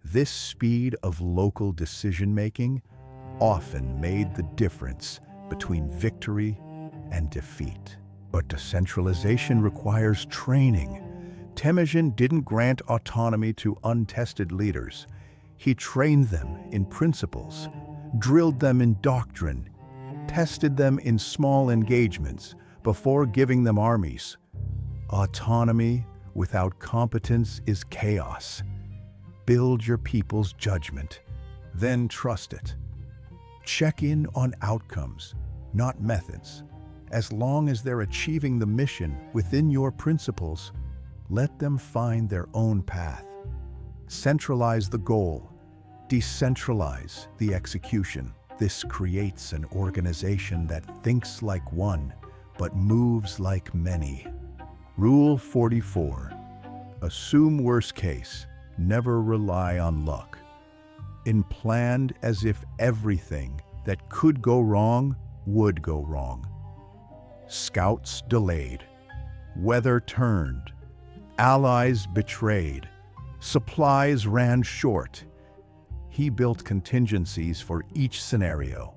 This speed of local decision-making often made the difference between victory and defeat. But decentralization requires training. Temüjin didn't grant autonomy to untested leaders. He trained them in principles, drilled them in doctrine, tested them in small engagements before giving them armies. Autonomy without competence is chaos. Build your people's judgment, then trust it. Check in on outcomes, not methods. As long as they're achieving the mission within your principles, let them find their own path. Centralize the goal, decentralize the execution. This creates an organization that thinks like one, but moves like many. Rule 44. Assume worst case. Never rely on luck. Planned as if everything that could go wrong would go wrong. Scouts delayed. Weather turned. Allies betrayed. Supplies ran short. He built contingencies for each scenario.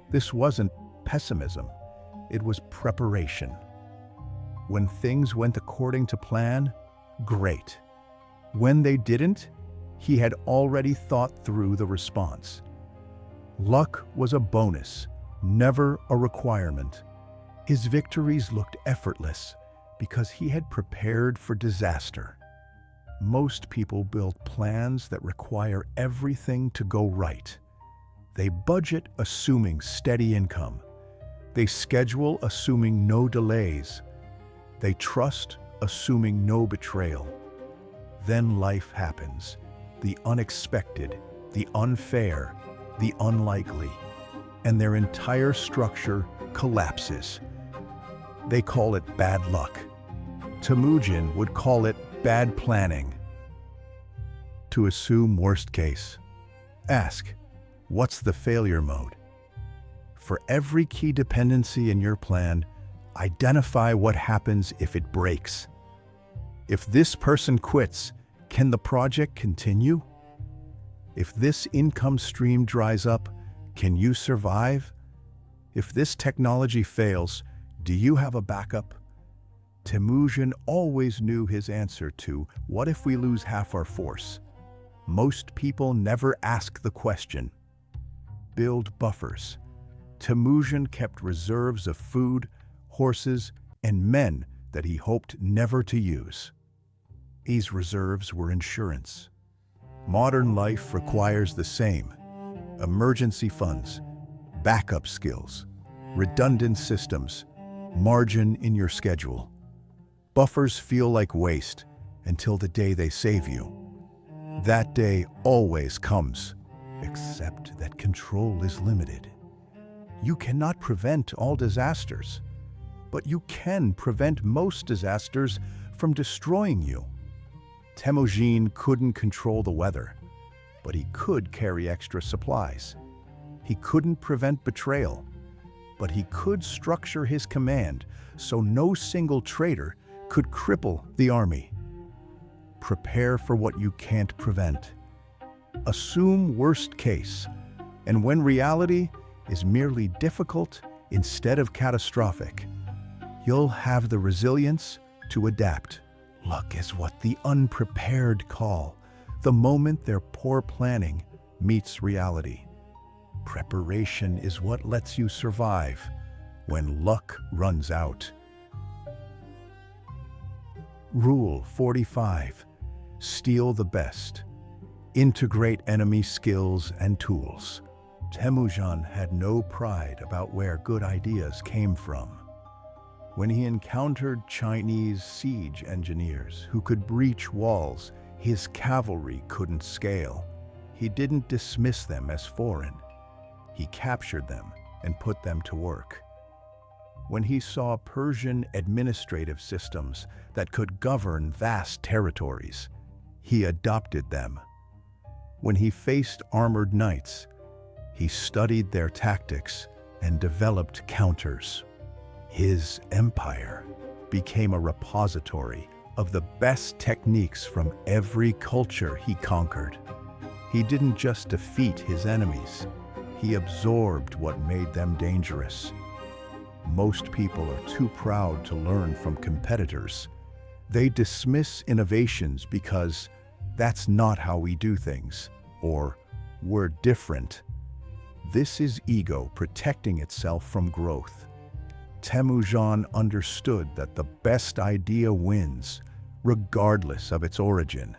This wasn't pessimism. It was preparation. When things went according to plan, great. When they didn't, he had already thought through the response. Luck was a bonus, never a requirement. His victories looked effortless because he had prepared for disaster. Most people build plans that require everything to go right. They budget assuming steady income. They schedule assuming no delays. They trust assuming no betrayal. Then life happens. The unexpected, the unfair, the unlikely, and their entire structure collapses. They call it bad luck. Temüjin would call it bad planning. To assume worst case, ask, what's the failure mode? For every key dependency in your plan, identify what happens if it breaks. If this person quits, can the project continue? If this income stream dries up, can you survive? If this technology fails, do you have a backup? Temüjin always knew his answer to, what if we lose half our force? Most people never ask the question. Build buffers. Temüjin kept reserves of food, horses, and men that he hoped never to use. These reserves were insurance. Modern life requires the same. Emergency funds, backup skills, redundant systems, margin in your schedule. Buffers feel like waste until the day they save you. That day always comes, except that control is limited. You cannot prevent all disasters, but you can prevent most disasters from destroying you. Temüjin couldn't control the weather, but he could carry extra supplies. He couldn't prevent betrayal, but he could structure his command so no single traitor could cripple the army. Prepare for what you can't prevent. Assume worst case, and when reality is merely difficult instead of catastrophic, you'll have the resilience to adapt. Luck is what the unprepared call, the moment their poor planning meets reality. Preparation is what lets you survive when luck runs out. Rule 45. Steal the best. Integrate enemy skills and tools. Temüjin had no pride about where good ideas came from. When he encountered Chinese siege engineers who could breach walls his cavalry couldn't scale, he didn't dismiss them as foreign. He captured them and put them to work. When he saw Persian administrative systems that could govern vast territories, he adopted them. When he faced armored knights, he studied their tactics and developed counters. His empire became a repository of the best techniques from every culture he conquered. He didn't just defeat his enemies, he absorbed what made them dangerous. Most people are too proud to learn from competitors. They dismiss innovations because that's not how we do things, or we're different. This is ego protecting itself from growth. Temüjin understood that the best idea wins, regardless of its origin.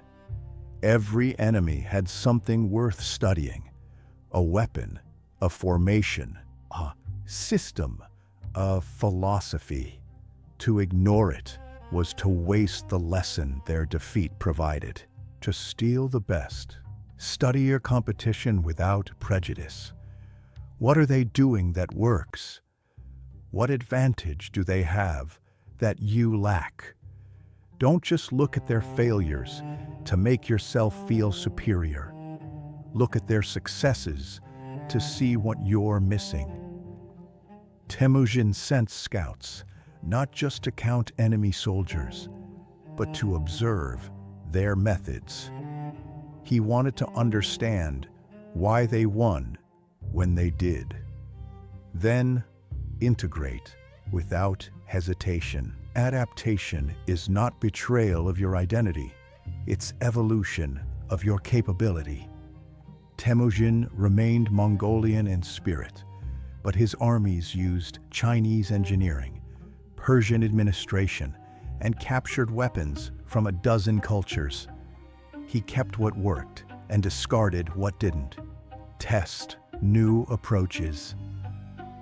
Every enemy had something worth studying: a weapon, a formation, a system, a philosophy. To ignore it was to waste the lesson their defeat provided. To steal the best, study your competition without prejudice. What are they doing that works? What advantage do they have that you lack? Don't just look at their failures to make yourself feel superior. Look at their successes to see what you're missing. Temüjin sent scouts, not just to count enemy soldiers, but to observe their methods. He wanted to understand why they won when they did. Then, integrate without hesitation. Adaptation is not betrayal of your identity, it's evolution of your capability. Temüjin remained Mongolian in spirit, but his armies used Chinese engineering, Persian administration, and captured weapons from a dozen cultures. He kept what worked and discarded what didn't. Test new approaches.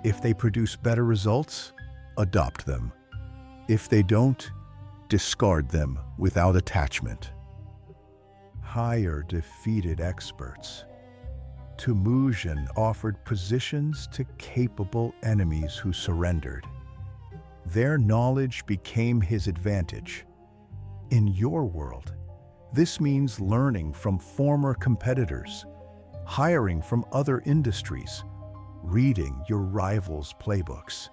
If they produce better results, adopt them. If they don't, discard them without attachment. Hire defeated experts. Temüjin offered positions to capable enemies who surrendered. Their knowledge became his advantage, In your world, this means learning from former competitors, hiring from other industries, reading your rivals' playbooks.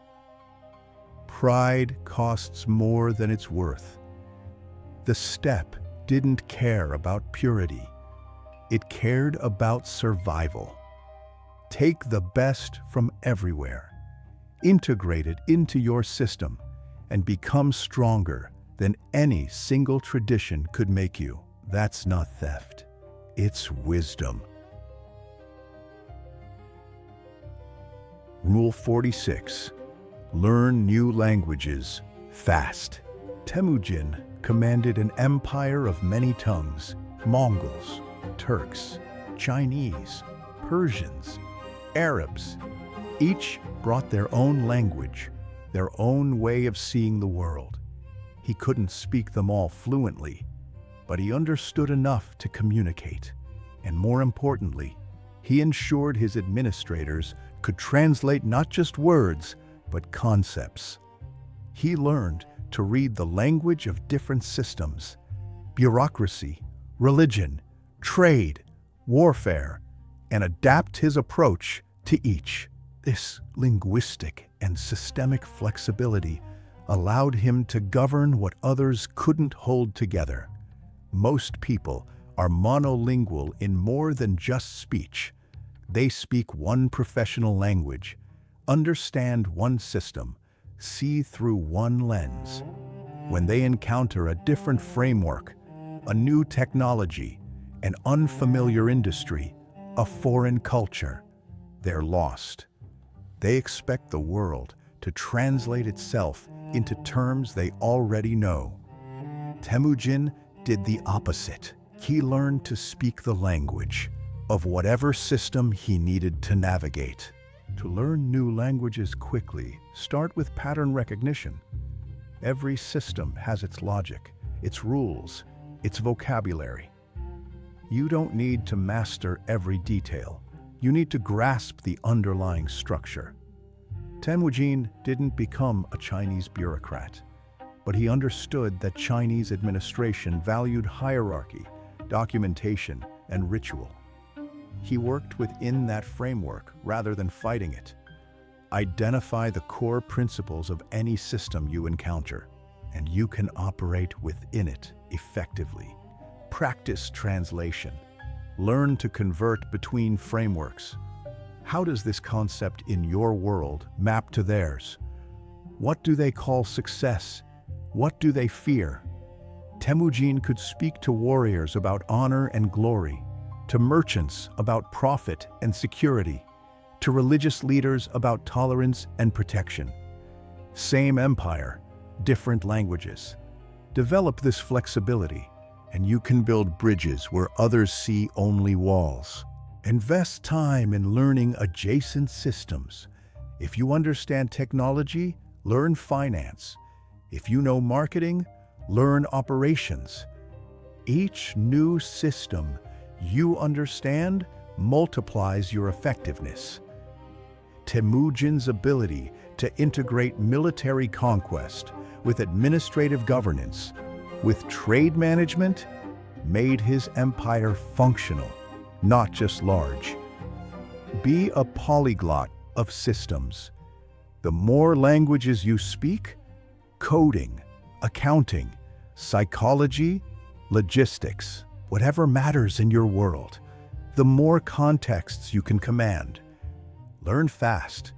Pride costs more than it's worth. The step didn't care about purity. It cared about survival. Take the best from everywhere, integrate it into your system, and become stronger than any single tradition could make you. That's not theft. It's wisdom. Rule 46. Learn new languages fast. Temüjin commanded an empire of many tongues: Mongols, Turks, Chinese, Persians, Arabs. Each brought their own language, their own way of seeing the world. He couldn't speak them all fluently, but he understood enough to communicate. And more importantly, he ensured his administrators could translate not just words, but concepts. He learned to read the language of different systems: bureaucracy, religion, trade, warfare, and adapt his approach to each. This linguistic and systemic flexibility allowed him to govern what others couldn't hold together. Most people are monolingual in more than just speech. They speak one professional language, understand one system, see through one lens. When they encounter a different framework, a new technology, an unfamiliar industry, a foreign culture, they're lost. They expect the world to translate itself into terms they already know. Temüjin did the opposite. He learned to speak the language of whatever system he needed to navigate. To learn new languages quickly, start with pattern recognition. Every system has its logic, its rules, its vocabulary. You don't need to master every detail. You need to grasp the underlying structure. Temüjin didn't become a Chinese bureaucrat, but he understood that Chinese administration valued hierarchy, documentation, and ritual. He worked within that framework rather than fighting it. Identify the core principles of any system you encounter, and you can operate within it effectively. Practice translation. Learn to convert between frameworks. How does this concept in your world map to theirs? What do they call success? What do they fear? Temüjin could speak to warriors about honor and glory, to merchants about profit and security, to religious leaders about tolerance and protection. Same empire, different languages. Develop this flexibility, and you can build bridges where others see only walls. Invest time in learning adjacent systems. If you understand technology, learn finance. If you know marketing, learn operations. Each new system you understand multiplies your effectiveness. Temüjin's ability to integrate military conquest with administrative governance, with trade management, made his empire functional, not just large. Be a polyglot of systems. The more languages you speak, coding, accounting, psychology, logistics, whatever matters in your world, the more contexts you can command. Learn fast,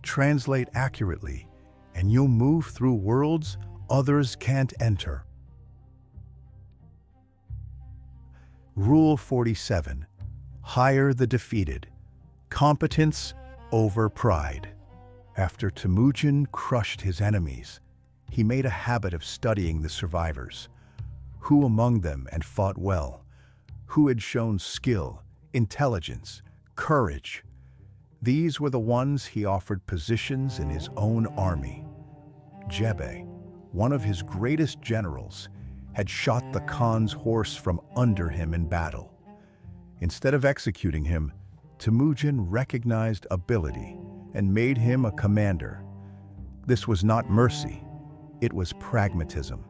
translate accurately, and you'll move through worlds others can't enter. Rule 47. Hire the defeated. Competence over pride. After Temüjin crushed his enemies, he made a habit of studying the survivors. Who among them had fought well? Who had shown skill, intelligence, courage? These were the ones he offered positions in his own army. Jebe, one of his greatest generals, had shot the Khan's horse from under him in battle. Instead of executing him, Temüjin recognized ability and made him a commander. This was not mercy, it was pragmatism.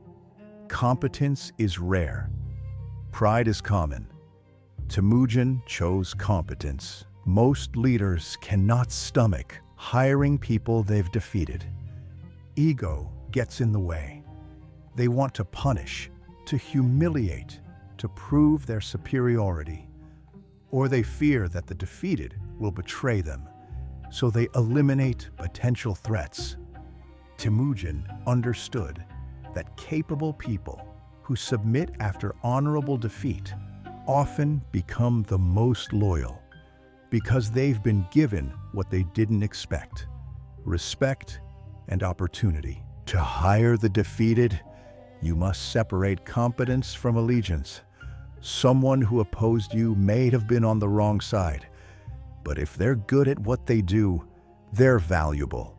Competence is rare. Pride is common. Temüjin chose competence. Most leaders cannot stomach hiring people they've defeated. Ego gets in the way. They want to punish, to humiliate, to prove their superiority. Or they fear that the defeated will betray them, so they eliminate potential threats. Temüjin understood that capable people who submit after honorable defeat often become the most loyal because they've been given what they didn't expect: respect and opportunity. To hire the defeated, you must separate competence from allegiance. Someone who opposed you may have been on the wrong side, but if they're good at what they do, they're valuable.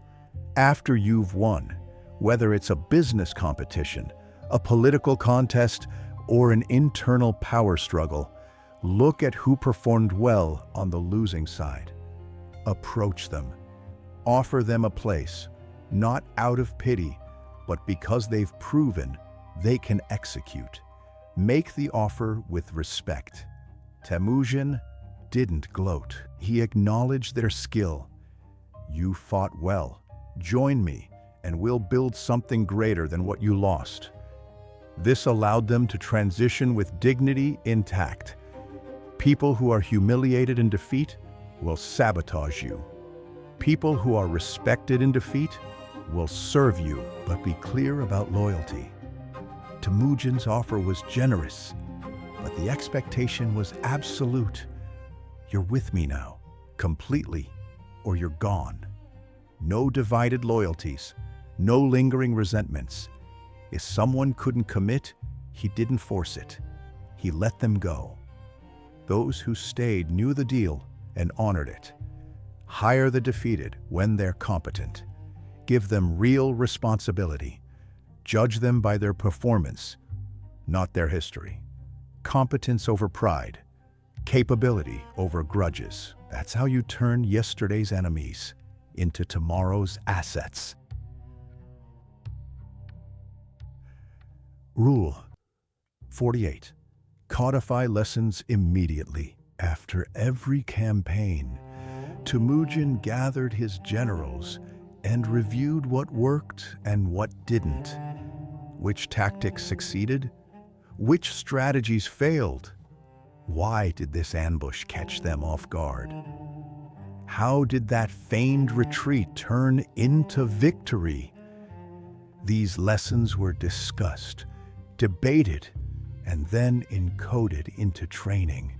After you've won, whether it's a business competition, a political contest, or an internal power struggle, look at who performed well on the losing side. Approach them. Offer them a place, not out of pity, but because they've proven they can execute. Make the offer with respect. Temüjin didn't gloat. He acknowledged their skill. You fought well. Join me, and we'll build something greater than what you lost. This allowed them to transition with dignity intact. People who are humiliated in defeat will sabotage you. People who are respected in defeat will serve you, but be clear about loyalty. Temüjin's offer was generous, but the expectation was absolute. You're with me now, completely, or you're gone. No divided loyalties, no lingering resentments. If someone couldn't commit, he didn't force it. He let them go. Those who stayed knew the deal and honored it. Hire the defeated when they're competent. Give them real responsibility. Judge them by their performance, not their history. Competence over pride. Capability over grudges. That's how you turn yesterday's enemies into tomorrow's assets. Rule 48. Codify lessons immediately. After every campaign, Temüjin gathered his generals and reviewed what worked and what didn't. Which tactics succeeded? Which strategies failed? Why did this ambush catch them off guard? How did that feigned retreat turn into victory? These lessons were discussed, debated, and then encoded into training.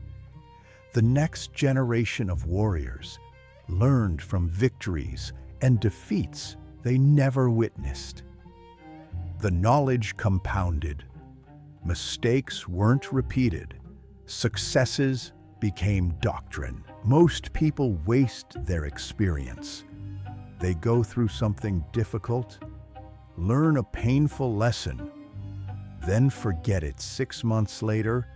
The next generation of warriors learned from victories and defeats they never witnessed. The knowledge compounded. Mistakes weren't repeated. Successes became doctrine. Most people waste their experience. They go through something difficult, learn a painful lesson, then forget it 6 months later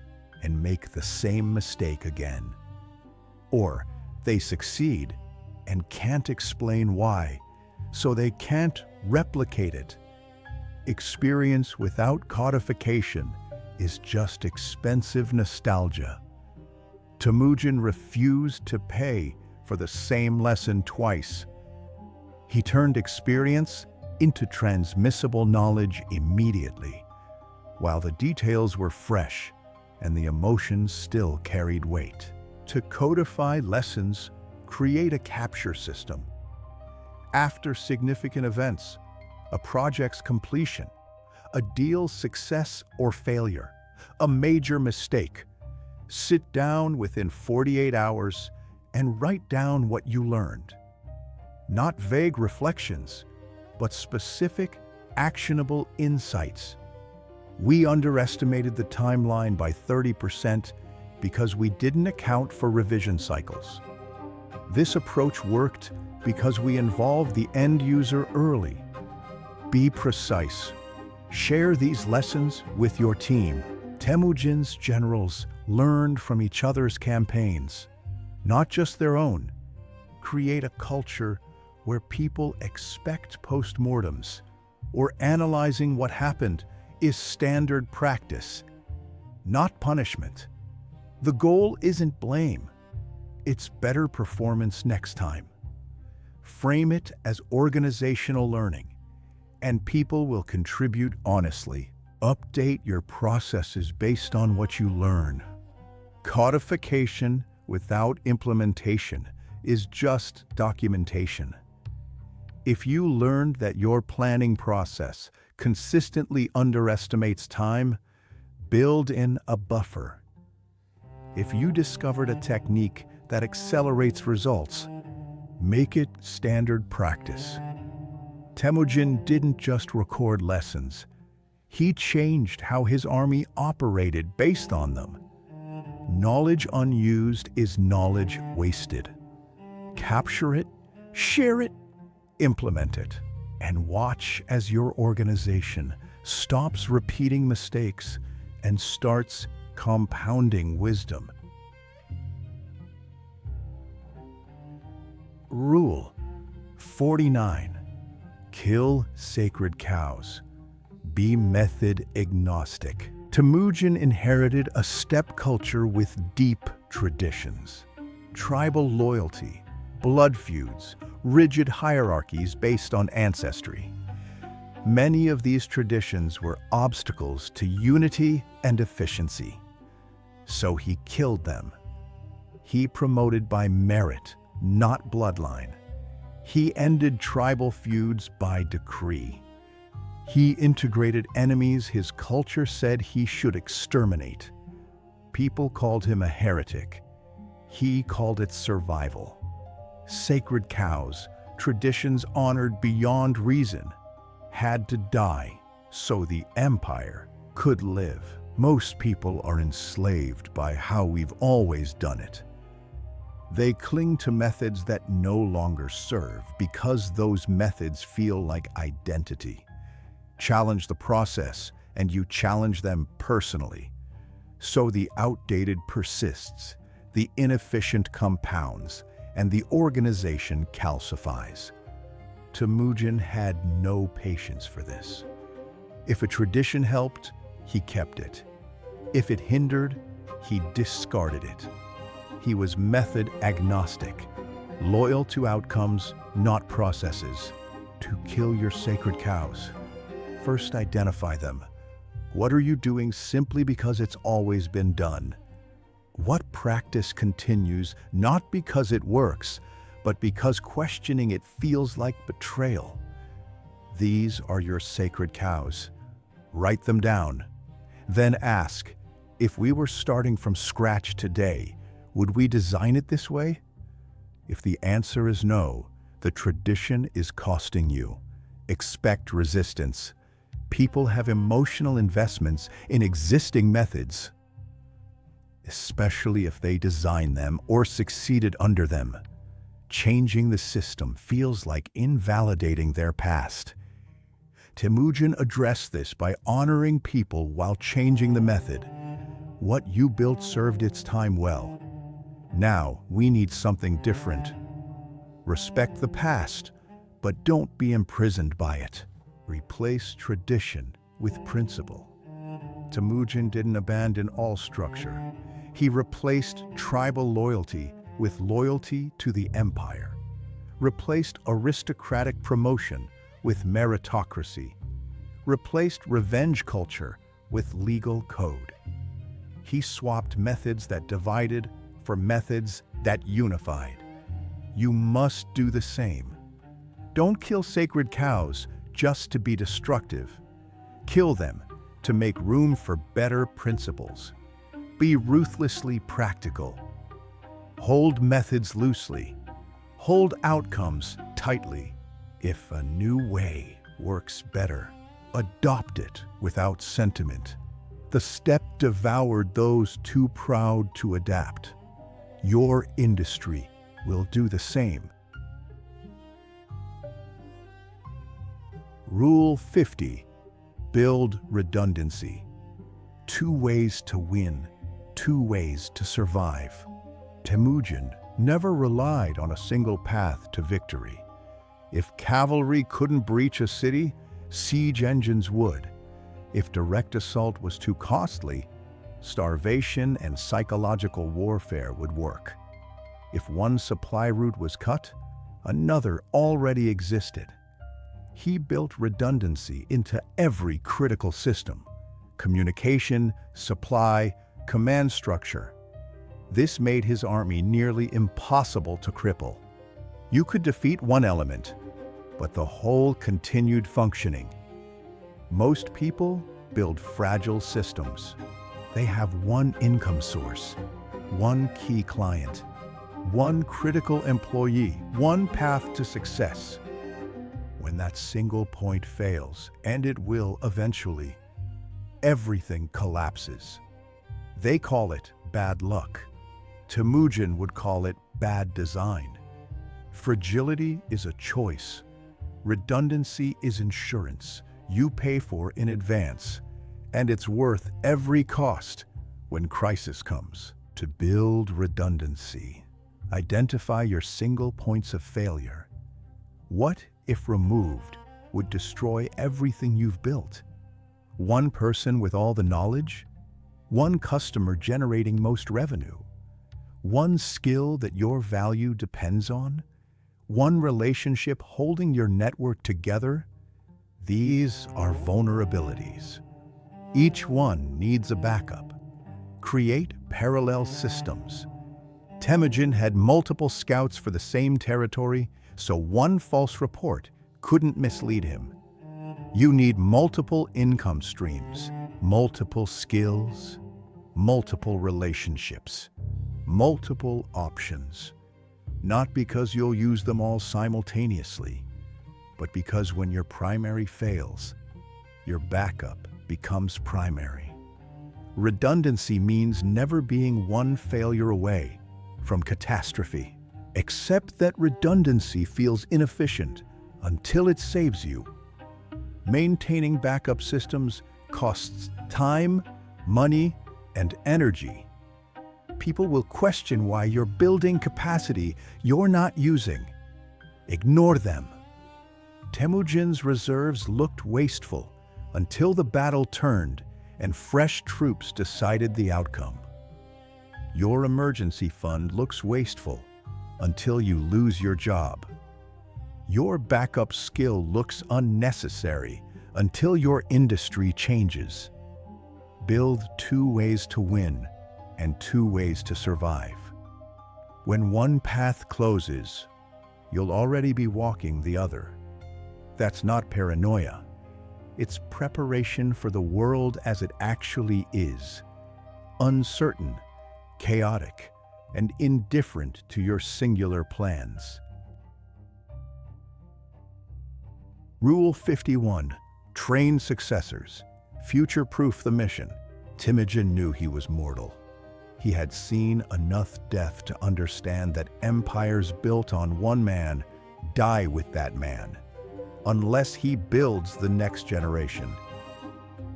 and make the same mistake again. Or they succeed and can't explain why, so they can't replicate it. Experience without codification is just expensive nostalgia. Temüjin refused to pay for the same lesson twice. He turned experience into transmissible knowledge immediately, while the details were fresh and the emotions still carried weight. To codify lessons, create a capture system. After significant events, a project's completion, a deal's success or failure, a major mistake, sit down within 48 hours and write down what you learned. Not vague reflections, but specific, actionable insights. We underestimated the timeline by 30% because we didn't account for revision cycles. This approach worked because we involved the end user early. Be precise. Share these lessons with your team. Temüjin's generals learned from each other's campaigns, not just their own. Create a culture where people expect postmortems or analyzing what happened is standard practice, not punishment. The goal isn't blame. It's better performance next time. Frame it as organizational learning, and people will contribute honestly. Update your processes based on what you learn. Codification without implementation is just documentation. If you learned that your planning process consistently underestimates time, build in a buffer. If you discovered a technique that accelerates results, make it standard practice. Temüjin didn't just record lessons. He changed how his army operated based on them. Knowledge unused is knowledge wasted. Capture it, share it, implement it, and watch as your organization stops repeating mistakes and starts compounding wisdom. Rule 49. Kill sacred cows. Be method agnostic. Temüjin inherited a steppe culture with deep traditions. Tribal loyalty, blood feuds, rigid hierarchies based on ancestry. Many of these traditions were obstacles to unity and efficiency. So he killed them. He promoted by merit, not bloodline. He ended tribal feuds by decree. He integrated enemies his culture said he should exterminate. People called him a heretic. He called it survival. Sacred cows, traditions honored beyond reason, had to die so the empire could live. Most people are enslaved by how we've always done it. They cling to methods that no longer serve because those methods feel like identity. Challenge the process, and you challenge them personally. So the outdated persists, the inefficient compounds, and the organization calcifies. Temüjin had no patience for this. If a tradition helped, he kept it. If it hindered, he discarded it. He was method agnostic, loyal to outcomes, not processes. To kill your sacred cows, first identify them. What are you doing simply because it's always been done? What practice continues not because it works, but because questioning it feels like betrayal? These are your sacred cows. Write them down. Then ask, if we were starting from scratch today, would we design it this way? If the answer is no, the tradition is costing you. Expect resistance. People have emotional investments in existing methods, especially if they design them or succeeded under them. Changing the system feels like invalidating their past. Temüjin addressed this by honoring people while changing the method. What you built served its time well. Now we need something different. Respect the past, but don't be imprisoned by it. Replace tradition with principle. Temüjin didn't abandon all structure. He replaced tribal loyalty with loyalty to the empire. Replaced aristocratic promotion with meritocracy. Replaced revenge culture with legal code. He swapped methods that divided for methods that unified. You must do the same. Don't kill sacred cows just to be destructive. Kill them to make room for better principles. Be ruthlessly practical. Hold methods loosely. Hold outcomes tightly. If a new way works better, adopt it without sentiment. The steppe devoured those too proud to adapt. Your industry will do the same. Rule 50. Build redundancy. 2 ways to win, 2 ways to survive. Temüjin never relied on a single path to victory. If cavalry couldn't breach a city, siege engines would. If direct assault was too costly, starvation and psychological warfare would work. If one supply route was cut, another already existed. He built redundancy into every critical system: communication, supply, command structure. This made his army nearly impossible to cripple. You could defeat one element, but the whole continued functioning. Most people build fragile systems. They have one income source, one key client, one critical employee, one path to success. When that single point fails, and it will eventually, everything collapses. They call it bad luck. Temüjin would call it bad design. Fragility is a choice. Redundancy is insurance you pay for in advance, and it's worth every cost when crisis comes. To build redundancy, identify your single points of failure. What, if removed, would destroy everything you've built? One person with all the knowledge? One customer generating most revenue? One skill that your value depends on? One relationship holding your network together? These are vulnerabilities. Each one needs a backup. Create parallel systems. Temüjin had multiple scouts for the same territory, so one false report couldn't mislead him. You need multiple income streams, multiple skills, multiple relationships, multiple options. Not because you'll use them all simultaneously, but because when your primary fails, your backup becomes primary. Redundancy means never being one failure away from catastrophe. Accept that redundancy feels inefficient until it saves you. Maintaining backup systems costs time, money, and energy. People will question why you're building capacity you're not using. Ignore them. Temüjin's reserves looked wasteful until the battle turned and fresh troops decided the outcome. Your emergency fund looks wasteful until you lose your job. Your backup skill looks unnecessary until your industry changes. Build 2 ways to win and 2 ways to survive. When one path closes, you'll already be walking the other. That's not paranoia. It's preparation for the world as it actually is. Uncertain, chaotic, and indifferent to your singular plans. Rule 51. Train successors. Future-proof the mission. Temüjin knew he was mortal. He had seen enough death to understand that empires built on one man die with that man, unless he builds the next generation.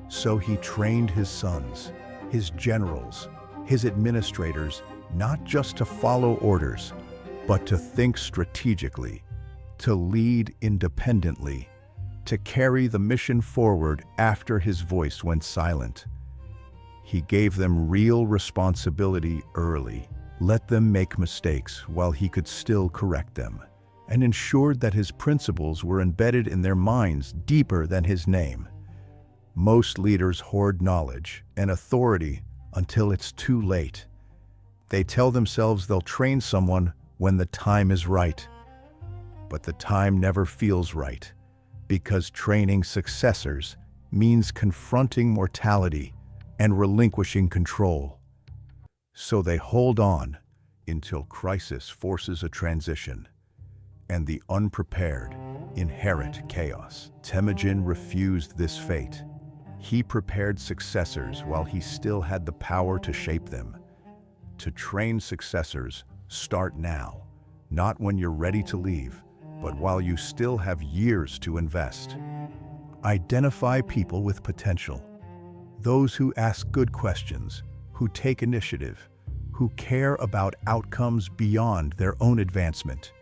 So he trained his sons, his generals, his administrators, not just to follow orders, but to think strategically, to lead independently, to carry the mission forward after his voice went silent. He gave them real responsibility early, let them make mistakes while he could still correct them, and ensured that his principles were embedded in their minds deeper than his name. Most leaders hoard knowledge and authority until it's too late. They tell themselves they'll train someone when the time is right. But the time never feels right, because training successors means confronting mortality and relinquishing control. So they hold on until crisis forces a transition, and the unprepared inherit chaos. Temüjin refused this fate. He prepared successors while he still had the power to shape them. To train successors, start now, not when you're ready to leave, but while you still have years to invest. Identify people with potential. Those who ask good questions, who take initiative, who care about outcomes beyond their own advancement.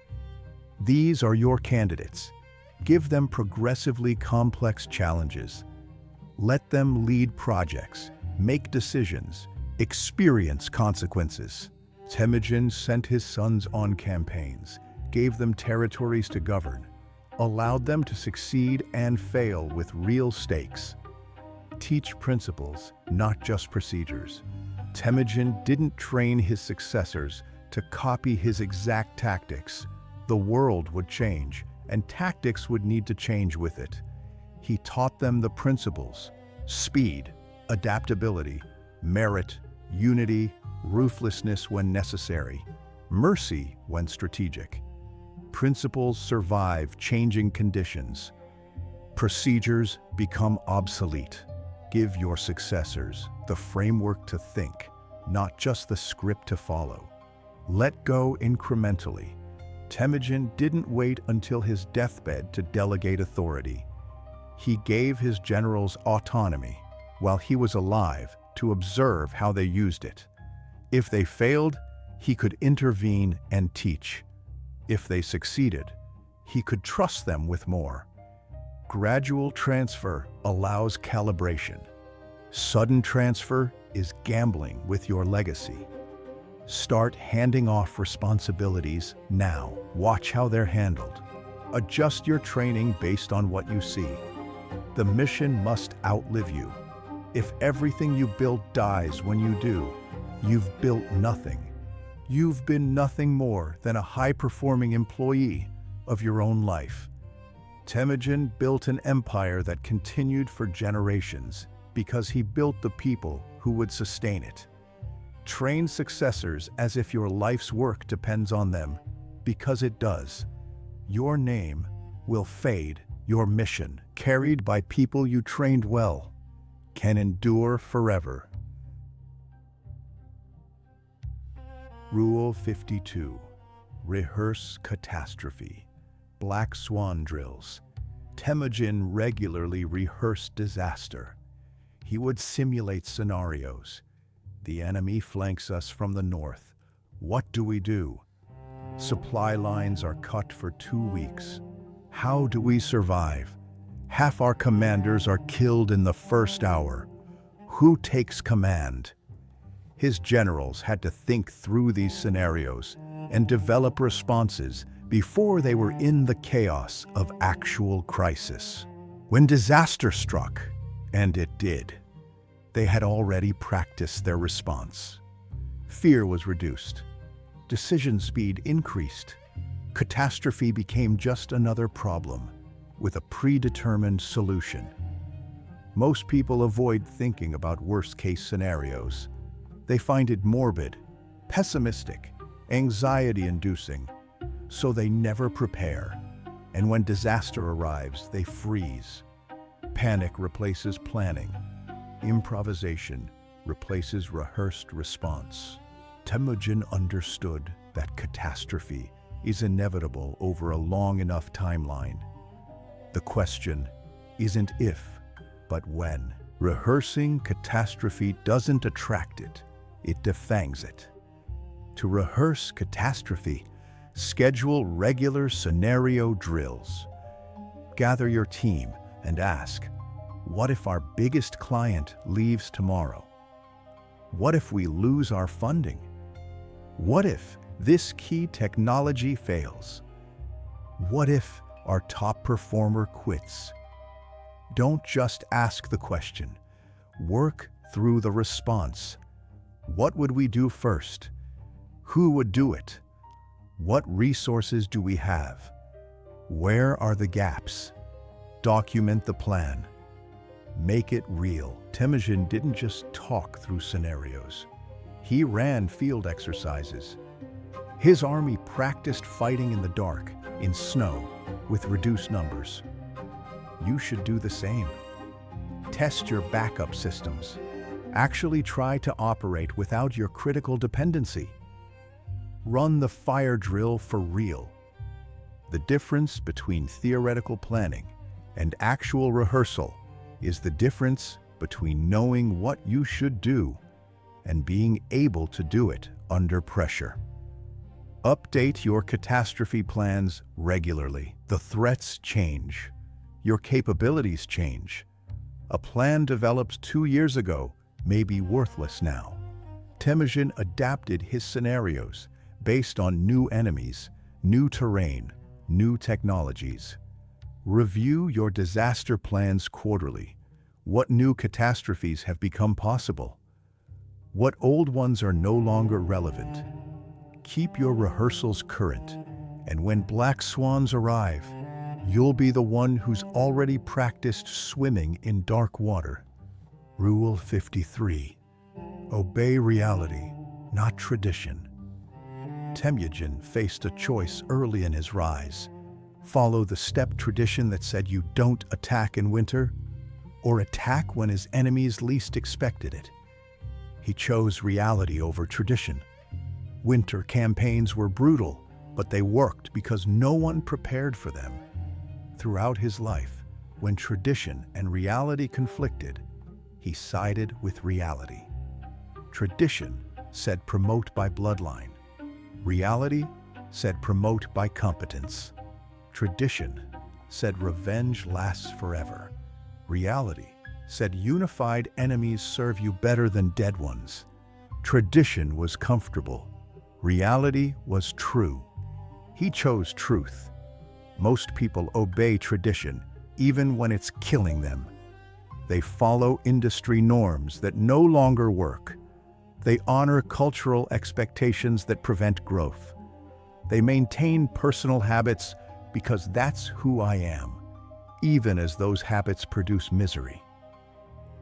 These are your candidates. Give them progressively complex challenges. Let them lead projects, make decisions, experience consequences. Temüjin sent his sons on campaigns, gave them territories to govern, allowed them to succeed and fail with real stakes. Teach principles, not just procedures. Temüjin didn't train his successors to copy his exact tactics. The world would change, and tactics would need to change with it. He taught them the principles: speed, adaptability, merit, unity, ruthlessness when necessary, mercy when strategic. Principles survive changing conditions. Procedures become obsolete. Give your successors the framework to think, not just the script to follow. Let go incrementally. Temüjin didn't wait until his deathbed to delegate authority. He gave his generals autonomy while he was alive to observe how they used it. If they failed, he could intervene and teach. If they succeeded, he could trust them with more. Gradual transfer allows calibration. Sudden transfer is gambling with your legacy. Start handing off responsibilities now. Watch how they're handled. Adjust your training based on what you see. The mission must outlive you. If everything you build dies when you do, you've built nothing. You've been nothing more than a high-performing employee of your own life. Temüjin built an empire that continued for generations because he built the people who would sustain it. Train successors as if your life's work depends on them, because it does. Your name will fade. Your mission, carried by people you trained well, can endure forever. Rule 52. Rehearse catastrophe. Black swan drills. Temüjin regularly rehearsed disaster. He would simulate scenarios. The enemy flanks us from the north. What do we do? Supply lines are cut for 2 weeks. How do we survive? Half our commanders are killed in the first hour. Who takes command? His generals had to think through these scenarios and develop responses before they were in the chaos of actual crisis. When disaster struck, and it did, they had already practiced their response. Fear was reduced. Decision speed increased. Catastrophe became just another problem with a predetermined solution. Most people avoid thinking about worst-case scenarios. They find it morbid, pessimistic, anxiety-inducing, so they never prepare. And when disaster arrives, they freeze. Panic replaces planning. Improvisation replaces rehearsed response. Temüjin understood that catastrophe is inevitable over a long enough timeline. The question isn't if, but when. Rehearsing catastrophe doesn't attract it, it defangs it. To rehearse catastrophe, schedule regular scenario drills. Gather your team and ask, what if our biggest client leaves tomorrow? What if we lose our funding? What if this key technology fails? What if our top performer quits? Don't just ask the question. Work through the response. What would we do first? Who would do it? What resources do we have? Where are the gaps? Document the plan. Make it real. Temüjin didn't just talk through scenarios. He ran field exercises. His army practiced fighting in the dark, in snow, with reduced numbers. You should do the same. Test your backup systems. Actually try to operate without your critical dependency. Run the fire drill for real. The difference between theoretical planning and actual rehearsal is the difference between knowing what you should do and being able to do it under pressure. Update your catastrophe plans regularly. The threats change. Your capabilities change. A plan developed 2 years ago may be worthless now. Temüjin adapted his scenarios based on new enemies, new terrain, new technologies. Review your disaster plans quarterly. What new catastrophes have become possible? What old ones are no longer relevant? Keep your rehearsals current, and when black swans arrive, you'll be the one who's already practiced swimming in dark water. Rule 53. Obey reality, not tradition. Temüjin faced a choice early in his rise. Follow the steppe tradition that said you don't attack in winter, or attack when his enemies least expected it. He chose reality over tradition. Winter campaigns were brutal, but they worked because no one prepared for them. Throughout his life, when tradition and reality conflicted, he sided with reality. Tradition said promote by bloodline. Reality said promote by competence. Tradition said revenge lasts forever. Reality said unified enemies serve you better than dead ones. Tradition was comfortable. Reality was true. He chose truth. Most people obey tradition, even when it's killing them. They follow industry norms that no longer work. They honor cultural expectations that prevent growth. They maintain personal habits because that's who I am, even as those habits produce misery.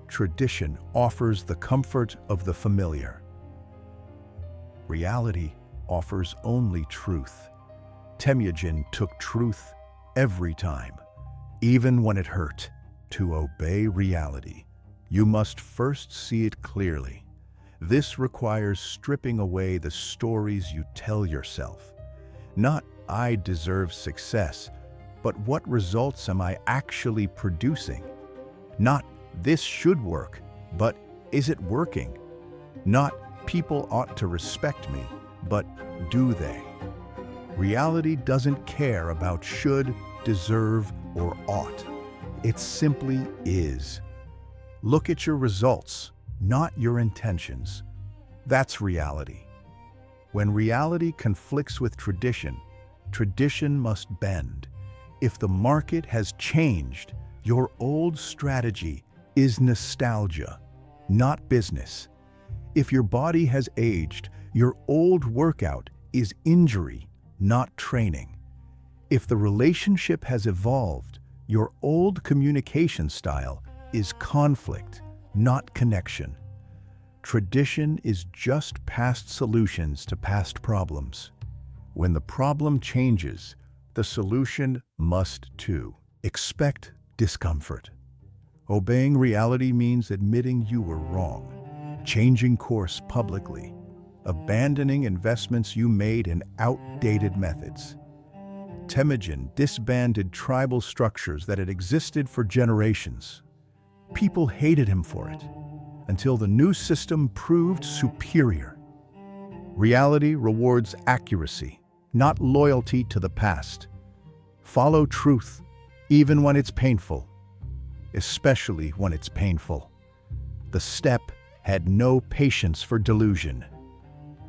Tradition offers the comfort of the familiar. Reality offers only truth. Temüjin took truth every time, even when it hurt. To obey reality, you must first see it clearly. This requires stripping away the stories you tell yourself. Not, I deserve success, but what results am I actually producing? Not, this should work, but is it working? Not, people ought to respect me, but do they? Reality doesn't care about should, deserve, or ought. It simply is. Look at your results, not your intentions. That's reality. When reality conflicts with tradition, tradition must bend. If the market has changed, your old strategy is nostalgia, not business. If your body has aged, your old workout is injury, not training. If the relationship has evolved, your old communication style is conflict, not connection. Tradition is just past solutions to past problems. When the problem changes, the solution must too. Expect discomfort. Obeying reality means admitting you were wrong, changing course publicly, abandoning investments you made in outdated methods. Temüjin disbanded tribal structures that had existed for generations. People hated him for it, until the new system proved superior. Reality rewards accuracy, not loyalty to the past. Follow truth, even when it's painful, especially when it's painful. The steppe had no patience for delusion.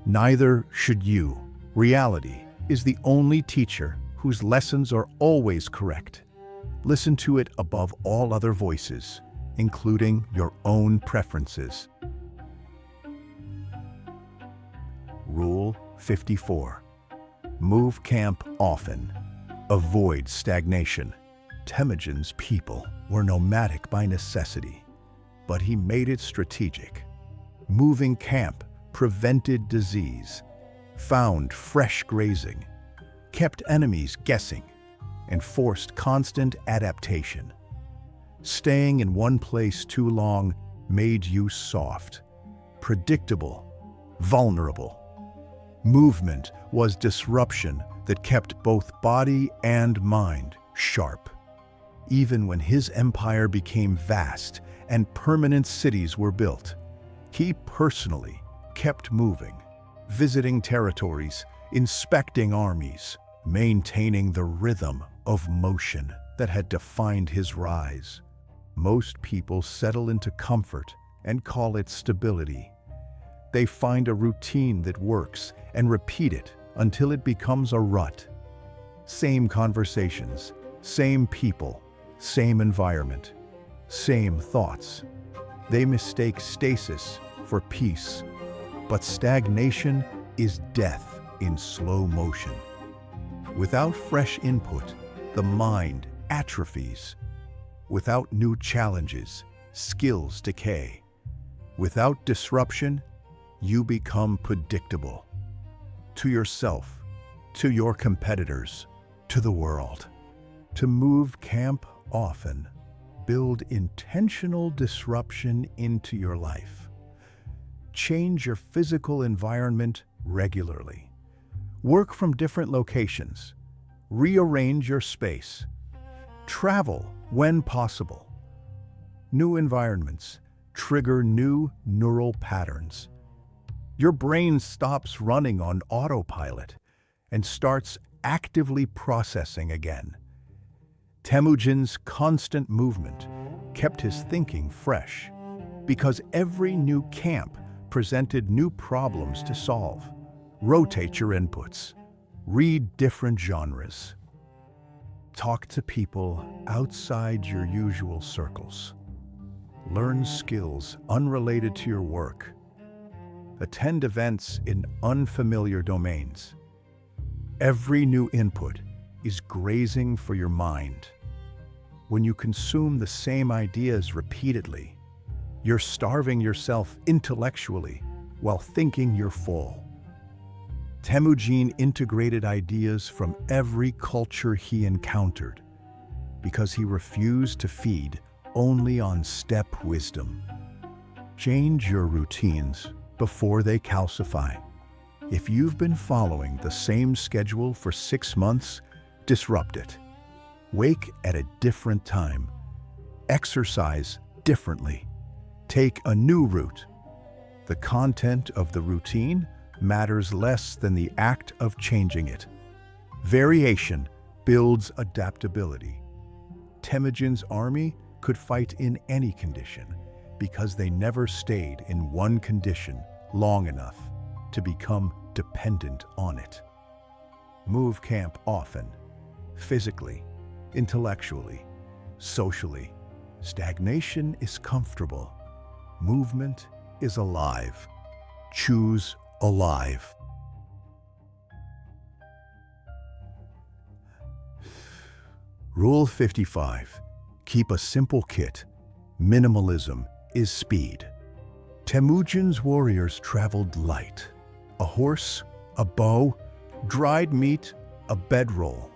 Neither should you. Reality is the only teacher whose lessons are always correct. Listen to it above all other voices, including your own preferences. Rule 54. Move camp often. Avoid stagnation. Temüjin's people were nomadic by necessity, but he made it strategic. Moving camp prevented disease, found fresh grazing, kept enemies guessing, and forced constant adaptation. Staying in one place too long made you soft, predictable, vulnerable. Movement was disruption that kept both body and mind sharp. Even when his empire became vast and permanent cities were built, he personally kept moving, visiting territories, inspecting armies, maintaining the rhythm of motion that had defined his rise. Most people settle into comfort and call it stability. They find a routine that works and repeat it until it becomes a rut. Same conversations, same people, same environment, same thoughts. They mistake stasis for peace, but stagnation is death in slow motion. Without fresh input, the mind atrophies. Without new challenges, skills decay. Without disruption, you become predictable. To yourself, to your competitors, to the world. To move camp often, build intentional disruption into your life. Change your physical environment regularly. Work from different locations. Rearrange your space. Travel when possible. New environments trigger new neural patterns. Your brain stops running on autopilot and starts actively processing again. Temüjin's constant movement kept his thinking fresh because every new camp presented new problems to solve. Rotate your inputs. Read different genres. Talk to people outside your usual circles. Learn skills unrelated to your work. Attend events in unfamiliar domains. Every new input is grazing for your mind. When you consume the same ideas repeatedly, you're starving yourself intellectually while thinking you're full. Temüjin integrated ideas from every culture he encountered because he refused to feed only on step wisdom. Change your routines before they calcify. If you've been following the same schedule for 6 months, disrupt it. Wake at a different time. Exercise differently. Take a new route. The content of the routine matters less than the act of changing it. Variation builds adaptability. Temüjin's army could fight in any condition because they never stayed in one condition long enough to become dependent on it. Move camp often, physically, intellectually, socially. Stagnation is comfortable. Movement is alive. Choose alive. Rule 55. Keep a simple kit. Minimalism is speed. Temüjin's warriors traveled light. A horse, a bow, dried meat, a bedroll.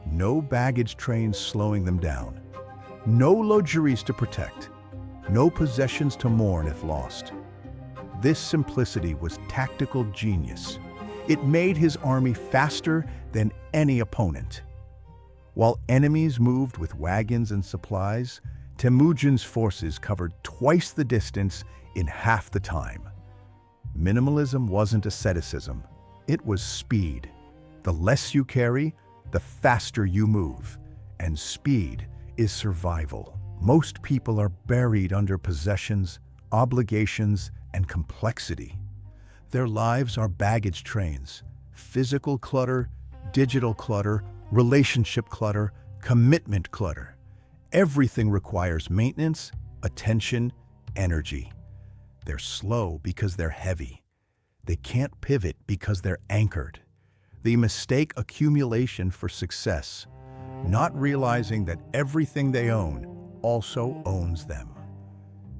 No baggage trains slowing them down. No luxuries to protect. No possessions to mourn if lost. This simplicity was tactical genius. It made his army faster than any opponent. While enemies moved with wagons and supplies, Temüjin's forces covered twice the distance in half the time. Minimalism wasn't asceticism. It was speed. The less you carry, the faster you move. And speed is survival. Most people are buried under possessions, obligations, and complexity. Their lives are baggage trains. Physical clutter, digital clutter, relationship clutter, commitment clutter. Everything requires maintenance, attention, energy. They're slow because they're heavy. They can't pivot because they're anchored. They mistake accumulation for success, not realizing that everything they own also owns them.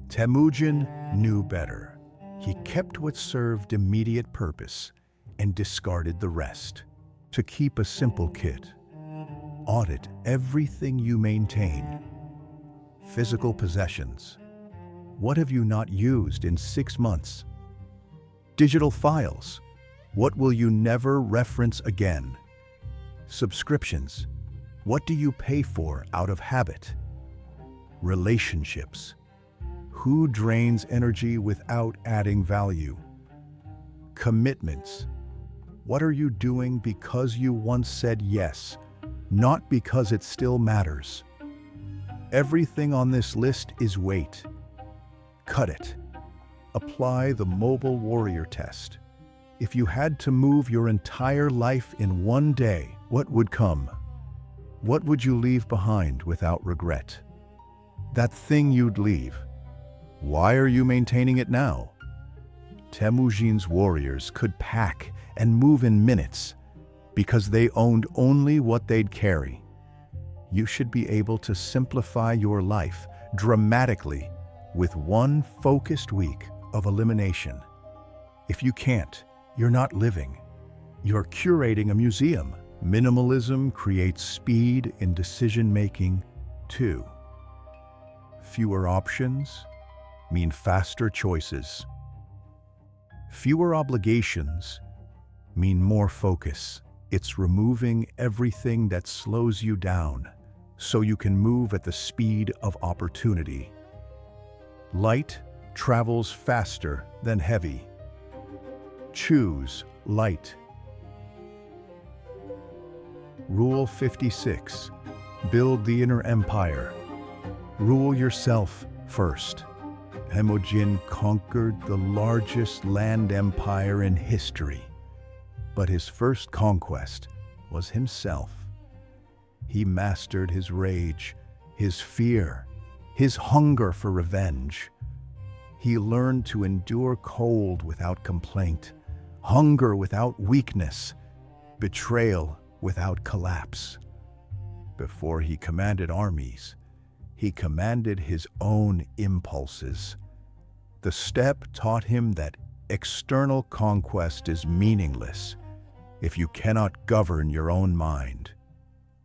Temüjin knew better. He kept what served immediate purpose and discarded the rest. To keep a simple kit, audit everything you maintain. Physical possessions. What have you not used in 6 months? Digital files. What will you never reference again? Subscriptions. What do you pay for out of habit? Relationships. Who drains energy without adding value? Commitments. What are you doing because you once said yes, not because it still matters? Everything on this list is weight. Cut it. Apply the mobile warrior test. If you had to move your entire life in one day, what would come? What would you leave behind without regret? That thing you'd leave. Why are you maintaining it now? Temüjin's warriors could pack and move in minutes because they owned only what they'd carry. You should be able to simplify your life dramatically with one focused week of elimination. If you can't, you're not living. You're curating a museum. Minimalism creates speed in decision-making, too. Fewer options mean faster choices. Fewer obligations mean more focus. It's removing everything that slows you down so you can move at the speed of opportunity. Light travels faster than heavy. Choose light. Rule 56. Build the inner empire. Rule yourself first. Temüjin conquered the largest land empire in history, but his first conquest was himself. He mastered his rage, his fear, his hunger for revenge. He learned to endure cold without complaint, hunger without weakness, betrayal without collapse. Before he commanded armies, he commanded his own impulses. The step taught him that external conquest is meaningless if you cannot govern your own mind.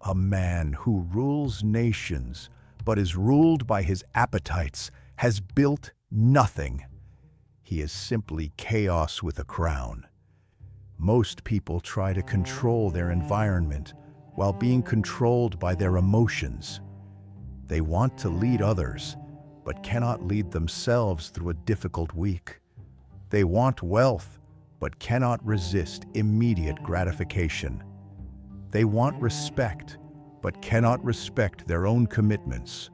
A man who rules nations but is ruled by his appetites has built nothing. He is simply chaos with a crown. Most people try to control their environment while being controlled by their emotions. They want to lead others, but cannot lead themselves through a difficult week. They want wealth, but cannot resist immediate gratification. They want respect, but cannot respect their own commitments.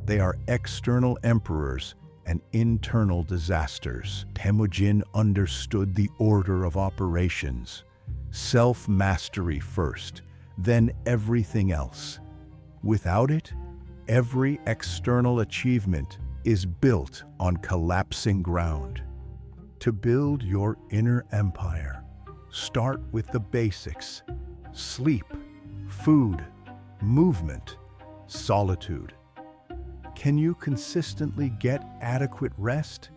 They are external emperors and internal disasters. Temüjin understood the order of operations. Self-mastery first, then everything else. Without it, every external achievement is built on collapsing ground. To build your inner empire, start with the basics: sleep, food, movement, solitude. Can you consistently get adequate rest?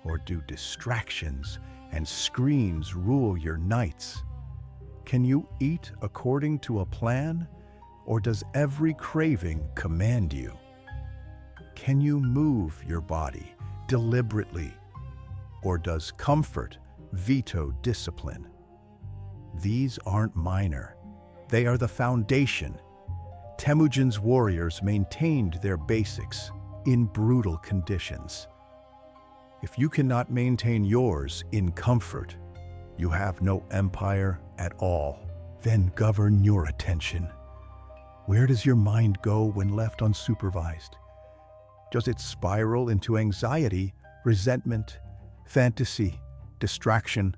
Or do distractions and screens rule your nights? Can you eat according to a plan? Or does every craving command you? Can you move your body deliberately? Or does comfort veto discipline? These aren't minor. They are the foundation. Temüjin's warriors maintained their basics in brutal conditions. If you cannot maintain yours in comfort, you have no empire at all. Then govern your attention. Where does your mind go when left unsupervised? Does it spiral into anxiety, resentment, fantasy, distraction?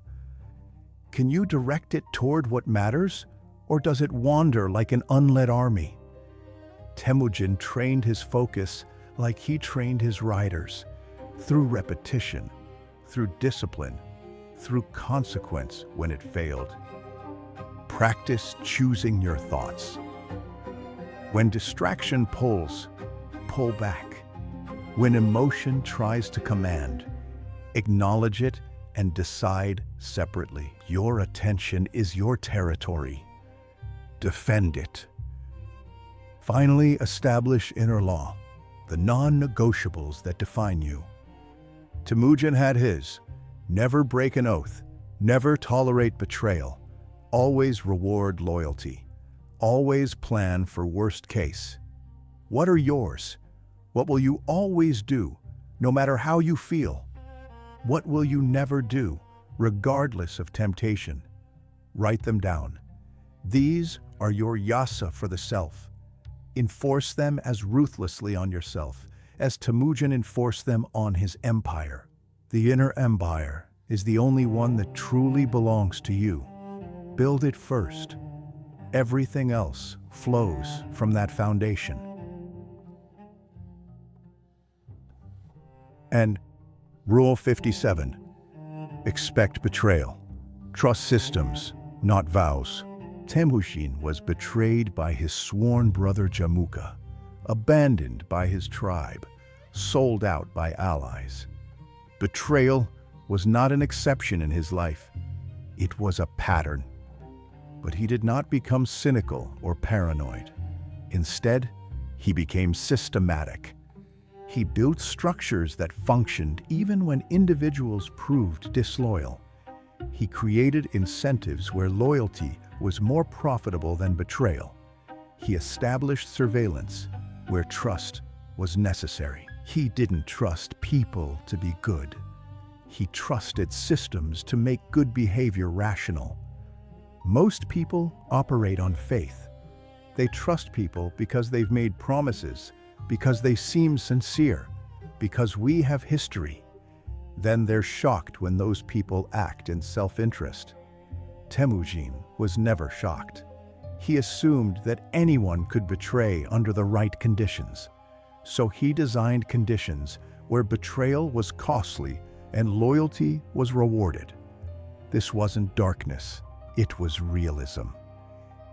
Can you direct it toward what matters, or does it wander like an unled army? Temüjin trained his focus like he trained his riders, through repetition, through discipline, through consequence when it failed. Practice choosing your thoughts. When distraction pulls, pull back. When emotion tries to command, acknowledge it and decide separately. Your attention is your territory. Defend it. Finally, establish inner law, the non-negotiables that define you. Temüjin had his: never break an oath, never tolerate betrayal, always reward loyalty, always plan for worst case. What are yours? What will you always do, no matter how you feel? What will you never do, regardless of temptation? Write them down. These are your yasa for the self. Enforce them as ruthlessly on yourself as Temüjin enforced them on his empire. The inner empire is the only one that truly belongs to you. Build it first. Everything else flows from that foundation. And Rule 57. Expect betrayal. Trust systems, not vows. Temüjin was betrayed by his sworn brother Jamuka, abandoned by his tribe, sold out by allies. Betrayal was not an exception in his life. It was a pattern. But he did not become cynical or paranoid. Instead, he became systematic. He built structures that functioned even when individuals proved disloyal. He created incentives where loyalty was more profitable than betrayal. He established surveillance where trust was necessary. He didn't trust people to be good. He trusted systems to make good behavior rational. Most people operate on faith. They trust people because they've made promises, because they seem sincere, because we have history. Then they're shocked when those people act in self-interest. Temüjin was never shocked. He assumed that anyone could betray under the right conditions. So he designed conditions where betrayal was costly and loyalty was rewarded. This wasn't darkness, it was realism.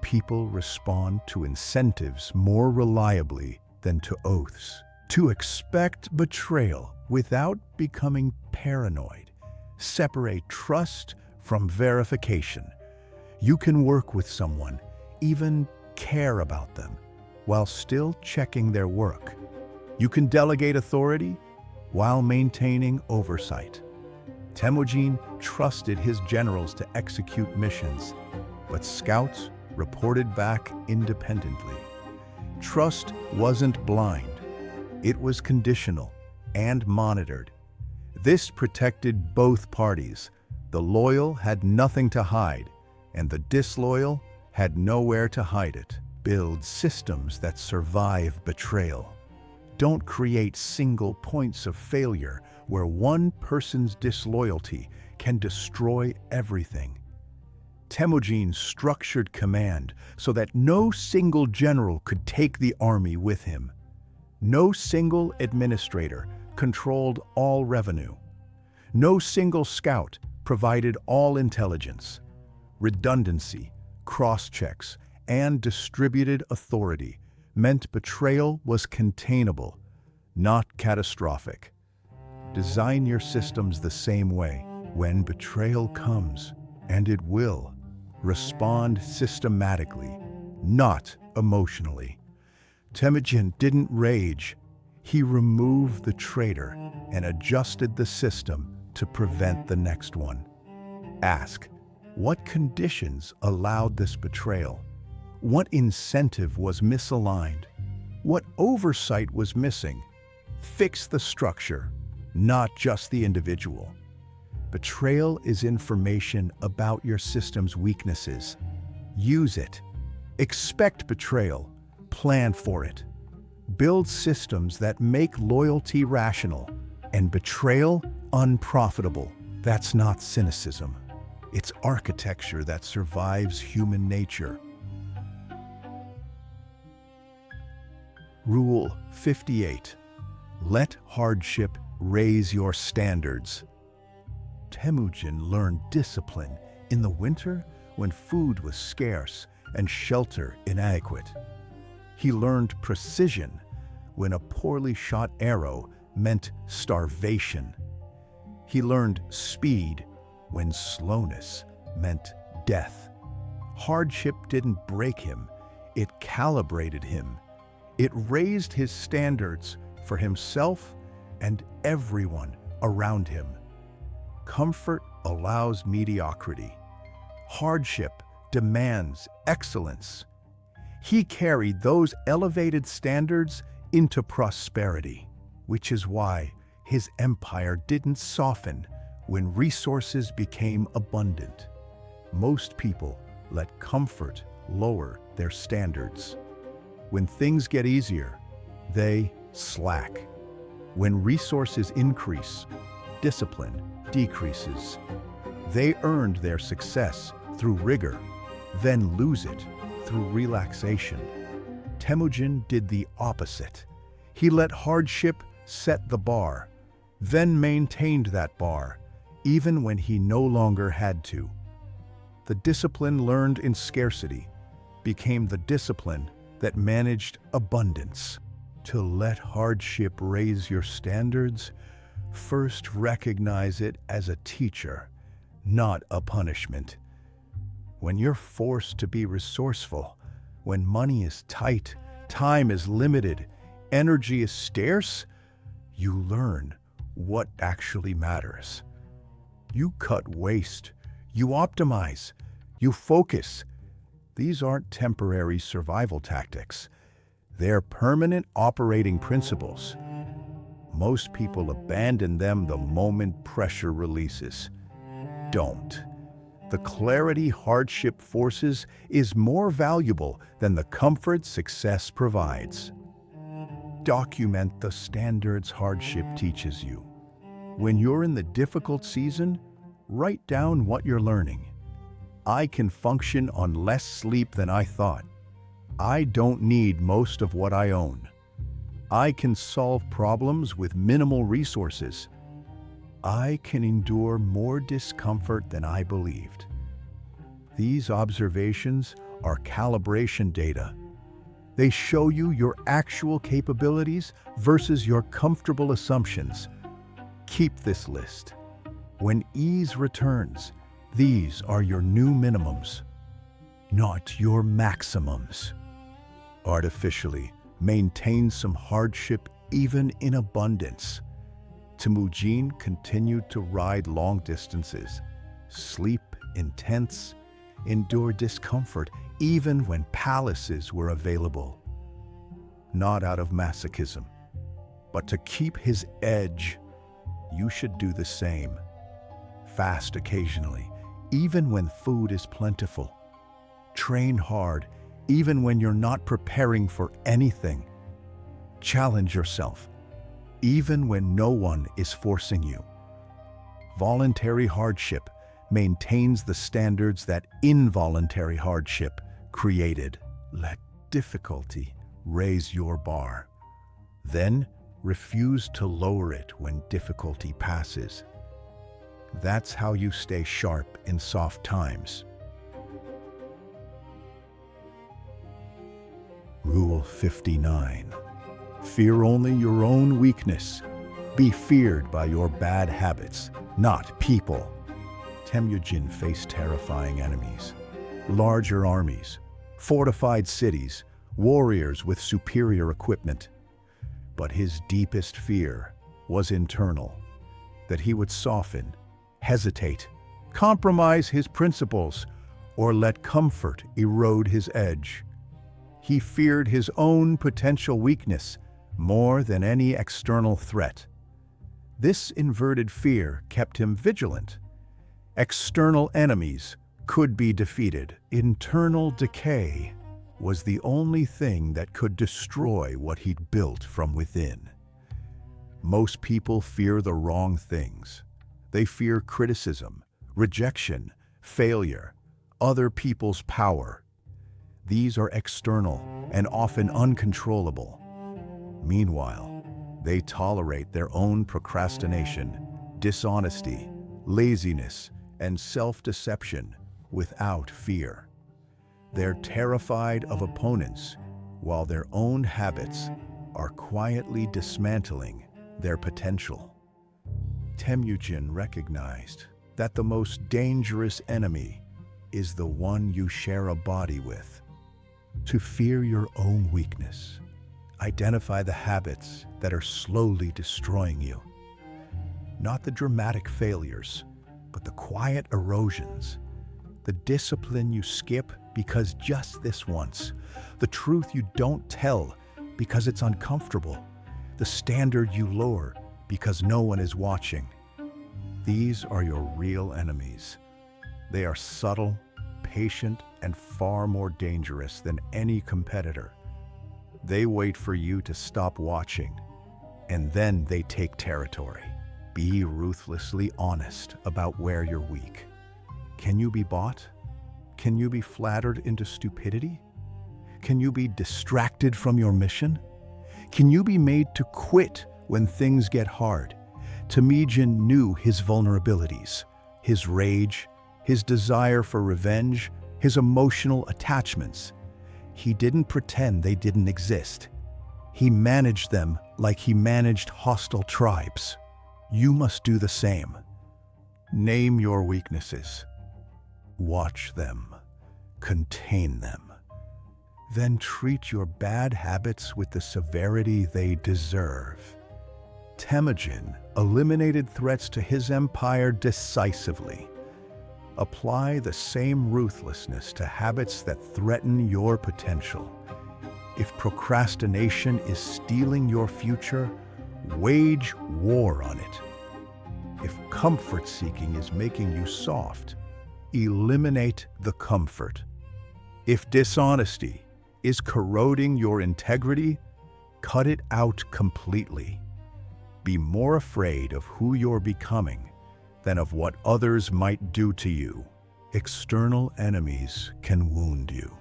People respond to incentives more reliably than to oaths. To expect betrayal without becoming paranoid. Separate trust from verification. You can work with someone, even care about them, while still checking their work. You can delegate authority while maintaining oversight. Temüjin trusted his generals to execute missions, but scouts reported back independently. Trust wasn't blind. It was conditional and monitored. This protected both parties. The loyal had nothing to hide, and the disloyal had nowhere to hide it. Build systems that survive betrayal. Don't create single points of failure where one person's disloyalty can destroy everything. Temüjin structured command so that no single general could take the army with him. No single administrator controlled all revenue. No single scout provided all intelligence. Redundancy, cross-checks, and distributed authority meant betrayal was containable, not catastrophic. Design your systems the same way. When betrayal comes, and it will, respond systematically, not emotionally. Temüjin didn't rage. He removed the traitor and adjusted the system to prevent the next one. Ask, what conditions allowed this betrayal? What incentive was misaligned? What oversight was missing? Fix the structure, not just the individual. Betrayal is information about your system's weaknesses. Use it. Expect betrayal. Plan for it. Build systems that make loyalty rational and betrayal unprofitable. That's not cynicism. It's architecture that survives human nature. Rule 58. Let hardship raise your standards. Temüjin learned discipline in the winter when food was scarce and shelter inadequate. He learned precision when a poorly shot arrow meant starvation. He learned speed when slowness meant death. Hardship didn't break him, it calibrated him. It raised his standards for himself and everyone around him. Comfort allows mediocrity. Hardship demands excellence. He carried those elevated standards into prosperity, which is why his empire didn't soften when resources became abundant. Most people let comfort lower their standards. When things get easier, they slack. When resources increase, discipline decreases. They earned their success through rigor, then lose it through relaxation. Temüjin did the opposite. He let hardship set the bar, then maintained that bar, even when he no longer had to. The discipline learned in scarcity became the discipline that managed abundance. To let hardship raise your standards, first recognize it as a teacher, not a punishment. When you're forced to be resourceful, when money is tight, time is limited, energy is scarce, you learn what actually matters. You cut waste, you optimize, you focus. These aren't temporary survival tactics. They're permanent operating principles. Most people abandon them the moment pressure releases. Don't. The clarity hardship forces is more valuable than the comfort success provides. Document the standards hardship teaches you. When you're in the difficult season, write down what you're learning. I can function on less sleep than I thought. I don't need most of what I own. I can solve problems with minimal resources. I can endure more discomfort than I believed. These observations are calibration data. They show you your actual capabilities versus your comfortable assumptions. Keep this list. When ease returns, these are your new minimums, not your maximums. Artificially maintain some hardship even in abundance. Temüjin continued to ride long distances, sleep in tents, endure discomfort even when palaces were available. Not out of masochism, but to keep his edge. You should do the same. Fast occasionally, even when food is plentiful. Train hard, even when you're not preparing for anything. Challenge yourself, even when no one is forcing you. Voluntary hardship maintains the standards that involuntary hardship created. Let difficulty raise your bar. Then refuse to lower it when difficulty passes. That's how you stay sharp in soft times. Rule 59. Fear only your own weakness. Be feared by your bad habits, not people. Temüjin faced terrifying enemies, larger armies, fortified cities, warriors with superior equipment. But his deepest fear was internal, that he would soften, hesitate, compromise his principles, or let comfort erode his edge. He feared his own potential weakness more than any external threat. This inverted fear kept him vigilant. External enemies could be defeated. Internal decay was the only thing that could destroy what he'd built from within. Most people fear the wrong things. They fear criticism, rejection, failure, other people's power. These are external and often uncontrollable. Meanwhile, they tolerate their own procrastination, dishonesty, laziness, and self-deception without fear. They're terrified of opponents, while their own habits are quietly dismantling their potential. Temüjin recognized that the most dangerous enemy is the one you share a body with. To fear your own weakness, identify the habits that are slowly destroying you. Not the dramatic failures, but the quiet erosions. The discipline you skip because just this once. The truth you don't tell because it's uncomfortable. The standard you lower because no one is watching. These are your real enemies. They are subtle, patient, and far more dangerous than any competitor. They wait for you to stop watching, and then they take territory. Be ruthlessly honest about where you're weak. Can you be bought? Can you be flattered into stupidity? Can you be distracted from your mission? Can you be made to quit when things get hard? Temüjin knew his vulnerabilities, his rage, his desire for revenge, his emotional attachments. He didn't pretend they didn't exist. He managed them like he managed hostile tribes. You must do the same. Name your weaknesses. Watch them. Contain them. Then treat your bad habits with the severity they deserve. Temüjin eliminated threats to his empire decisively. Apply the same ruthlessness to habits that threaten your potential. If procrastination is stealing your future, wage war on it. If comfort-seeking is making you soft, eliminate the comfort. If dishonesty is corroding your integrity, cut it out completely. Be more afraid of who you're becoming than of what others might do to you. External enemies can wound you.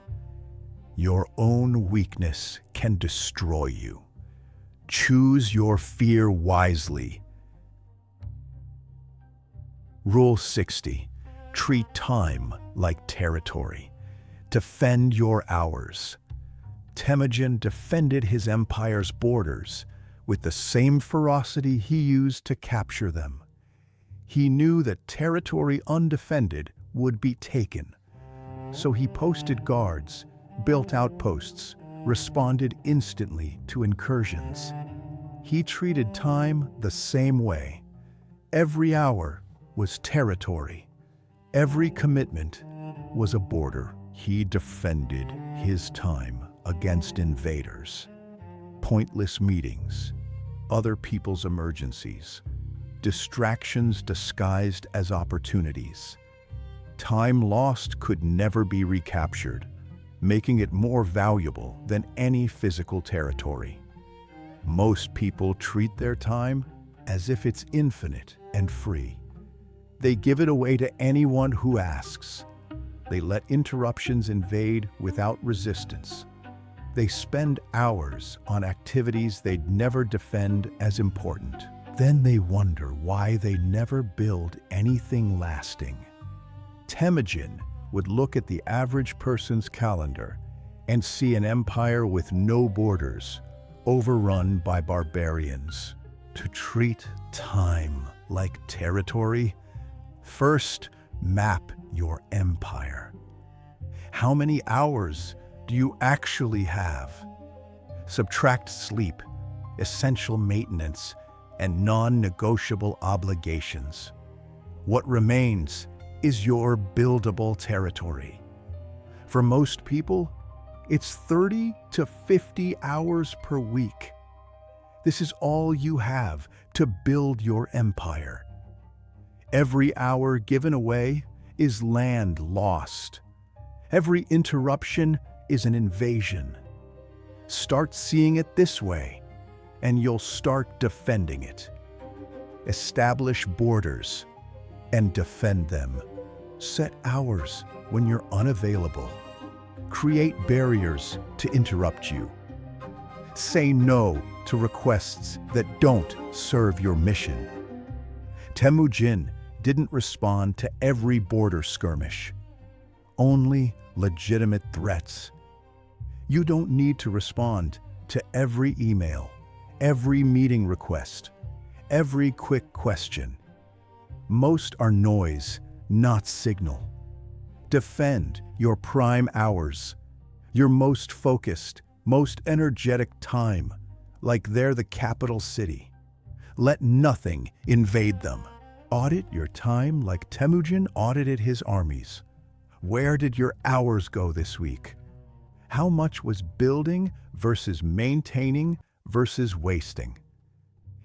Your own weakness can destroy you. Choose your fear wisely. Rule 60. Treat time like territory. Defend your hours. Temüjin defended his empire's borders with the same ferocity he used to capture them. He knew that territory undefended would be taken. So he posted guards, built outposts, responded instantly to incursions. He treated time the same way. Every hour was territory. Every commitment was a border. He defended his time against invaders, pointless meetings, other people's emergencies, distractions disguised as opportunities. Time lost could never be recaptured, making it more valuable than any physical territory. Most people treat their time as if it's infinite and free. They give it away to anyone who asks. They let interruptions invade without resistance. They spend hours on activities they'd never defend as important. Then they wonder why they never build anything lasting. Temüjin would look at the average person's calendar and see an empire with no borders, overrun by barbarians. To treat time like territory, first map your empire. How many hours do you actually have? Subtract sleep, essential maintenance, and non-negotiable obligations. What remains is your buildable territory. For most people, it's 30 to 50 hours per week. This is all you have to build your empire. Every hour given away is land lost. Every interruption is an invasion. Start seeing it this way, and you'll start defending it. Establish borders and defend them. Set hours when you're unavailable. Create barriers to interrupt you. Say no to requests that don't serve your mission. Temüjin didn't respond to every border skirmish, only legitimate threats. You don't need to respond to every email, every meeting request, every quick question. Most are noise, not signal. Defend your prime hours, your most focused, most energetic time, like they're the capital city. Let nothing invade them. Audit your time like Temüjin audited his armies. Where did your hours go this week? How much was building versus maintaining versus wasting?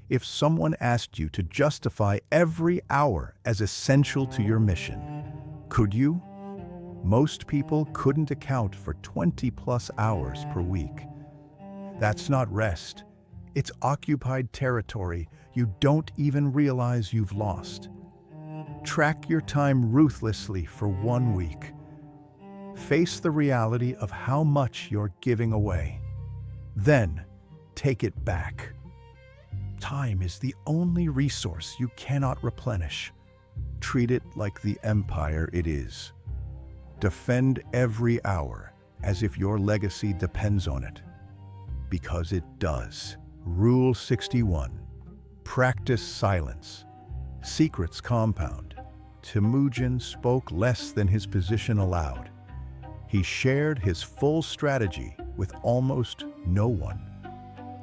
If someone asked you to justify every hour as essential to your mission, could you? Most people couldn't account for 20+ hours per week. That's not rest. It's occupied territory you don't even realize you've lost. Track your time ruthlessly for 1 week. Face the reality of how much you're giving away. Then, take it back. Time is the only resource you cannot replenish. Treat it like the empire it is. Defend every hour as if your legacy depends on it. Because it does. Rule 61. Practice silence. Secrets compound. Temüjin spoke less than his position allowed. He shared his full strategy with almost no one.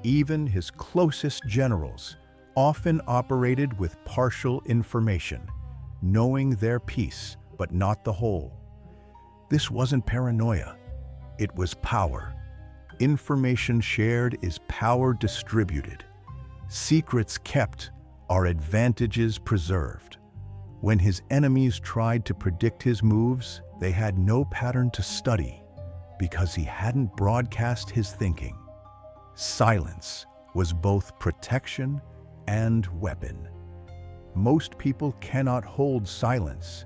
Even his closest generals often operated with partial information, knowing their piece but not the whole. This wasn't paranoia. It was power. Information shared is power distributed. Secrets kept are advantages preserved. When his enemies tried to predict his moves, they had no pattern to study because he hadn't broadcast his thinking. Silence was both protection and weapon. Most people cannot hold silence.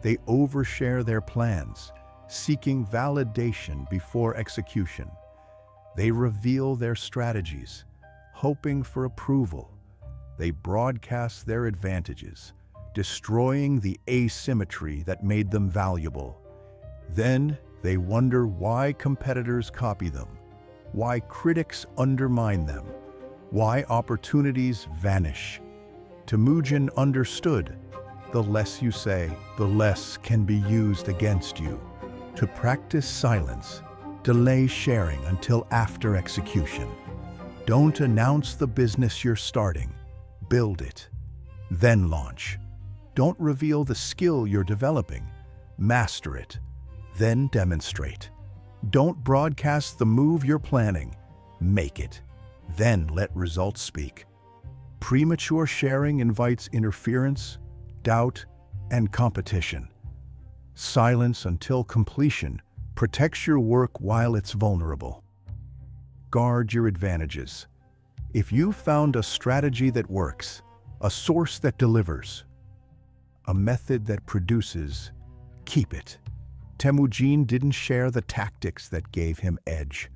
They overshare their plans, seeking validation before execution. They reveal their strategies, hoping for approval. They broadcast their advantages, destroying the asymmetry that made them valuable. Then they wonder why competitors copy them, why critics undermine them, why opportunities vanish. Temüjin understood, the less you say, the less can be used against you. To practice silence, delay sharing until after execution. Don't announce the business you're starting. Build it, then launch. Don't reveal the skill you're developing. Master it, then demonstrate. Don't broadcast the move you're planning. Make it, then let results speak. Premature sharing invites interference, doubt, and competition. Silence until completion protects your work while it's vulnerable. Guard your advantages. If you've found a strategy that works, a source that delivers, a method that produces, keep it. Temüjin didn't share the tactics that gave him edge.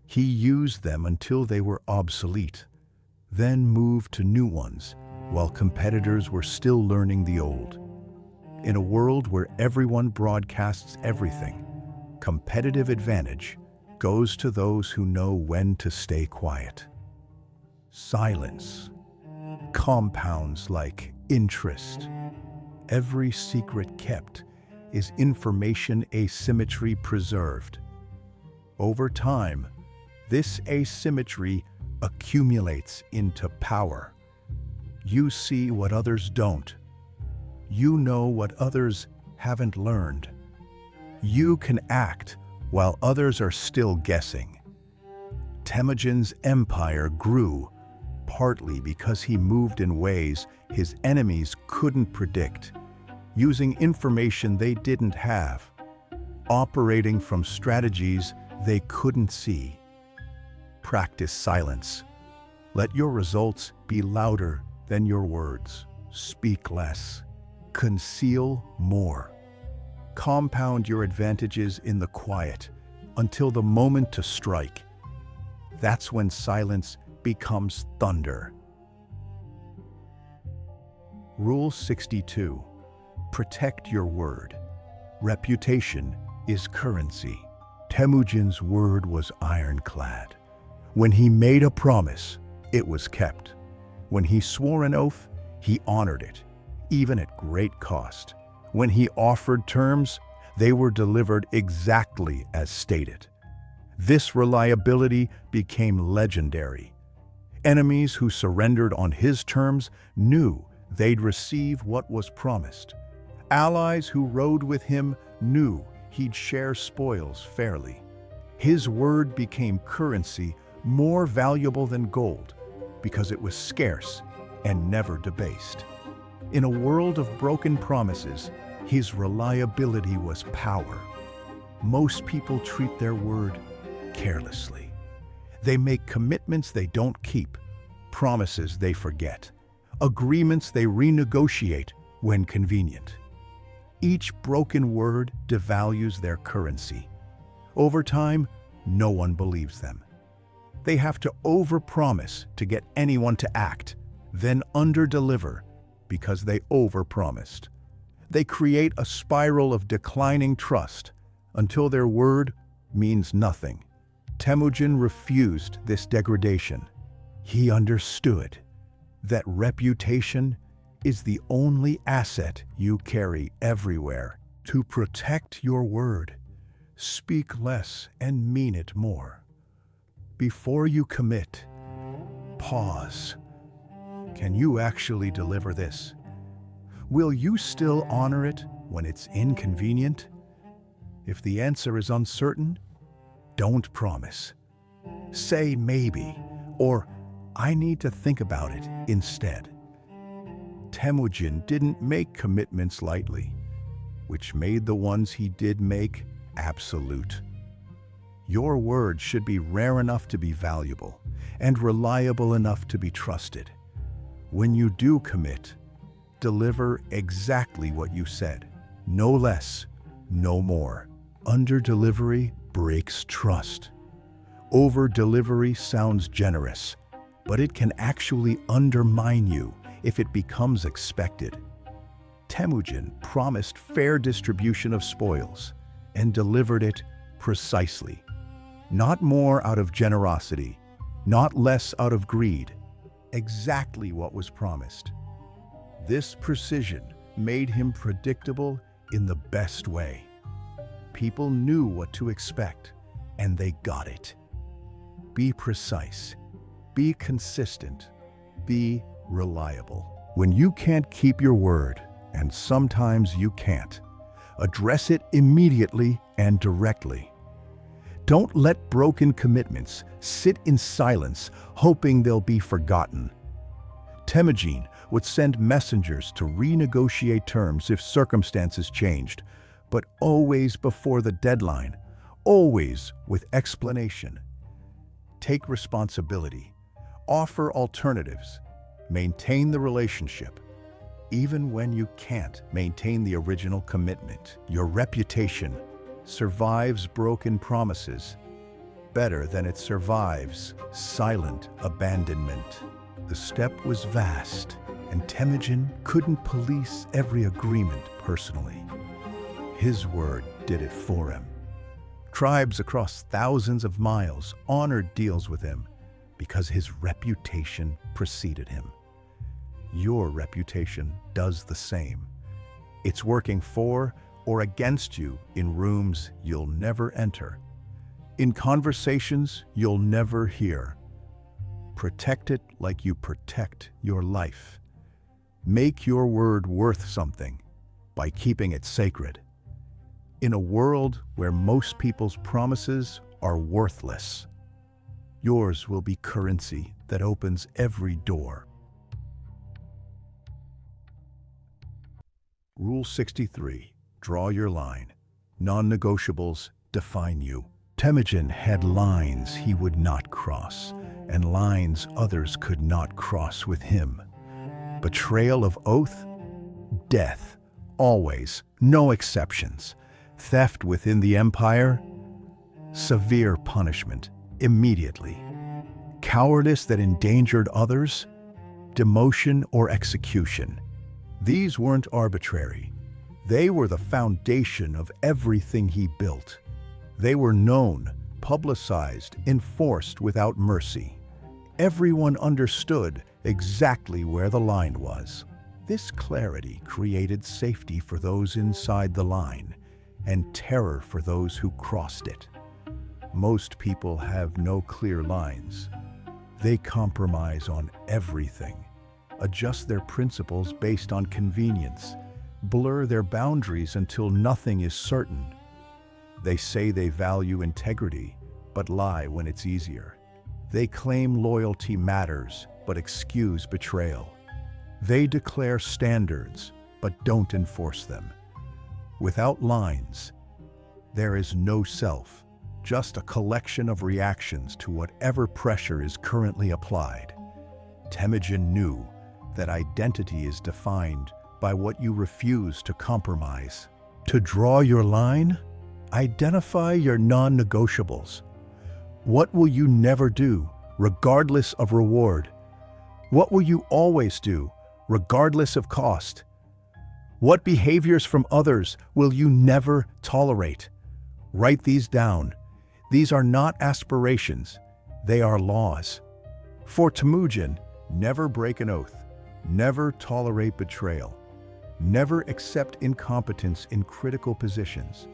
He used them until they were obsolete, then moved to new ones while competitors were still learning the old. In a world where everyone broadcasts everything, competitive advantage goes to those who know when to stay quiet. Silence compounds like interest. Every secret kept is information asymmetry preserved. Over time, this asymmetry accumulates into power. You see what others don't. You know what others haven't learned. You can act while others are still guessing. Temüjin's empire grew partly because he moved in ways his enemies couldn't predict, using information they didn't have, operating from strategies they couldn't see. Practice silence. Let your results be louder than your words. Speak less. Conceal more. Compound your advantages in the quiet until the moment to strike. That's when silence becomes thunder. Rule 62. Protect your word. Reputation is currency. Temüjin's word was ironclad. When he made a promise, it was kept. When he swore an oath, he honored it, even at great cost. When he offered terms, they were delivered exactly as stated. This reliability became legendary. Enemies who surrendered on his terms knew they'd receive what was promised. Allies who rode with him knew he'd share spoils fairly. His word became currency more valuable than gold because it was scarce and never debased. In a world of broken promises, his reliability was power. Most people treat their word carelessly. They make commitments they don't keep, promises they forget, agreements they renegotiate when convenient. Each broken word devalues their currency. Over time, no one believes them. They have to overpromise to get anyone to act, then underdeliver because they overpromised. They create a spiral of declining trust until their word means nothing. Temüjin refused this degradation. He understood that reputation is the only asset you carry everywhere. To protect your word, speak less and mean it more. Before you commit, pause. Can you actually deliver this? Will you still honor it when it's inconvenient? If the answer is uncertain, don't promise. Say maybe, or I need to think about it instead. Temüjin didn't make commitments lightly, which made the ones he did make absolute. Your word should be rare enough to be valuable and reliable enough to be trusted. When you do commit, deliver exactly what you said. No less, no more. Under-delivery breaks trust. Over-delivery sounds generous, but it can actually undermine you if it becomes expected. Temüjin promised fair distribution of spoils and delivered it precisely. Not more out of generosity, not less out of greed. Exactly what was promised. This precision made him predictable in the best way. People knew what to expect, and they got it. Be precise, be consistent, be reliable. When you can't keep your word, and sometimes you can't, address it immediately and directly. Don't let broken commitments sit in silence, hoping they'll be forgotten. Temüjin would send messengers to renegotiate terms if circumstances changed, but always before the deadline, always with explanation. Take responsibility, offer alternatives, maintain the relationship. Even when you can't maintain the original commitment, your reputation survives broken promises better than it survives silent abandonment. The step was vast, and Temüjin couldn't police every agreement personally. His word did it for him. Tribes across thousands of miles honored deals with him because his reputation preceded him. Your reputation does the same. It's working for or against you in rooms you'll never enter, in conversations you'll never hear. Protect it like you protect your life. Make your word worth something by keeping it sacred. In a world where most people's promises are worthless, yours will be currency that opens every door. Rule 63. Draw your line. Non-negotiables define you. Temüjin had lines he would not cross, and lines others could not cross with him. Betrayal of oath? Death. Always. No exceptions. Theft within the empire? Severe punishment. Immediately. Cowardice that endangered others? Demotion or execution. These weren't arbitrary. They were the foundation of everything he built. They were known, publicized, enforced without mercy. Everyone understood exactly where the line was. This clarity created safety for those inside the line and terror for those who crossed it. Most people have no clear lines. They compromise on everything, adjust their principles based on convenience, blur their boundaries until nothing is certain. They say they value integrity, but lie when it's easier. They claim loyalty matters, but excuse betrayal. They declare standards, but don't enforce them. Without lines, there is no self, just a collection of reactions to whatever pressure is currently applied. Temüjin knew that identity is defined by what you refuse to compromise. To draw your line, identify your non-negotiables. What will you never do, regardless of reward? What will you always do, regardless of cost? What behaviors from others will you never tolerate? Write these down. These are not aspirations, they are laws. For Temüjin, never break an oath, never tolerate betrayal, never accept incompetence in critical positions.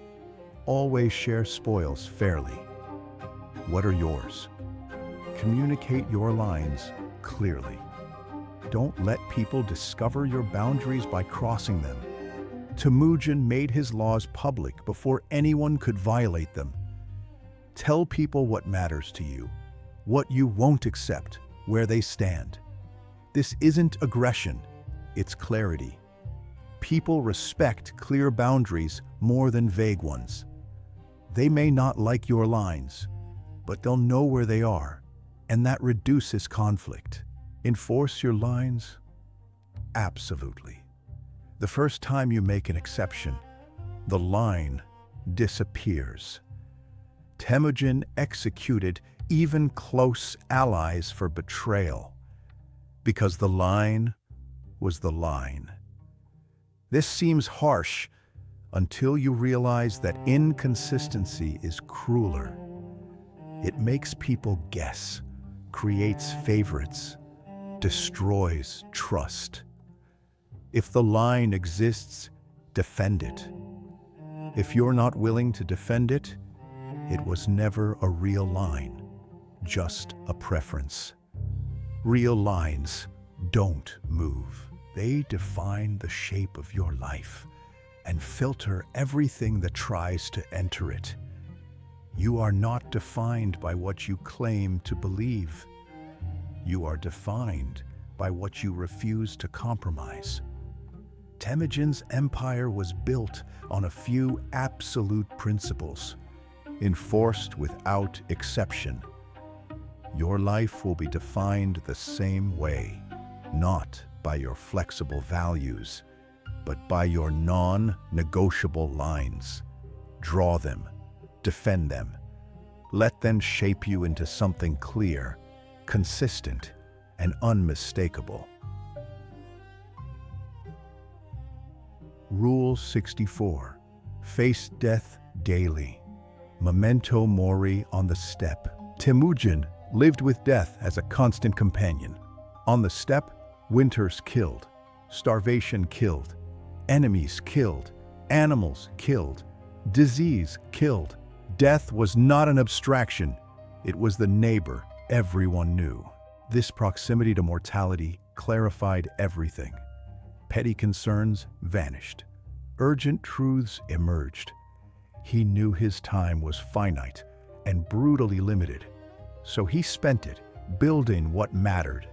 Always share spoils fairly. What are yours? Communicate your lines clearly. Don't let people discover your boundaries by crossing them. Temüjin made his laws public before anyone could violate them. Tell people what matters to you, what you won't accept, where they stand. This isn't aggression, it's clarity. People respect clear boundaries more than vague ones. They may not like your lines, but they'll know where they are, and that reduces conflict. Enforce your lines? Absolutely. The first time you make an exception, the line disappears. Temüjin executed even close allies for betrayal, because the line was the line. This seems harsh until you realize that inconsistency is crueler. It makes people guess, creates favorites, destroys trust. If the line exists, defend it. If you're not willing to defend it, it was never a real line, just a preference. Real lines don't move. They define the shape of your life and filter everything that tries to enter it. You are not defined by what you claim to believe. You are defined by what you refuse to compromise. Temüjin's empire was built on a few absolute principles, enforced without exception. Your life will be defined the same way, not by your flexible values, but by your non-negotiable lines. Draw them, defend them. Let them shape you into something clear, consistent, and unmistakable. Rule 64. Face death daily. Memento mori on the steppe. Temüjin lived with death as a constant companion. On the steppe, winters killed, starvation killed, enemies killed, animals killed, disease killed. Death was not an abstraction, it was the neighbor everyone knew. This proximity to mortality clarified everything. Petty concerns vanished. Urgent truths emerged. He knew his time was finite and brutally limited, so he spent it building what mattered.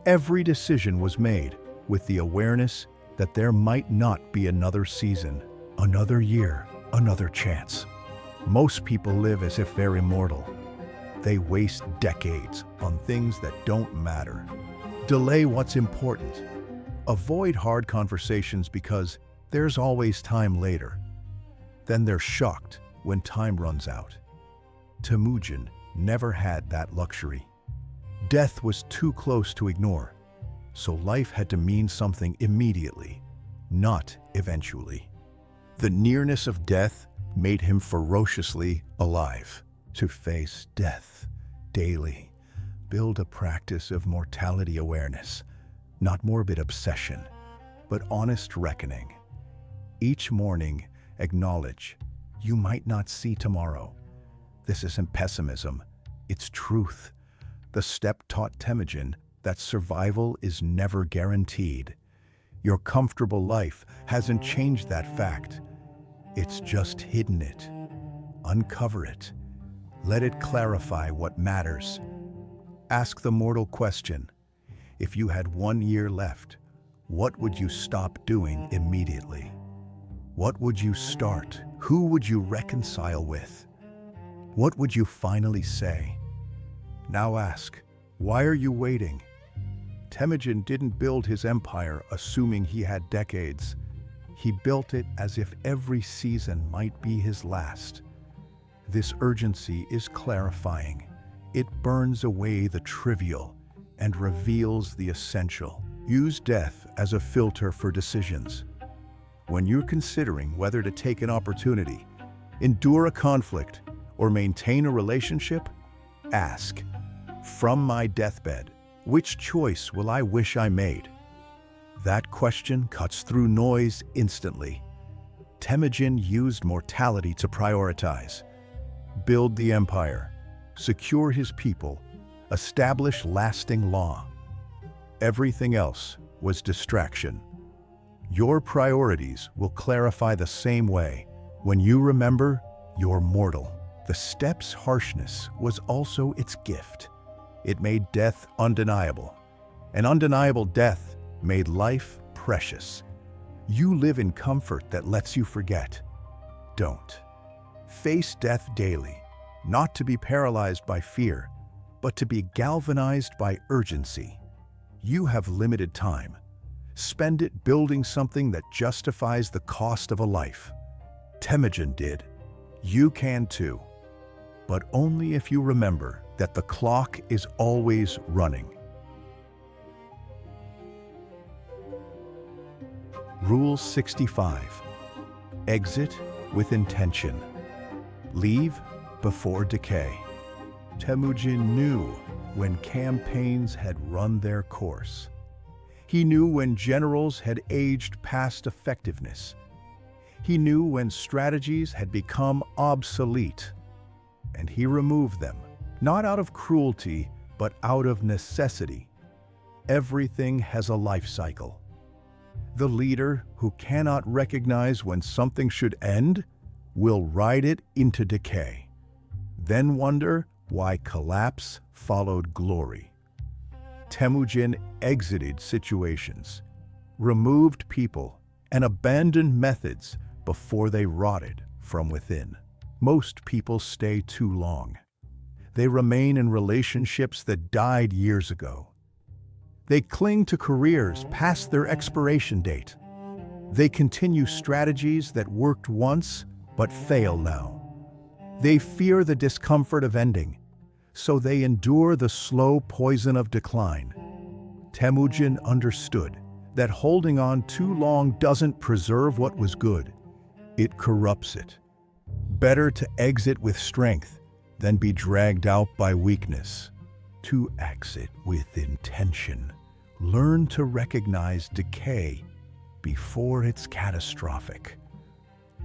Every decision was made with the awareness that there might not be another season, another year, another chance. Most people live as if they're immortal. They waste decades on things that don't matter. Delay what's important. Avoid hard conversations because there's always time later. Then they're shocked when time runs out. Temüjin never had that luxury. Death was too close to ignore, so life had to mean something immediately, not eventually. The nearness of death made him ferociously alive. To face death daily, build a practice of mortality awareness, not morbid obsession, but honest reckoning. Each morning, acknowledge, you might not see tomorrow. This isn't pessimism, it's truth. The steppe taught Temüjin that survival is never guaranteed. Your comfortable life hasn't changed that fact. It's just hidden it. Uncover it. Let it clarify what matters. Ask the mortal question. If you had 1 year left, what would you stop doing immediately? What would you start? Who would you reconcile with? what would you finally say? Now ask, why are you waiting? Temüjin didn't build his empire assuming he had decades. He built it as if every season might be his last. This urgency is clarifying. It burns away the trivial and reveals the essential. Use death as a filter for decisions. When you're considering whether to take an opportunity, endure a conflict, or maintain a relationship, ask, from my deathbed, which choice will I wish I made? That question cuts through noise instantly. Temüjin used mortality to prioritize, build the empire, secure his people, establish lasting law. Everything else was distraction. Your priorities will clarify the same way when you remember you're mortal. The stepp's harshness was also its gift. It made death undeniable. An undeniable death made life precious. You live in comfort that lets you forget. Don't. Face death daily, not to be paralyzed by fear, but to be galvanized by urgency. You have limited time. Spend it building something that justifies the cost of a life. Temüjin did. You can too. But only if you remember that the clock is always running. Rule 65. Exit with intention. Leave before decay. Temüjin knew when campaigns had run their course. He knew when generals had aged past effectiveness. He knew when strategies had become obsolete. And he removed them, not out of cruelty, but out of necessity. Everything has a life cycle. The leader who cannot recognize when something should end will ride it into decay, then wonder why collapse followed glory. Temüjin exited situations, removed people, and abandoned methods before they rotted from within. Most people stay too long. They remain in relationships that died years ago. They cling to careers past their expiration date. They continue strategies that worked once but fail now. They fear the discomfort of ending, so they endure the slow poison of decline. Temüjin understood that holding on too long doesn't preserve what was good. It corrupts it. Better to exit with strength than be dragged out by weakness. To exit with intention. Learn to recognize decay before it's catastrophic.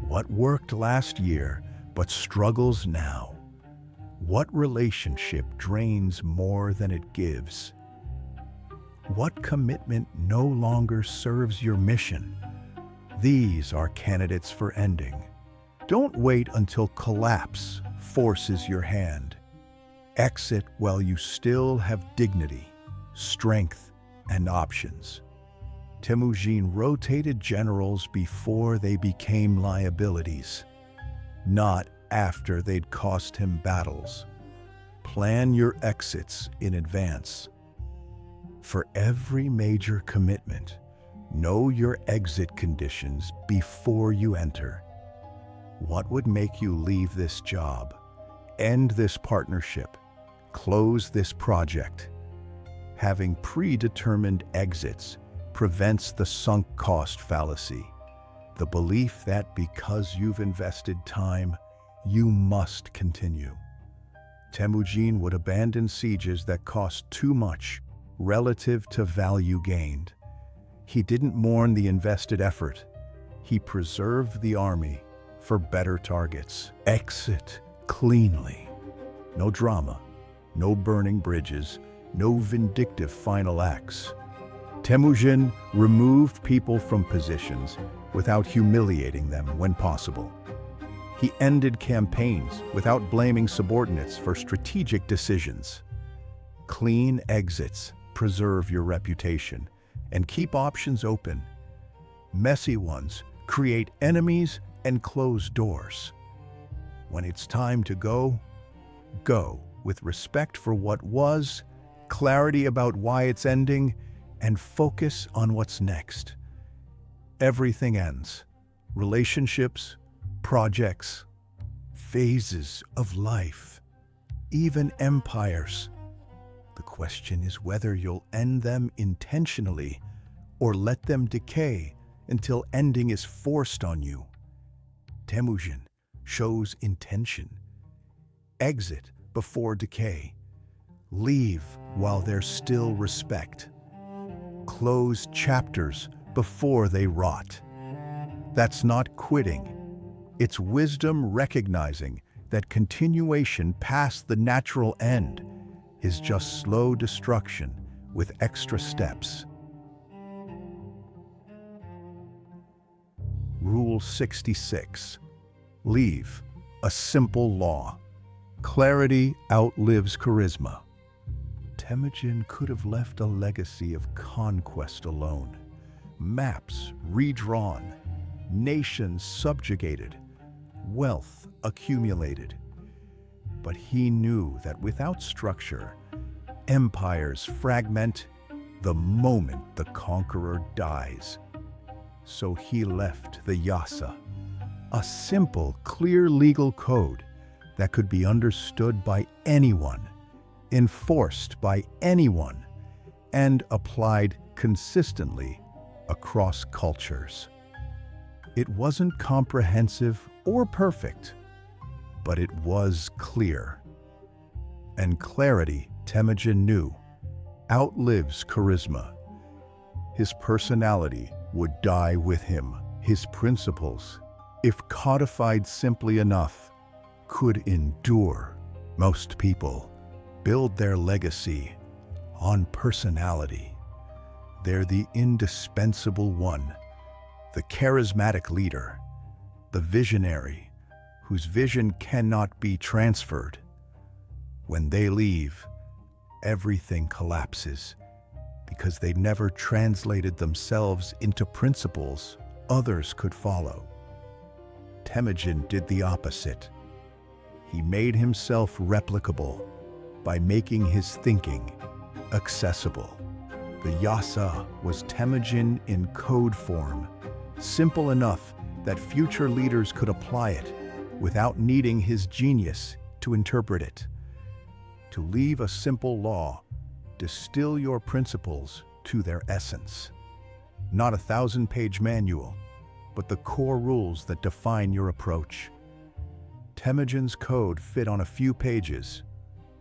What worked last year but struggles now? What relationship drains more than it gives? What commitment no longer serves your mission? These are candidates for ending. Don't wait until collapse forces your hand. Exit while you still have dignity, strength, and options. Temüjin rotated generals before they became liabilities, not after they'd cost him battles. Plan your exits in advance. For every major commitment, know your exit conditions before you enter. What would make you leave this job, end this partnership, close this project? Having predetermined exits prevents the sunk cost fallacy, the belief that because you've invested time, you must continue. Temüjin would abandon sieges that cost too much relative to value gained. He didn't mourn the invested effort. He preserved the army for better targets. Exit cleanly. No drama, no burning bridges, no vindictive final acts. Temüjin removed people from positions without humiliating them when possible. He ended campaigns without blaming subordinates for strategic decisions. Clean exits preserve your reputation and keep options open. Messy ones create enemies and close doors. When it's time to go, Go with respect for what was, clarity about why it's ending, and focus on what's next. Everything ends. Relationships, projects, phases of life, even empires. The question is whether you'll end them intentionally or let them decay until ending is forced on you. Temüjin shows intention. Exit before decay. Leave while there's still respect. Close chapters before they rot. That's not quitting. It's wisdom recognizing that continuation past the natural end is just slow destruction with extra steps. Rule 66. Leave a simple law. Clarity outlives charisma. Temüjin could have left a legacy of conquest alone. Maps redrawn, nations subjugated, wealth accumulated. But he knew that without structure, empires fragment the moment the conqueror dies. So he left the yasa, a simple, clear legal code that could be understood by anyone, enforced by anyone, and applied consistently across cultures. It wasn't comprehensive or perfect, but it was clear. And clarity, Temüjin knew, outlives charisma. His personality would die with him. His principles, if codified simply enough, could endure. Most people build their legacy on personality. They're the indispensable one, the charismatic leader, the visionary, whose vision cannot be transferred. When they leave, everything collapses because they never translated themselves into principles others could follow. Temüjin did the opposite. He made himself replicable by making his thinking accessible. The yasa was Temüjin in code form, simple enough that future leaders could apply it without needing his genius to interpret it. To leave a simple law, distill your principles to their essence. Not a 1,000-page manual, but the core rules that define your approach. Temüjin's code fit on a few pages: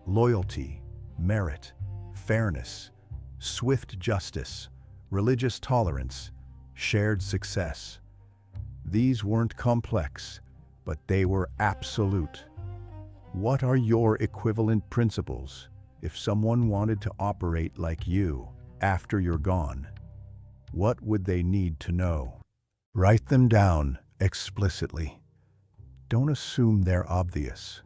loyalty, merit, fairness, swift justice, religious tolerance, shared success. These weren't complex, but they were absolute. What are your equivalent principles if someone wanted to operate like you after you're gone? What would they need to know? Write them down explicitly. Don't assume they're obvious.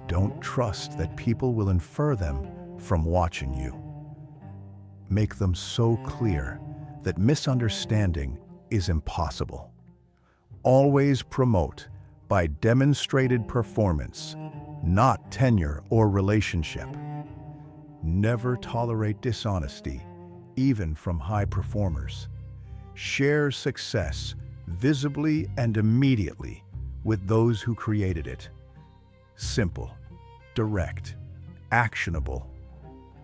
Don't trust that people will infer them from watching you. Make them so clear that misunderstanding is impossible. Always promote by demonstrated performance, not tenure or relationship. Never tolerate dishonesty, even from high performers. Share success visibly and immediately with those who created it. Simple, direct, actionable.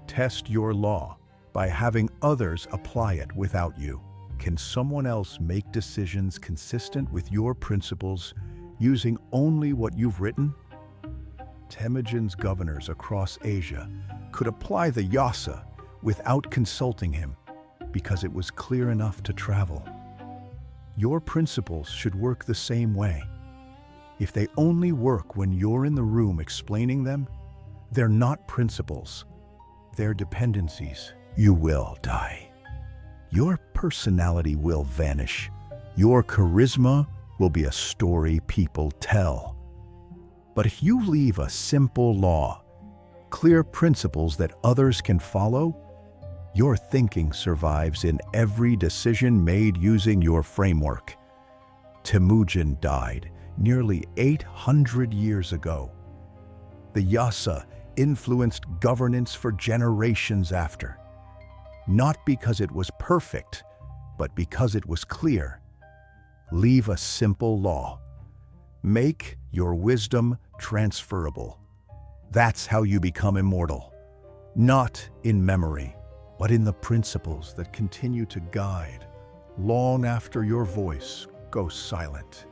Test your law by having others apply it without you. Can someone else make decisions consistent with your principles using only what you've written? Temüjin's governors across Asia could apply the yasa without consulting him because it was clear enough to travel. Your principles should work the same way. If they only work when you're in the room explaining them, they're not principles. They're dependencies. You will die. Your personality will vanish. Your charisma will be a story people tell. But if you leave a simple law, clear principles that others can follow, your thinking survives in every decision made using your framework. Temüjin died nearly 800 years ago. The yasa influenced governance for generations after, not because it was perfect, but because it was clear. Leave a simple law. Make your wisdom transferable. That's how you become immortal. Not in memory, but in the principles that continue to guide long after your voice goes silent.